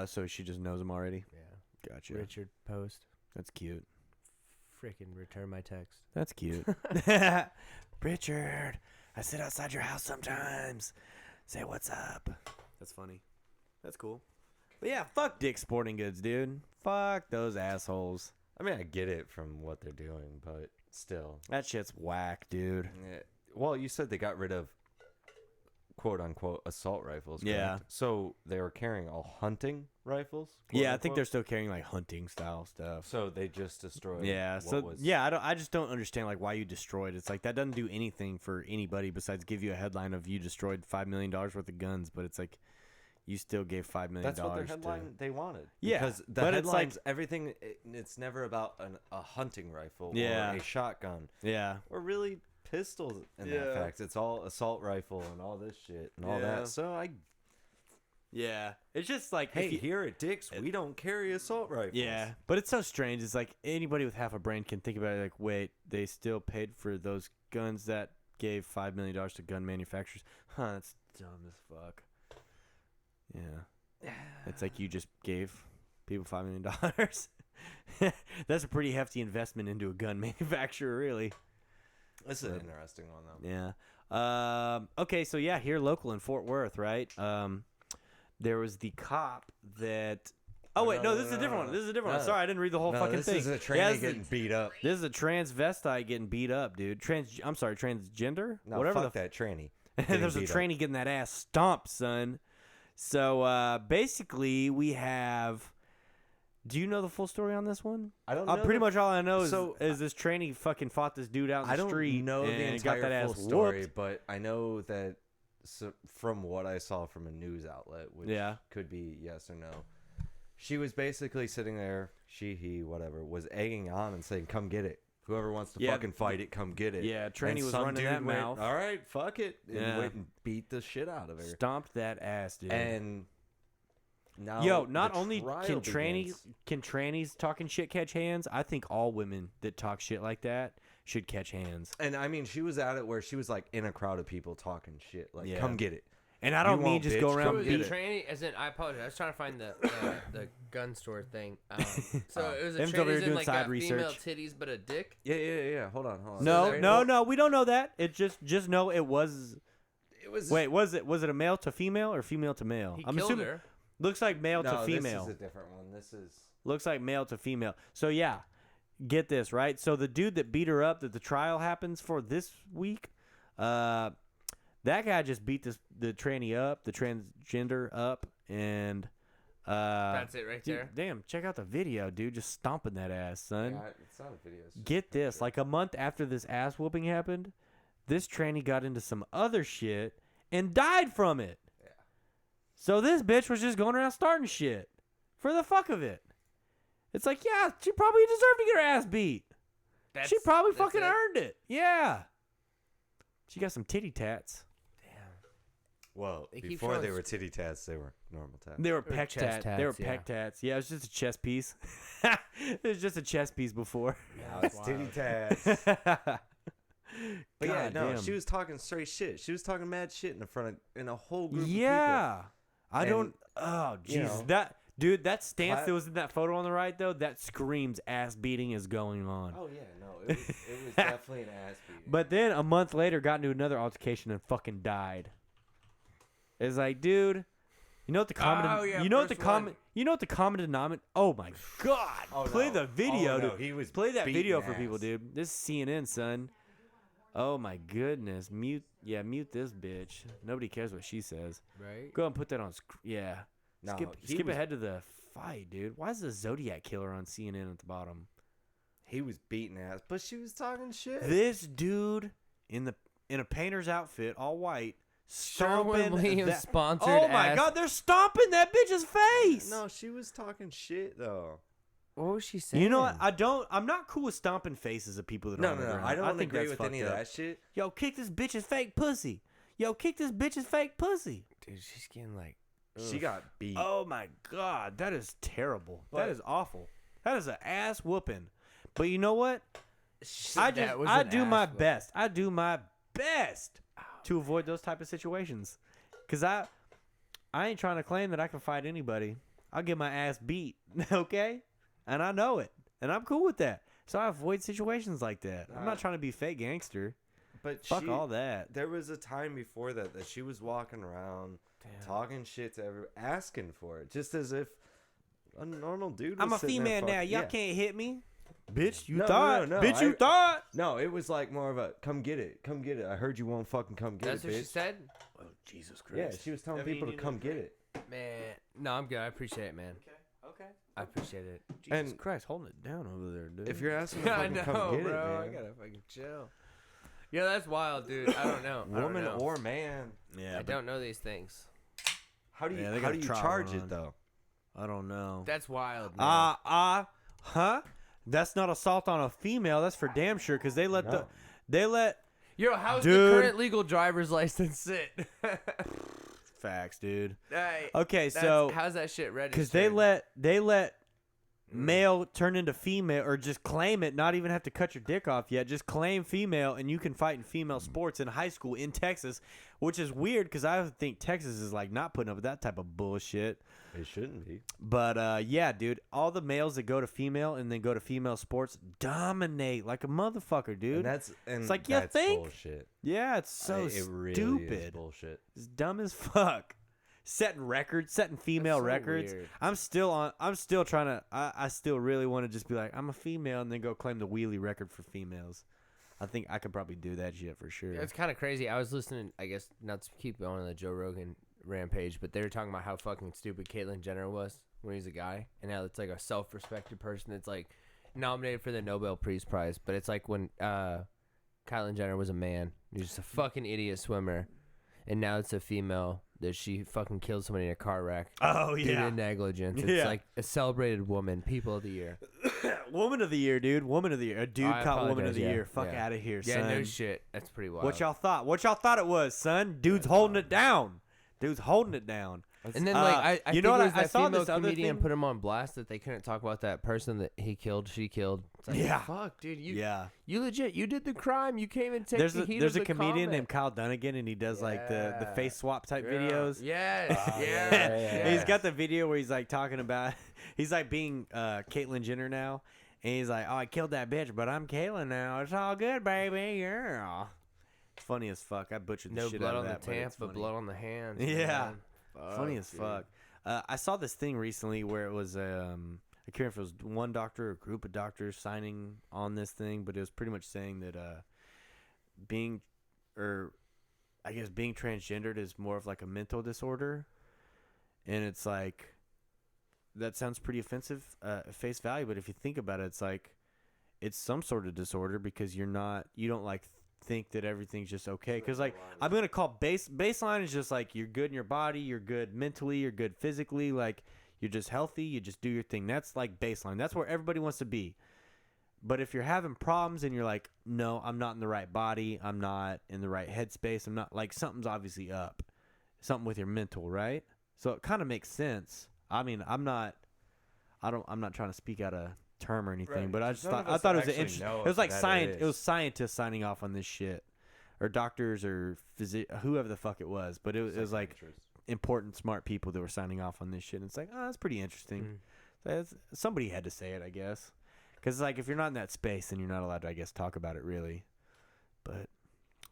A: So she just knows him already.
B: Yeah,
A: Gotcha.
B: Richard Post.
A: That's cute.
B: Freaking return my text.
A: That's cute. Richard, I sit outside your house sometimes. Say what's up. That's funny. That's cool. But yeah, fuck Dick's Sporting Goods, dude. Fuck those assholes.
D: I mean, I get it from what they're doing, but still.
A: That shit's whack, dude.
D: Yeah. Well, you said they got rid of quote-unquote assault rifles, correct?
A: Yeah.
D: So they were carrying all hunting rifles?
A: Yeah, I think they're
D: quote-unquote?
A: still carrying like hunting style stuff.
D: So they just destroyed
A: Yeah,
D: what
A: so
D: was...
A: yeah, I just don't understand like why you destroyed. It's like that doesn't do anything for anybody besides give you a headline of you destroyed $5 million worth of guns, but it's like you still gave $5 million.
D: That's what their headline they wanted.
A: Yeah,
D: because the
A: but it's
D: headlines,
A: like-
D: everything, it's never about a hunting rifle
A: Yeah.
D: or a shotgun
A: Yeah,
D: or really pistols in
A: Yeah.
D: that fact. It's all assault rifle and all this shit and all
A: Yeah.
D: that. So
A: yeah. It's just like
D: hey,
A: if you-
D: here at Dick's, we don't carry assault rifles.
A: yeah, but it's so strange. It's like anybody with half a brain can think about it. Like, wait, they still paid for those guns that gave $5 million to gun manufacturers. Huh? That's dumb as fuck. Yeah, it's like you just gave people $5 million. That's a pretty hefty investment into a gun manufacturer, really.
D: This is an interesting one though.
A: Yeah. Okay, so yeah, here local in Fort Worth, right? There was the cop that. Oh wait, no, this is a different one. This is a different one. Sorry, I didn't read the whole fucking
D: this
A: thing.
D: is a
A: Yeah,
D: tranny
A: this is a-
D: getting beat up.
A: This is a transvestite getting beat up, dude. I'm sorry, transgender.
D: No,
A: Whatever
D: fuck
A: the.
D: that tranny.
A: There's a
D: beat up.
A: tranny getting that ass stomped, son. So basically, we have. Do you know the full story on this one?
D: I don't know.
A: Pretty much all I know
D: so-
A: is this tranny fucking fought this dude out in the
D: I don't
A: street.
D: know the
A: and
D: entire
A: got that
D: full
A: ass
D: story,
A: whooped.
D: but I know that from what I saw from a news outlet, which
A: Yeah.
D: could be yes or no, she was basically sitting there, he, whatever, was egging on and saying, "Come get it. Whoever wants to
A: Yeah.
D: fucking fight it, come get it."
A: Yeah, tranny
D: And
A: was
D: some
A: running
D: dude
A: that
D: went,
A: mouth.
D: All right, fuck it, and
A: Yeah.
D: went and beat the shit out of her.
A: Stomped that ass, dude.
D: And now,
A: Yo, not
D: the
A: only
D: trial
A: can
D: begins.
A: trannies talking shit catch hands, I think all women that talk shit like that should catch hands.
D: And I mean, she was at it where she was like in a crowd of people talking shit, like,
A: Yeah.
D: "Come get it."
A: And I don't
D: You
A: mean
D: won't,
A: just
D: bitch.
A: go
B: Who
A: around
B: was
D: get
B: the
D: it.
B: tranny? As in, I apologize. I was trying to find the gun store thing. So it was a
A: Them's over
B: tranny
A: here
B: as in
A: doing
B: like
A: side
B: got female
A: research.
B: titties but a dick.
D: Yeah. Hold on.
A: No,
B: there-
A: no, we don't know that. It just know it was.
D: It was.
A: Wait, was it a male to female or female to male?
B: He
A: I'm
B: killed
A: assuming
B: her.
A: looks like male
D: No,
A: to female.
D: this is a different one. This is.
A: Looks like male to female. So yeah, get this right. So the dude that beat her up, that the trial happens for this week, that guy just beat the tranny up, the transgender up, and
B: That's it right
A: dude,
B: there.
A: damn, check out the video, dude, just stomping that ass, son.
D: Yeah, it's not a video. It's just
A: Get
D: a
A: this,
D: picture.
A: like a month after this ass whooping happened, this tranny got into some other shit and died from it.
D: Yeah.
A: So this bitch was just going around starting shit for the fuck of it. It's like, yeah, she probably deserved to get her ass beat. She probably fucking earned it. Yeah. She got some titty tats.
D: Well,
B: They keep
D: before
B: showing
D: they were titty tats, they were normal tats.
A: They were
B: Or
A: pec
B: chest
A: tats. They were
B: tats, yeah.
A: pec tats. Yeah, it was just a chest piece. It was just a chest piece before.
D: Now it's titty tats. But yeah,
A: God
D: no,
A: damn.
D: she was talking straight shit. She was talking mad shit in front of in a whole group of
A: Yeah. I
D: And,
A: don't. Oh,
D: you
A: Jesus.
D: know,
A: That dude. That stance
D: clap-
A: that was in that photo on the right, though, that screams ass beating is going on.
D: people. Oh yeah, no, it was definitely an ass beating.
A: But then a month later, got into another altercation and fucking died. It's like, dude, you know what the common,
B: Oh, yeah,
A: you know what the
B: first
A: common,
B: one.
A: you know what the common denominator. Oh my God!
D: Oh,
A: Play
D: no.
A: the video,
D: Oh, no,
A: dude.
D: he was
A: Play that
D: beating
A: video for people,
D: ass.
A: dude. This is CNN, son. Oh my goodness, mute this bitch. Nobody cares what she says.
B: Right?
A: Go ahead and put that on. Yeah.
D: No, he
A: Skip
D: was-
A: ahead to the fight, dude. Why is the Zodiac killer on CNN at the bottom?
D: He was beating ass, but she was talking shit.
A: This dude in a painter's outfit, all white, stomping
B: Sherwin-Williams
A: that.
B: sponsored
A: Oh my
B: ass-
A: God, they're stomping that bitch's face.
D: No, she was talking shit though.
B: What was she saying?
A: You know what? I'm not cool with stomping faces of people that are
D: No,
A: on
D: no,
A: the
D: no.
A: ground.
D: I don't
A: think
D: agree
A: that's
D: with any of
A: fucked up.
D: that shit.
A: Yo, kick this bitch's fake pussy. Yo, kick this bitch's fake pussy.
B: Dude, she's getting like.
D: She got beat.
A: Oh my God, that is terrible.
D: But-
A: that is awful. That is an ass whooping. But you know what?
B: That was
A: I
B: an
A: do my
B: ass whooping.
A: best. I do my best to avoid those type of situations. Cause I ain't trying to claim that I can fight anybody. I'll get my ass beat, okay? And I know it. And I'm cool with that. So I avoid situations like that. I'm not trying to be fake gangster.
D: But
A: Fuck all that.
D: There was a time before that she was walking around talking shit to everyone, asking for it, just as if a normal dude was
A: I'm a
D: sitting there
A: female now. Y'all
D: yeah.
A: can't hit me. Bitch, you
D: No,
A: thought.
D: no,
A: Bitch, you
D: I-
A: thought.
D: No, it was like more of a come get it, come get it. I heard you won't fucking come get
B: That's
D: it,
B: what she
D: bitch.
B: said?
A: Oh, Jesus
D: Yeah,
A: Christ.
D: she was telling
A: I mean,
D: people to
A: you know,
D: come get it.
B: Man. No, I'm good. I appreciate it, man.
A: Okay.
B: I appreciate it.
A: Jesus
D: And-
A: Christ, holding it down over there, dude.
D: If you're asking to
B: I
D: fucking
B: know,
D: come get
B: bro. I
D: it, man.
B: gotta fucking chill. Yeah, that's wild, dude. I don't know. I don't
D: Woman
B: know.
D: or man.
A: yeah,
B: I don't know these things.
D: How do you
A: Yeah, they
D: how
A: got
D: do
A: a
D: you
A: trial
D: charge
A: run.
D: it though?
A: I don't know.
B: That's wild, man.
A: Huh? That's not assault on a female. That's for damn sure. Cause they let
B: Yo, how's
A: Dude.
B: the current legal driver's license sit?
A: facts, dude.
B: Hey,
A: Okay,
B: that's-
A: so
B: how's that shit registered?
A: because they let male turn into female or just claim it, not even have to cut your dick off yet. Just claim female, and you can fight in female sports in high school in Texas, which is weird because I think Texas is like not putting up with that type of bullshit.
D: It shouldn't be.
A: But yeah, dude, all the males that go to female and then go to female sports dominate like a motherfucker, dude.
D: And
A: like, you
D: that's
A: think?
D: bullshit.
A: Yeah, it's so
D: It really is
A: stupid.
D: bullshit.
A: It's dumb as fuck. Setting records, setting female
B: so
A: records.
B: weird.
A: I'm still trying to. I still really want to just be like, I'm a female, and then go claim the wheelie record for females. I think I could probably do that shit for sure.
B: It's kind of crazy. I was listening, I guess, not to keep going on the Joe Rogan rampage, but they were talking about how fucking stupid Caitlyn Jenner was when he's a guy, and now it's like a self-respected person that's like nominated for the Nobel Peace Prize, but it's like when Caitlyn Jenner was a man, he's just a fucking idiot swimmer, and now it's a female that she fucking killed somebody in a car wreck.
A: Oh
B: Due to negligence. It's
A: Yeah.
B: like a celebrated woman, people of the year.
A: Woman of the year, dude. Woman of the year. A dude
B: I
A: caught woman of
B: apologize,
A: the
B: yeah.
A: year. Fuck
B: Yeah.
A: out of here,
B: Yeah,
A: son.
B: no shit. That's pretty wild.
A: What y'all thought? What y'all thought it was, son? Dude's holding it down. Dude's holding it down.
B: And then, like, I
A: you
B: think
A: know
B: it
A: what?
B: was
A: I
B: that
A: saw
B: female
A: this other
B: comedian
A: thing.
B: put him on blast that they couldn't talk about that person that he killed, she killed. It's like,
A: Yeah.
B: fuck, dude. You
A: Yeah.
B: legit, you did the crime. You came and take
A: There's
B: the
A: a,
B: heat
A: there's
B: of
A: a
B: the
A: comedian
B: comment.
A: named Kyle Dunnigan, and he does like the
B: Yeah.
A: face swap type
B: Yeah.
A: videos.
B: Yes.
D: Oh,
B: yeah.
D: yeah.
A: He's got the video where he's like talking about he's like being Caitlyn Jenner now, and he's like, "Oh, I killed that bitch, but I'm Caitlyn now. It's all good, baby. Yeah." It's funny as fuck. I butchered the
B: No
A: shit
B: blood
A: out of
B: on
A: that,
B: the tamp,
A: it's
B: but
A: funny.
B: blood on the hands.
A: Yeah.
B: man.
A: Funny as
B: dude.
A: fuck. I saw this thing recently where it was I can't remember if it was one doctor or a group of doctors signing on this thing, but it was pretty much saying that being transgendered is more of like a mental disorder, and it's like that sounds pretty offensive at face value, but if you think about it, it's like it's some sort of disorder because you don't like think that everything's just okay, because like I'm gonna call baseline is just like you're good in your body, you're good mentally, you're good physically, like you're just healthy, you just do your thing. That's like baseline. That's where everybody wants to be. But if you're having problems and you're like, no, I'm not in the right body, I'm not in the right headspace, I'm not, like, something's obviously up. something with your mental, right? So it kind of makes sense. I mean, I'm not trying to speak out of term or anything,
D: Right,
A: but I
D: 'cause
A: just
D: none
A: thought
D: of
A: I
D: us
A: thought it was an
D: actually
A: interesting.
D: know
A: It was
D: if
A: like
D: that
A: it was
D: is.
A: scientists signing off on this shit, or doctors or whoever the fuck it was. But it was like important, smart people that were signing off on this shit. And it's like, oh, that's pretty interesting. So somebody had to say it, I guess, because like if you're not in that space, then you're not allowed to, I guess, talk about it really. But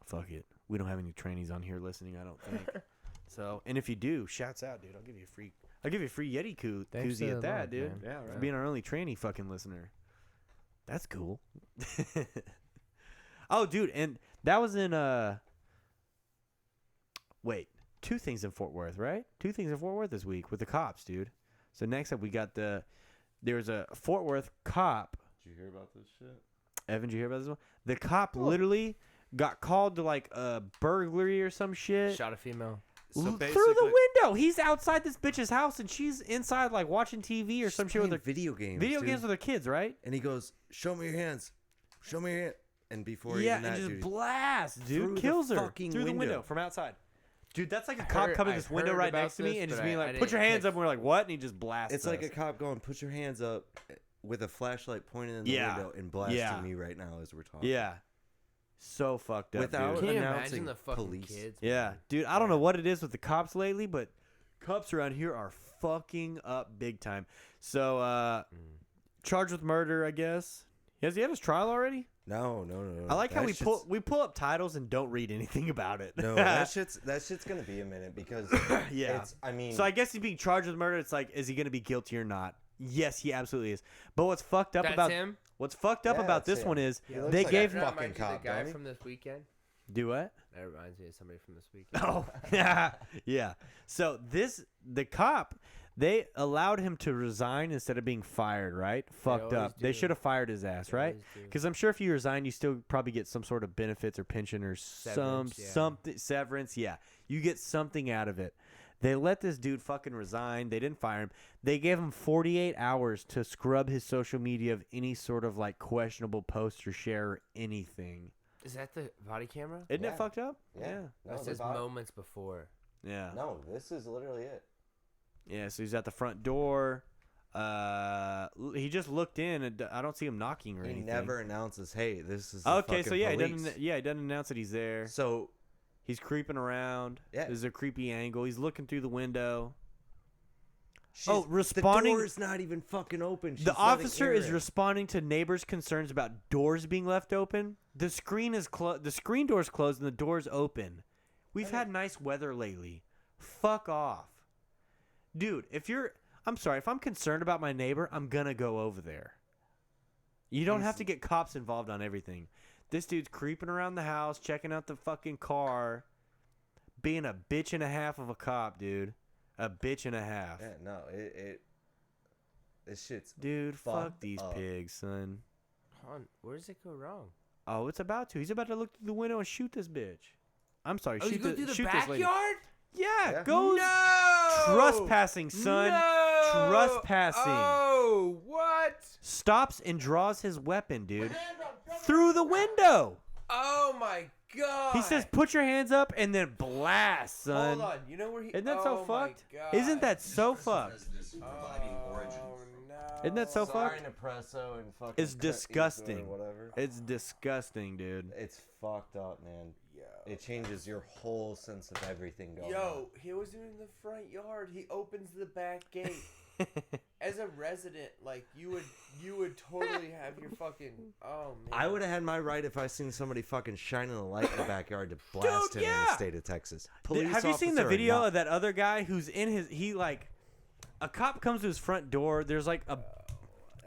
A: fuck it, we don't have any trainees on here listening, I don't think. So, and if you do, shouts out, dude. I'll give you a free Yeti
B: Thanks
A: koozie
B: to
A: at that,
B: Lord,
A: dude.
B: man.
C: Yeah,
A: For
C: right.
A: being our only trainee fucking listener. That's cool. Oh, dude, and that was in wait, 2 things in Fort Worth, right? 2 things in Fort Worth this week with the cops, dude. So next up we got there's a Fort Worth cop.
C: Did you hear about this shit?
A: Evan, did you hear about this one? The cop literally got called to like a burglary or some shit.
B: Shot a female.
D: So
A: Through the
D: basically-
A: window. He's outside this bitch's house and she's inside like watching TV or some shit with her
D: video games.
A: video
D: dude.
A: games with her kids, right?
D: And he goes, "Show me your hands. Show me your hand." And before
A: Yeah,
D: even
A: and
D: that,
A: just
D: dude,
A: blast,
D: through
A: dude.
D: the
A: Kills her
D: fucking
A: through the window
D: window.
A: from outside. Dude, that's like a cop coming to this window
B: heard
A: right
B: about
A: next to me
B: this,
A: and just
B: but
A: being
B: I
A: like,
B: didn't
A: "Put your hands
B: catch-
A: up." And we're like, "What?" And he just blasts
D: it's like
A: us.
D: a cop going, "Put your hands up," with a flashlight pointing in the
A: Yeah.
D: window and blasting
A: Yeah.
D: me right now as we're talking.
A: Yeah. So fucked up,
D: Without
A: dude.
B: Can you
D: announcing
B: imagine the fucking
D: police.
B: kids?
A: Yeah, dude, I don't know what it is with the cops lately, but cops around here are fucking up big time. So, charged with murder, I guess. Has he had his trial already?
D: No.
A: I like how
D: That
A: we
D: shit's-
A: pull up titles and don't read anything about it.
D: No, that shit's gonna be a minute because
A: Yeah.
D: I mean,
A: So I guess he's being charged with murder. It's like, is he gonna be guilty or not? Yes, he absolutely is. But what's fucked up
B: That's
A: about
B: him?
A: what's fucked up
D: Yeah,
A: about
D: that's
A: this
D: him.
A: one is
D: He looks
A: they
D: like
A: gave
D: a
A: him
D: fucking
B: Reminds you of
D: cop,
B: the guy
D: don't he?
B: from this weekend.
A: do what?
B: That reminds me of somebody from this weekend.
A: Oh, yeah. So the cop, they allowed him to resign instead of being fired, right? Fucked
B: always
A: up. They
B: do.
A: should have fired his ass,
B: They
A: right?
B: always do.
A: Because I'm sure if you resign, you still probably get some sort of benefits or pension or
B: Severance, yeah.
A: something severance. Yeah, you get something out of it. They let this dude fucking resign. They didn't fire him. They gave him 48 hours to scrub his social media of any sort of like questionable post or share or anything.
B: Is that the body camera?
A: Isn't
C: Yeah.
A: it fucked up?
C: Yeah. No,
B: That
C: the
B: says
C: bot-
B: moments before.
A: Yeah.
C: No, this is literally it.
A: Yeah, so he's at the front door. He just looked in, and I don't see him knocking or
D: he
A: anything.
D: never announces, "Hey, this is the
A: Okay, so
D: fucking
A: yeah,
D: police."
A: he doesn't announce that he's there.
D: So
A: He's creeping around.
D: Yeah.
A: There's a creepy angle. He's looking through the window.
D: she's,
A: responding-
D: The door's not even fucking open. She's
A: The
D: letting
A: officer
D: air
A: is
D: in.
A: responding to neighbors' concerns about doors being left open. The screen door's closed and the door's open. We've had nice weather lately. Fuck off. Dude, I'm sorry, if I'm concerned about my neighbor, I'm gonna go over there. You don't have to get cops involved on everything. This dude's creeping around the house, checking out the fucking car, being a bitch and a half of a cop, dude. A bitch and a half.
D: Yeah, no, this shit's
A: Dude, fuck
D: fucked
A: these
D: up.
A: pigs, son.
B: Hold on, where does it go wrong?
A: Oh, it's about to. He's about to look through the window and shoot this bitch. I'm sorry,
B: Oh, you
A: shoot
B: go through the
A: shoot this lady.
B: backyard?
A: Yeah,
D: Yeah.
A: go
B: No!
A: trespassing, son.
B: No!
A: Trespassing.
B: Oh, what?
A: Stops and draws his weapon, dude. Through the window.
B: Oh my god.
A: He says, "Put your hands up," and then blast, son.
B: Hold on, you know where he?
A: Isn't that so
B: oh my
A: fucked?
B: God.
A: Isn't that so fucked?
B: Oh no.
A: Isn't that so
C: Sorry,
A: fucked?
C: Nepresso and fucking.
A: It's
C: cut you or
A: disgusting.
C: Whatever.
A: It's disgusting, dude.
C: It's fucked up, man.
B: Yo.
D: It changes your whole sense of everything going on.
B: Yo, he was in the front yard. He opens the back gate. As a resident, like you would totally have your fucking. Oh man.
D: I would have had my right if I seen somebody fucking shining a light in the backyard to blast him in
A: yeah.
D: the state of Texas. Police
A: Have you seen the
D: officer or
A: video
D: not.
A: of that other guy who's in his? A cop comes to his front door. There's like a.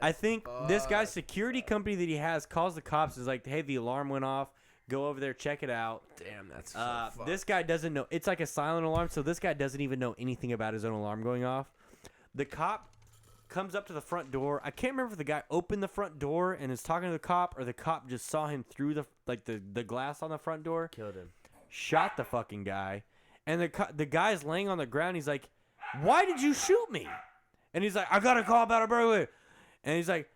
A: I think this guy's security company that he has calls the cops. Is like, hey, the alarm went off. Go over there, check it out.
B: Damn, that's so fucked.
A: This guy doesn't know. It's like a silent alarm, so this guy doesn't even know anything about his own alarm going off. The cop comes up to the front door. I can't remember if the guy opened the front door and is talking to the cop, or the cop just saw him through the glass on the front door.
B: Killed him.
A: Shot the fucking guy, and the guy's laying on the ground. He's like, "Why did you shoot me?" And he's like, "I got a call about a burglary." And he's like,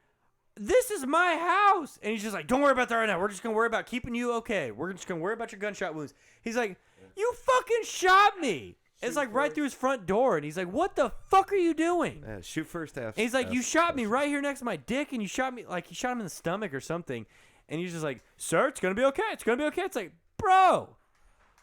A: "This is my house." And he's just like, "Don't worry about that right now. We're just gonna worry about keeping you okay. We're just gonna worry about your gunshot wounds." He's like, "You fucking shot me." It's like right through his front door, and he's like, "What the fuck are you doing?"
D: Shoot first.
A: And he's like, "You shot me right here next to my dick, and you shot me like you shot him in the stomach or something." And he's just like, "Sir, it's gonna be okay. It's gonna be okay." It's like, bro,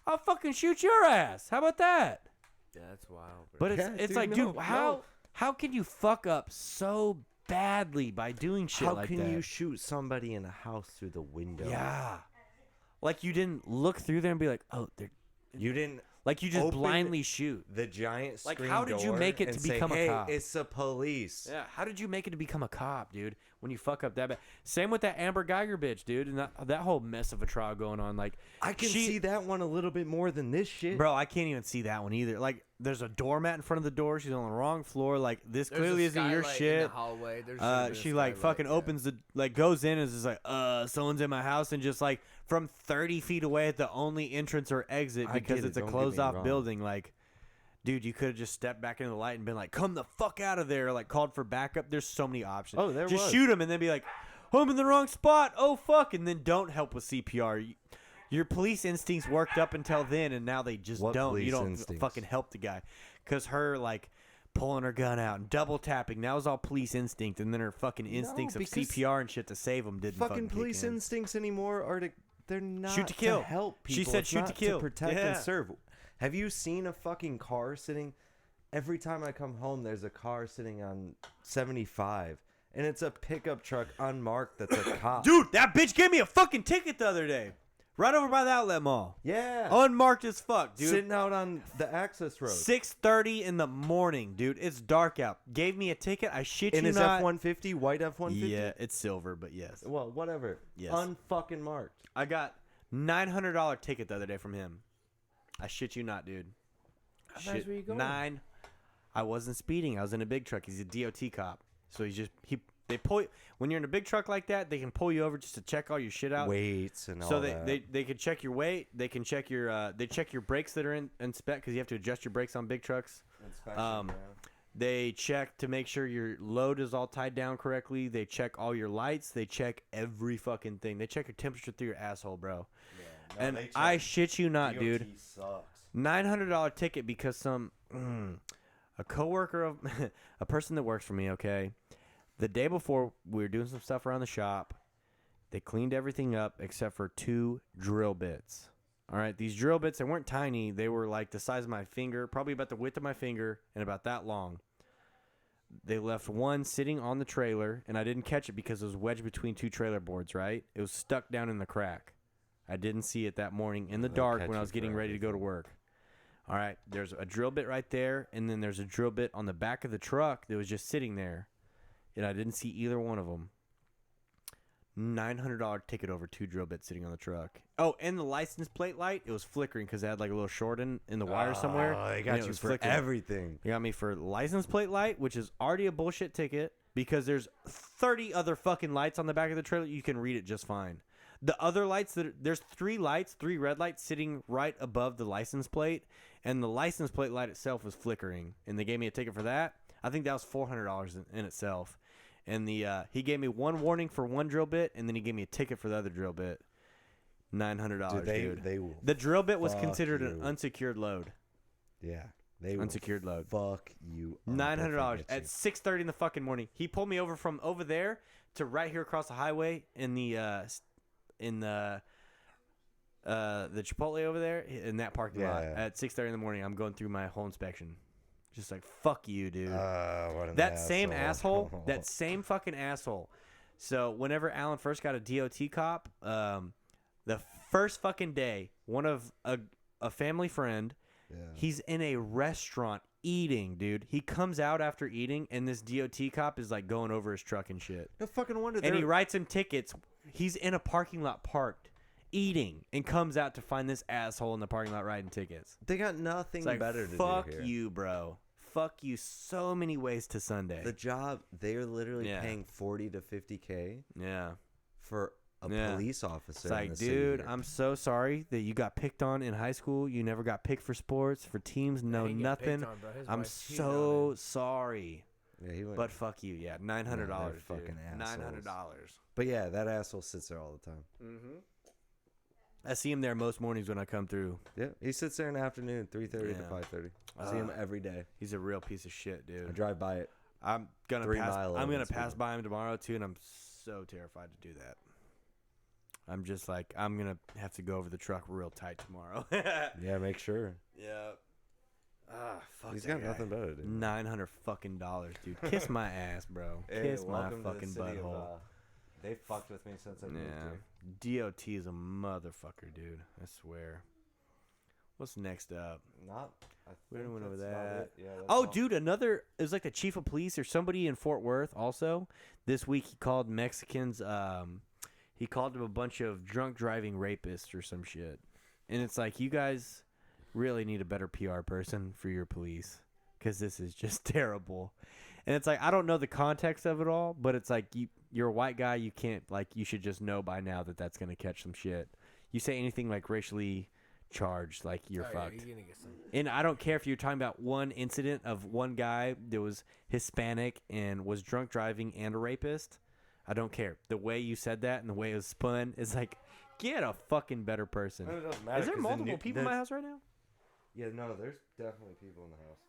A: I'll fucking shoot your ass. How about that?
B: Yeah, that's wild. Bro.
A: But it's
D: Yeah,
A: it's
D: dude,
A: like,
D: no,
A: dude,
D: no.
A: how can you fuck up so badly by doing shit
D: How
A: like
D: can
A: that?
D: you shoot somebody in a house through the window?
A: Yeah. Like you didn't look through there and be like, "Oh, they're."
D: You didn't
A: Like you just
D: Open
A: blindly shoot.
D: the giant
A: Like,
D: screen
A: how did you
D: door
A: make it
D: and
A: to
D: say,
A: become a
D: hey,
A: cop?
D: it's the police.
A: Yeah, how did you make it to become a cop, dude? When you fuck up that bad. Same with that Amber Geiger bitch, dude, and that whole mess of a trial going on. Like,
D: I can see that one a little bit more than this shit.
A: bro, I can't even see that one either. Like, there's a doormat in front of the door. She's on the wrong floor. Like, this
B: There's
A: clearly
B: a
A: isn't your
B: skylight
A: shit.
B: In the hallway. There should've been a
A: She like
B: skylight,
A: fucking
B: yeah.
A: opens the like goes in and is just like, someone's in my house, and just like from 30 feet away at the only entrance or exit
D: I
A: because
D: get it,
A: it's a
D: don't get me
A: closed off
D: wrong.
A: building. Like, dude, you could have just stepped back into the light and been like, "Come the fuck out of there!" Like, called for backup. There's so many options.
D: Oh, there
A: just
D: was.
A: shoot him and then be like, "Oh, I'm in the wrong spot. Oh fuck!" And then don't help with CPR. Your police instincts worked up until then, and now they just
D: What
A: don't. You
D: police
A: don't
D: instincts?
A: fucking help the guy, cause her like pulling her gun out and double tapping. That was all police instinct, and then her fucking instincts of
D: because
A: CPR and shit to save him didn't
D: fucking
A: kick
D: police
A: in.
D: instincts anymore are they're not
A: Shoot to kill.
D: help people.
A: She said
D: It's
A: shoot to
D: not
A: kill.
D: protect
A: Yeah.
D: and serve. Have you seen a fucking car sitting? Every time I come home, there's a car sitting on 75, and it's a pickup truck unmarked that's a cop.
A: Dude, that bitch gave me a fucking ticket the other day, right over by the outlet mall,
D: Yeah.
A: unmarked as fuck, dude.
D: Sitting out on the access road.
A: 6:30 in the morning, dude. It's dark out. Gave me a ticket. I shit
D: In
A: you
D: his
A: not.
D: F-150, white F-150?
A: Yeah, it's silver, but yes.
D: Well, whatever.
A: Yes.
D: Unfucking marked.
A: I got $900 ticket the other day from him. I shit you not, dude.
B: How fast were you going?
A: 9. I wasn't speeding. I was in a big truck. He's a DOT cop, so they pull you, when you're in a big truck like that. They can pull you over just to check all your shit out.
D: Weights and all
A: So
D: that.
A: they can check your weight. They can check your they check your brakes that are in spec because you have to adjust your brakes on big trucks. They check to make sure your load is all tied down correctly. They check all your lights. They check every fucking thing. They check your temperature through your asshole, bro.
C: No,
A: And
C: they
A: I
C: check.
A: shit you not,
C: DOT
A: dude.
C: sucks.
A: $900 ticket because a coworker of a person that works for me. Okay, the day before we were doing some stuff around the shop. They cleaned everything up except for 2 drill bits. All right, these drill bits, they weren't tiny. They were like the size of my finger, probably about the width of my finger and about that long. They left one sitting on the trailer, and I didn't catch it because it was wedged between 2 trailer boards, right? It was stuck down in the crack. I didn't see it that morning in the
D: They'll
A: dark
D: catch
A: when I
D: you
A: was
D: for
A: getting ready to go to
D: everything.
A: work. All right, there's a drill bit right there, and then there's a drill bit on the back of the truck that was just sitting there, and I didn't see either one of them. $900 ticket over 2 drill bits sitting on the truck. Oh, and the license plate light, it was flickering because it had like a little short in the wire somewhere.
D: Oh, they
A: and
D: got
A: it
D: you
A: was
D: for
A: flickering.
D: everything.
A: They got me for license plate light, which is already a bullshit ticket because there's 30 other fucking lights on the back of the trailer. You can read it just fine. The other lights, there's 3 lights, 3 red lights sitting right above the license plate, and the license plate light itself was flickering, and they gave me a ticket for that. I think that was $400 in itself. And he gave me 1 warning for 1 drill bit, and then he gave me a ticket for the other drill bit. $900, dude.
D: They will.
A: The drill bit was
D: fuck
A: considered an
D: you.
A: unsecured load.
D: Yeah. They will
A: Unsecured load.
D: fuck you up if
A: $900
D: they
A: at
D: get
A: 6:30 in the fucking morning. He pulled me over from over there to right here across the highway in the Chipotle over there in that parking lot
D: Yeah.
A: at 6:30 in the morning. I'm going through my whole inspection, just like fuck you, dude.
D: what an
A: That same
D: asshole.
A: asshole, that same fucking asshole. So whenever Alan first got a DOT cop, the first fucking day, one of a family friend,
D: Yeah.
A: he's in a restaurant eating, dude. He comes out after eating, and this DOT cop is like going over his truck and shit.
D: No fucking wonder.
A: And he
D: they're-
A: writes him tickets. He's in a parking lot parked, eating, and comes out to find this asshole in the parking lot writing tickets.
D: They got nothing
A: It's like,
D: better to
A: fuck
D: do here.
A: you, bro. Fuck you so many ways to Sunday.
D: The job, they're literally
A: Yeah.
D: paying 40 to 50K
A: Yeah.
D: for a
A: Yeah.
D: police officer.
A: It's
D: in
A: like,
D: the city
A: dude,
D: here.
A: I'm so sorry that you got picked on in high school. You never got picked for sports, for teams, no
B: He didn't get picked
A: nothing.
B: on, bro. His
A: I'm
B: wife cheated on
A: so
B: him.
A: sorry.
D: Yeah, he went.
A: But fuck you. Yeah, $900.
D: they're
A: Dude.
D: fucking assholes.
A: $900.
D: But yeah, that asshole sits there all the time.
A: Mm-hmm. I see him there most mornings when I come through.
D: Yeah, he sits there in the afternoon, 3:30 to 5:30. I see him every day.
A: He's a real piece of shit, dude.
D: I drive by it.
A: I'm gonna
D: 3
A: pass.
D: mile
A: I'm gonna
D: lanes,
A: pass
D: people.
A: by him tomorrow too, and I'm so terrified to do that. I'm just like I'm gonna have to go over the truck real tight tomorrow.
D: Yeah, make sure.
A: Yeah. Ah, fuck.
D: He's
A: that
D: got
A: guy.
D: nothing better to do.
A: $900 fucking dollars, dude. Kiss my ass, bro. Kiss my fucking butthole.
D: They fucked with me since I moved
A: Yeah.
D: here.
A: DOT is a motherfucker, dude. I swear. What's next up? We
D: think
A: went over
D: that's about
A: that.
D: it. Yeah, that's
A: Oh,
D: all.
A: dude, it was like the chief of police or somebody in Fort Worth also. This week he called Mexicans, he called them a bunch of drunk driving rapists or some shit. And it's like, you guys really need a better PR person for your police because this is just terrible. And it's like, I don't know the context of it all, but it's like, you're a white guy, you can't, like, you should just know by now that that's going to catch some shit. You say anything like racially charged, like you're fucked.
B: You're gonna get some.
A: And I don't care if you're talking about one incident of one guy that was Hispanic and was drunk driving and a rapist. I don't care. The way you said that and the way it was spun is like, get a fucking better person.
D: It doesn't matter
A: Is there
D: 'cause the
A: multiple
D: new-
A: people in my house right now?
D: Yeah, no, there's definitely people in the house.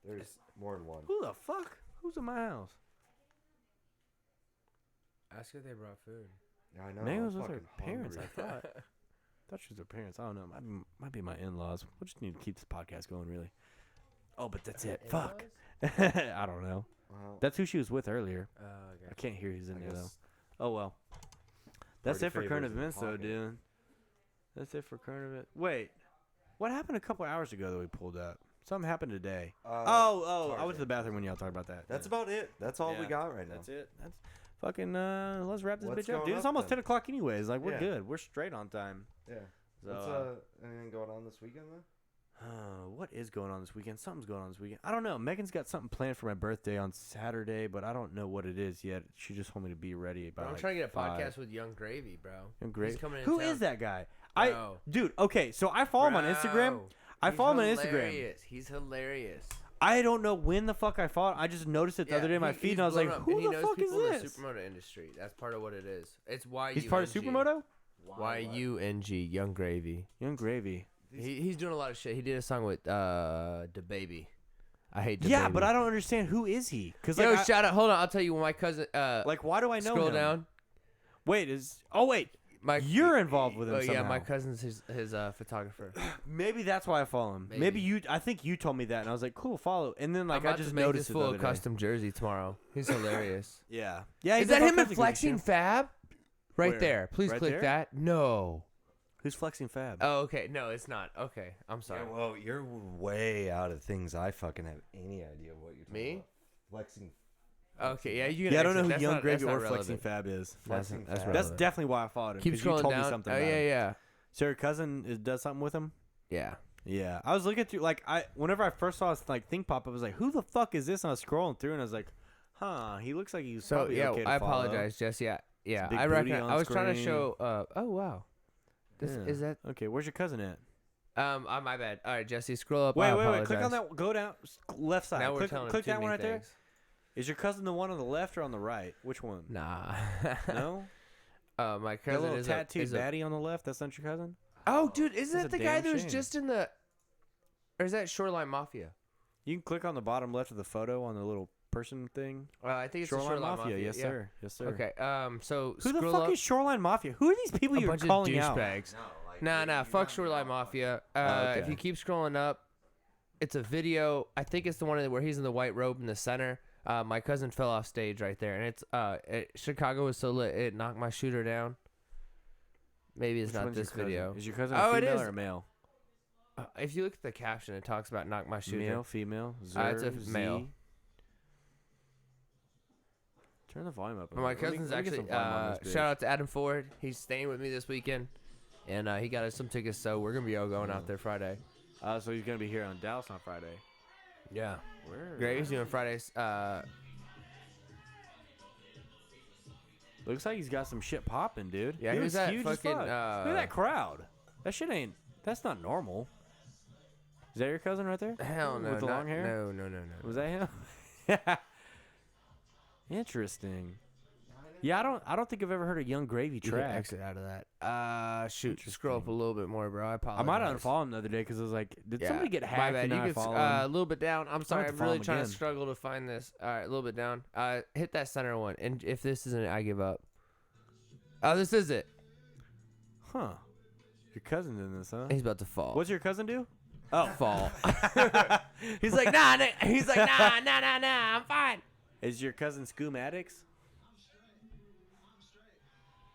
D: There's more than one.
A: Who the fuck? Who's in my house?
B: Ask if they brought food.
D: Yeah, I know.
A: Maybe it
D: I'm
A: was with her
D: fucking
A: parents,
D: hungry.
A: I thought. Thought she was her parents. I don't know. Might be my in-laws. We just need to keep this podcast going, really. Oh, but that's it. Fuck. I don't know.
D: Well,
A: That's who she was with earlier.
B: Oh,
A: I can't hear who's in
D: I
A: there, though.
D: guess
A: Oh, well. That's
D: Party
A: it for current
D: favors in
A: events, though,
D: pocket.
A: dude. That's it for current events. Wait. What happened a couple hours ago that we pulled up? Something happened today. I went to the bathroom when y'all talked about that.
D: That's about it. That's all we
A: Yeah.
D: got right now.
A: That's it. That's fucking, let's wrap this
D: What's
A: bitch up,
D: going
A: dude. It's
D: up
A: almost
D: then?
A: 10 o'clock anyways. Like, we're
D: Yeah.
A: good. We're straight on time.
D: Yeah.
A: So,
D: What's anything going on this weekend though?
A: what is going on this weekend? Something's going on this weekend. I don't know. Megan's got something planned for my birthday on Saturday, but I don't know what it is yet. She just told me to be ready
B: Bro,
A: about.
B: I'm
A: like
B: trying to get a
A: 5.
B: podcast with Young Gravy, bro.
A: Young Gravy.
B: He's coming in
A: Who
B: town.
A: is that guy?
B: Bro.
A: Dude. Okay, so I follow him on Instagram.
B: Bro,
A: I
B: he's
A: follow him on Instagram.
B: hilarious. He's hilarious.
A: I don't know when the fuck I follow. I just noticed it the other day in my feed, and I was like, "Who the fuck is this?"
B: In the supermoto industry. That's part of what it is. It's why
A: He's part of Supermoto.
B: YUNG, Young Gravy.
A: Young Gravy.
B: He's doing a lot of shit. He did a song with Da Baby. I hate Da
A: Yeah,
B: Baby.
A: but I don't understand who is he? Cause
B: Yo,
A: like,
B: shout out. Hold on, I'll tell you. When my cousin,
A: like, why do I know
B: scroll
A: him?
B: down.
A: Wait,
B: My
A: you're involved with him
B: Oh yeah,
A: somehow.
B: my cousin's his photographer.
A: Maybe that's why I follow him.
B: Maybe.
A: I think you told me that, and I was like, cool, follow. And then like
B: I'm
A: I
B: about
A: just
B: to make
A: noticed
B: this
A: it
B: full
A: the other day.
B: custom jersey tomorrow. He's hilarious.
A: Yeah. Yeah. he
B: Is
A: does
B: that
A: all
B: him in
A: kinds of good
B: Flexing
A: shit.
B: Fab? Right
A: Where?
B: there. Please
A: Right
B: click
A: there?
B: that. No.
A: Who's flexing Fab?
B: Oh, okay. No, it's not. Okay, I'm sorry.
D: Yeah, well, you're way out of things. I fucking have any idea what you're talking
B: Me?
D: about. Flexing.
B: Okay, yeah, you can.
A: Yeah, I don't know
B: exit.
A: who
B: That's
A: Young
B: not-
A: Gravy
B: that's not
A: or Flexing
B: relevant.
A: Fab is.
D: Flexing
B: that's
D: Fab.
B: relevant.
A: That's definitely why I followed him.
B: Keep
A: 'cause you
B: scrolling
A: told
B: down.
A: me something
B: Oh
A: about
B: yeah,
A: him.
B: yeah,
A: So your cousin does something with him?
B: yeah.
A: Yeah. I was looking through, like, whenever I first saw his like thing pop up, I was like, who the fuck is this? And I was scrolling through, and I was like, huh, he looks like he's
B: So
A: probably
B: yeah,
A: okay to
B: I
A: follow.
B: apologize, Jess. Yeah, yeah.
A: big
B: I
A: booty
B: reckon.
A: on
B: I was trying to
A: screen.
B: show. Oh wow. This
A: Yeah.
B: is that.
A: Okay, where's your cousin at?
B: My bad. All right, Jesse, scroll up.
A: Wait,
B: I
A: wait. Click on
B: apologize.
A: that. Go down. Left side.
B: Now we're
A: click
B: telling
A: click
B: too
A: that one
B: many
A: right there.
B: things.
A: Is your cousin the one on the left or on the right? Which one?
B: Nah.
A: No?
B: My
A: That
B: cousin
A: little
B: is
A: tattooed
B: a.
A: baddie on the left? That's not your cousin?
B: Oh, dude, isn't
A: That's
B: that
A: a
B: the guy
A: damn
B: that was
A: shame.
B: just in the? Or is that Shoreline Mafia?
A: You can click on the bottom left of the photo on the little person thing.
B: I think it's the
A: Shoreline
B: Shoreline
A: Mafia. Yes,
B: yeah.
A: sir. Yes, sir.
B: Okay. So
A: Who the
B: scroll
A: fuck
B: up.
A: is Shoreline Mafia? Who are these people
B: A
A: you're
B: bunch
A: calling
B: of
A: out?
B: douchebags.
D: No, like,
B: Nah. Fuck Shoreline Mafia.
A: okay.
B: If you keep scrolling up, it's a video. I think it's the one where he's in the white robe in the center. My cousin fell off stage right there, and it's Chicago was so lit it knocked my shooter down. Maybe it's
A: Which
B: not
A: one's your
B: this
A: cousin?
B: video.
A: Is your cousin
B: Oh,
A: a
B: it
A: female
B: is.
A: or a male?
B: If you look at the caption, it talks about knock my shooter.
A: Male, female,
B: It's a
A: Z?
B: male.
A: Turn the volume up. a
B: But my
A: bit. Let me-
B: cousin's
A: let me get
B: actually
A: some volume on this
B: shout
A: bitch.
B: out to Adam Ford. He's staying with me this weekend, and he got us some tickets, so we're gonna be all going out there Friday.
A: So he's gonna be here on Dallas on Friday.
B: Yeah,
A: Where?
B: Graves doing Fridays.
A: Looks like he's got some shit popping, dude.
B: Yeah,
A: he
B: who's
A: was
B: that
A: huge as
B: fucking,
A: fuck. Look at that crowd. That shit ain't. That's not normal. Is that your cousin right there?
B: Hell no,
A: With the
B: not-
A: long hair?
B: No.
A: Was that him? Interesting. Yeah, I don't think I've ever heard a Young Gravy
B: You can
A: track.
B: exit out of that. Shoot, scroll up a little bit more, bro. I
A: I
B: apologize.
A: might have unfollowed him the other day because I was like, did somebody get
B: My
A: hacked
B: bad.
A: and
B: You
A: I
B: can
A: follow
B: a
A: him?
B: little bit down. I'm sorry.
A: have
B: I'm
A: to follow
B: really
A: him
B: trying to
A: again.
B: struggle to find this. All right, a little bit down. Hit that center one. And if this isn't it, I give up. Oh, this is it.
A: Huh. Your cousin did this, huh?
B: He's about to fall.
A: What's your cousin do?
B: Oh, fall. He's like, nah. He's like, nah. I'm fine.
A: Is your cousin Scoom Addicts?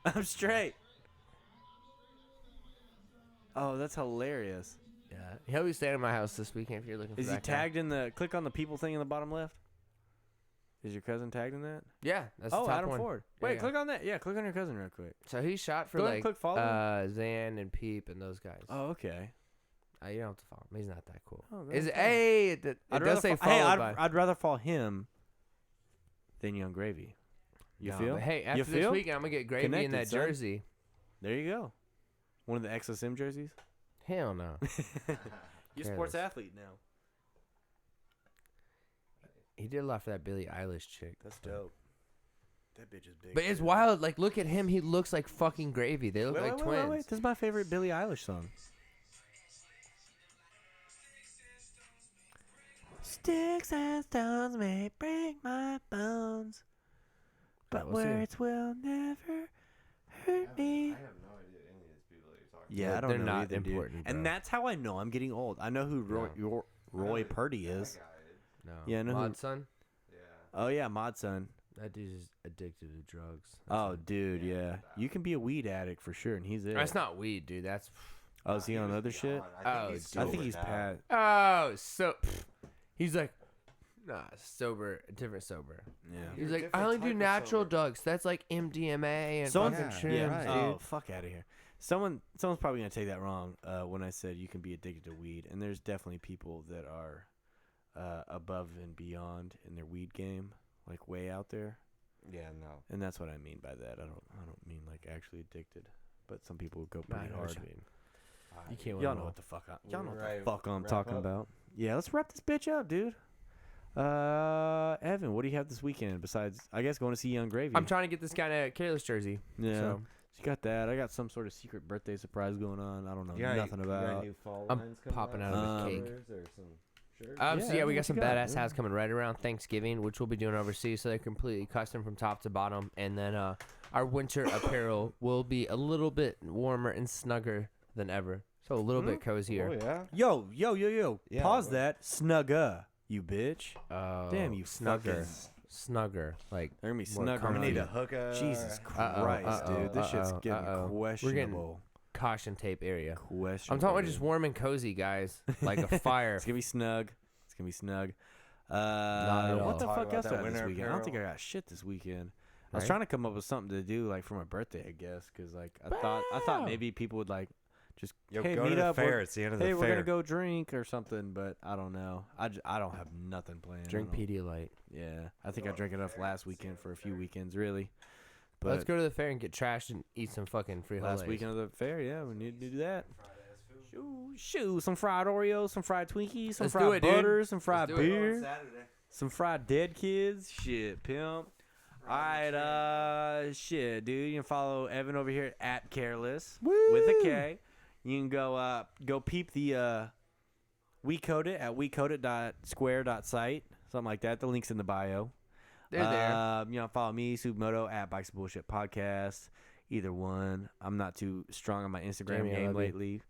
A: I'm straight. Oh, that's hilarious.
B: Yeah, he'll be staying at my house this weekend if you're looking for
A: Is
B: that
A: he tagged in the... Click on the people thing in the bottom left. Is your cousin tagged in that?
B: Guy. Yeah, that's
A: Oh,
B: the top
A: Adam
B: one.
A: Ford.
B: Yeah,
A: Wait,
B: yeah.
A: click on that. Yeah, click on your cousin real quick.
B: So he shot for
A: Go ahead and
B: like
A: click follow.
B: Zan and Peep and those guys.
A: Oh, okay.
B: You don't have to follow him. He's not that cool.
A: Oh,
B: Is it?
A: fine.
B: Hey, it does say
A: Hey,
B: followed by.
A: I'd rather follow him than Young Gravy. You
B: No,
A: feel?
B: but hey,
A: You
B: after this
A: feel?
B: weekend, I'm gonna get Gravy in
A: Connected,
B: that
A: son.
B: jersey.
A: There you go. One of the XSM jerseys.
B: Hell no.
A: You're a sports athlete now.
B: He did a lot for that Billie Eilish chick.
A: That's dope. That bitch is big.
B: But it's wild. Like, look at him. He looks like fucking Gravy. They look like twins.
A: Wait. This is my favorite Billie Eilish song. Sticks and stones may break my bones, but
B: we'll see.
A: words will never hurt me.
D: I have no idea any of these people that you're talking
A: Yeah, I don't
B: They're
A: know
B: not
A: either, dude.
B: important,
A: And
B: bro.
A: that's how I know I'm getting old. I know who Roy Purdy is.
B: No.
A: Yeah, I know who-
B: Mod son.
A: Oh yeah, Mod Son.
B: That dude's just addicted to drugs.
A: Oh, dude, yeah. You can be a weed addict for sure, and he's it.
B: That's not weed, dude. That's.
A: Oh, is he on other shit?
B: Oh,
A: I think he's past.
B: Oh, so. He's like, nah, sober, different sober.
A: Yeah.
B: He's
D: You're a
B: like, I
D: different
B: only
D: type
B: do
D: of
B: natural
D: sober.
B: drugs. That's like MDMA and
A: Someone's
B: fucking
D: Yeah,
B: shrooms,
D: right.
B: dude.
A: Oh, fuck out of here. Someone's probably gonna take that wrong when I said you can be addicted to weed, and there's definitely people that are above and beyond in their weed game, like way out there,
D: Yeah, no.
A: and that's what I mean by that. I don't mean like actually addicted, but some people go
B: Nah, I
A: pretty
B: know what
A: hard.
B: you mean. You can't win
A: Y'all
B: them
A: know
B: all.
A: what the fuck y'all know what
D: Right,
A: the fuck I'm
D: wrap
A: talking
D: up?
A: about. Yeah, let's wrap this bitch up, dude. Evan, what do you have this weekend besides, I guess, going to see Young Gravy?
B: I'm trying to get this guy a Careless jersey.
A: Yeah.
B: So.
A: You got that. I got some sort of secret birthday surprise going on. I don't know nothing
D: You got
A: about.
D: new fall
B: I'm
D: lines coming
B: popping
D: out,
B: out
A: of
B: a
A: the
B: cake.
D: Or some shirts?
B: So
A: Yeah,
B: yeah, we
A: what
B: got some
A: you got,
B: badass
A: dude?
B: hats coming right around Thanksgiving, which we'll be doing overseas. So they're completely custom from top to bottom. And then our winter apparel will be a little bit warmer and snugger than ever. So a little bit cozier.
D: Oh, yeah?
A: Yo.
D: Yeah,
A: Pause
D: what?
A: that. Snugga, you bitch.
B: Oh,
A: Damn, you
B: snugger.
A: fucking-
B: Snugger. Like,
A: They're gonna be
B: More
A: snugger.
B: comfy.
A: on
D: I need
A: you.
D: a hooker.
A: Jesus
B: Uh-oh,
A: Christ, dude. This shit's
B: uh-oh,
A: getting
B: uh-oh. We're
A: questionable.
B: caution tape area.
A: Questionable.
B: I'm talking about
A: dude.
B: just warm and cozy, guys. Like a fire.
A: It's gonna be snug. It's gonna be snug.
B: Not at all.
A: What the
D: Talk
A: fuck
D: about
A: else
D: that
A: do I have this
D: winter
A: weekend? I don't think I
D: apparel.
A: got shit this weekend. I was
B: Right?
A: trying to come up with something to do like for my birthday, I guess, because like I thought
B: Wow.
A: maybe people would like just
D: Yo,
A: hey,
D: go
A: meet
D: to the
A: up.
D: fair. It's the end of
A: Hey,
D: the
A: we're
D: fair.
A: gonna go drink or something, but I don't know. I don't have nothing planned.
B: Drink
A: I don't-
B: Pedialyte.
A: Yeah, I think I drank enough last weekend for a few weekends, really. But
B: Let's go to the fair and get trashed and eat some fucking frijoles.
A: last weekend of the fair, yeah, we need to do that. Shoo, some fried Oreos, some fried Twinkies, some
B: Let's do
A: fried
B: it, dude.
A: butter, some fried
B: do it.
A: beer, some fried dead kids. Shit, pimp. All right, shit, dude. You can follow Evan over here at Careless with a K. You can go peep the Koat It at wekoatit.square.site, something like that. The link's in the bio.
B: They're there.
A: You know, follow me, Supermoto at Bikes and Bullshit Podcast. Either one. I'm not too strong on my Instagram
B: Jamie, I
A: game
B: love you.
A: lately.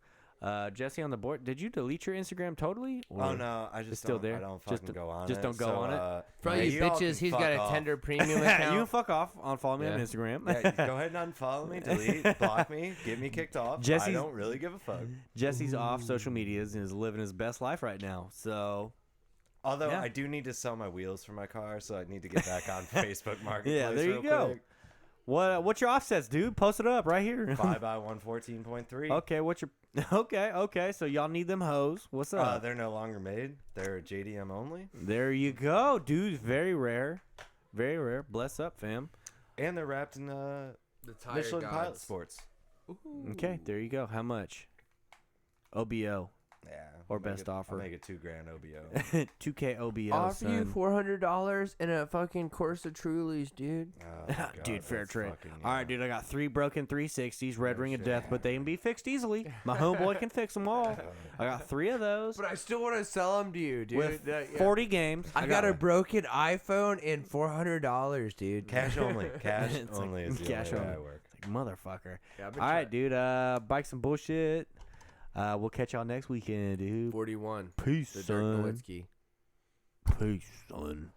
A: Jesse on the board. Did you delete your Instagram totally?
D: Oh,
A: or-
D: no. I
A: it's
D: just
A: still
D: don't,
A: there?
D: I don't
A: Just
D: fucking
A: to-
D: go on
A: just
D: it.
A: don't go
D: so,
A: on it?
B: For all
D: yeah,
B: you
D: all
B: bitches,
D: can
B: he's
D: fuck
B: got a
D: off.
B: tender premium
A: you
B: account.
A: can fuck off. Unfollow me on
B: Yeah.
A: Instagram.
D: Yeah, go ahead and unfollow me, delete, block me, get me kicked off. I
A: Jesse's-
D: don't really give a fuck.
A: Jesse's off social medias and is living his best life right now. So
D: Although
A: Yeah.
D: I do need to sell my wheels for my car, so I need to get back on Facebook Marketplace.
A: Yeah, there you
D: real
A: go.
D: quick.
A: what's your offsets, dude? Post it up right here.
D: 5x114.3.
A: Okay, what's your okay? So y'all need them hoes. What's up?
D: They're no longer made. They're JDM only,
A: There you go, dude. Very rare. Very rare. Bless up, fam.
D: and they're wrapped in
B: The
D: Michelin Pilot Sports.
A: Okay, there you go. How much? OBO.
D: Yeah.
A: Or
D: I'll make
A: best
D: it-
A: offer.
D: I'll make it $2,000 OBO.
A: 2K OBO,
B: Offer you
A: son.
B: $400 and a fucking course of Trulies, dude.
D: Oh, God,
A: Dude, fair
D: that's
A: trade.
D: fucking-
A: All right, dude, I got 3 broken 360s, red
D: Oh,
A: ring of
D: shit.
A: death, but they can be fixed easily. My homeboy can fix them all. I got 3 of those
B: But I still want to sell them to you, dude.
A: with
B: Yeah.
A: 40 games.
B: I got a broken iPhone and $400, dude.
D: Cash only. Cash
A: It's like
D: only is the
A: cash
D: only way
A: only.
D: I work.
A: Like, motherfucker.
B: Yeah, I've
A: All
B: been
A: right, dude, bike some bullshit. We'll catch y'all next weekend, dude.
B: 41.
A: Peace,
B: The Dirk
A: son.
B: Nowitzki.
A: Peace, son.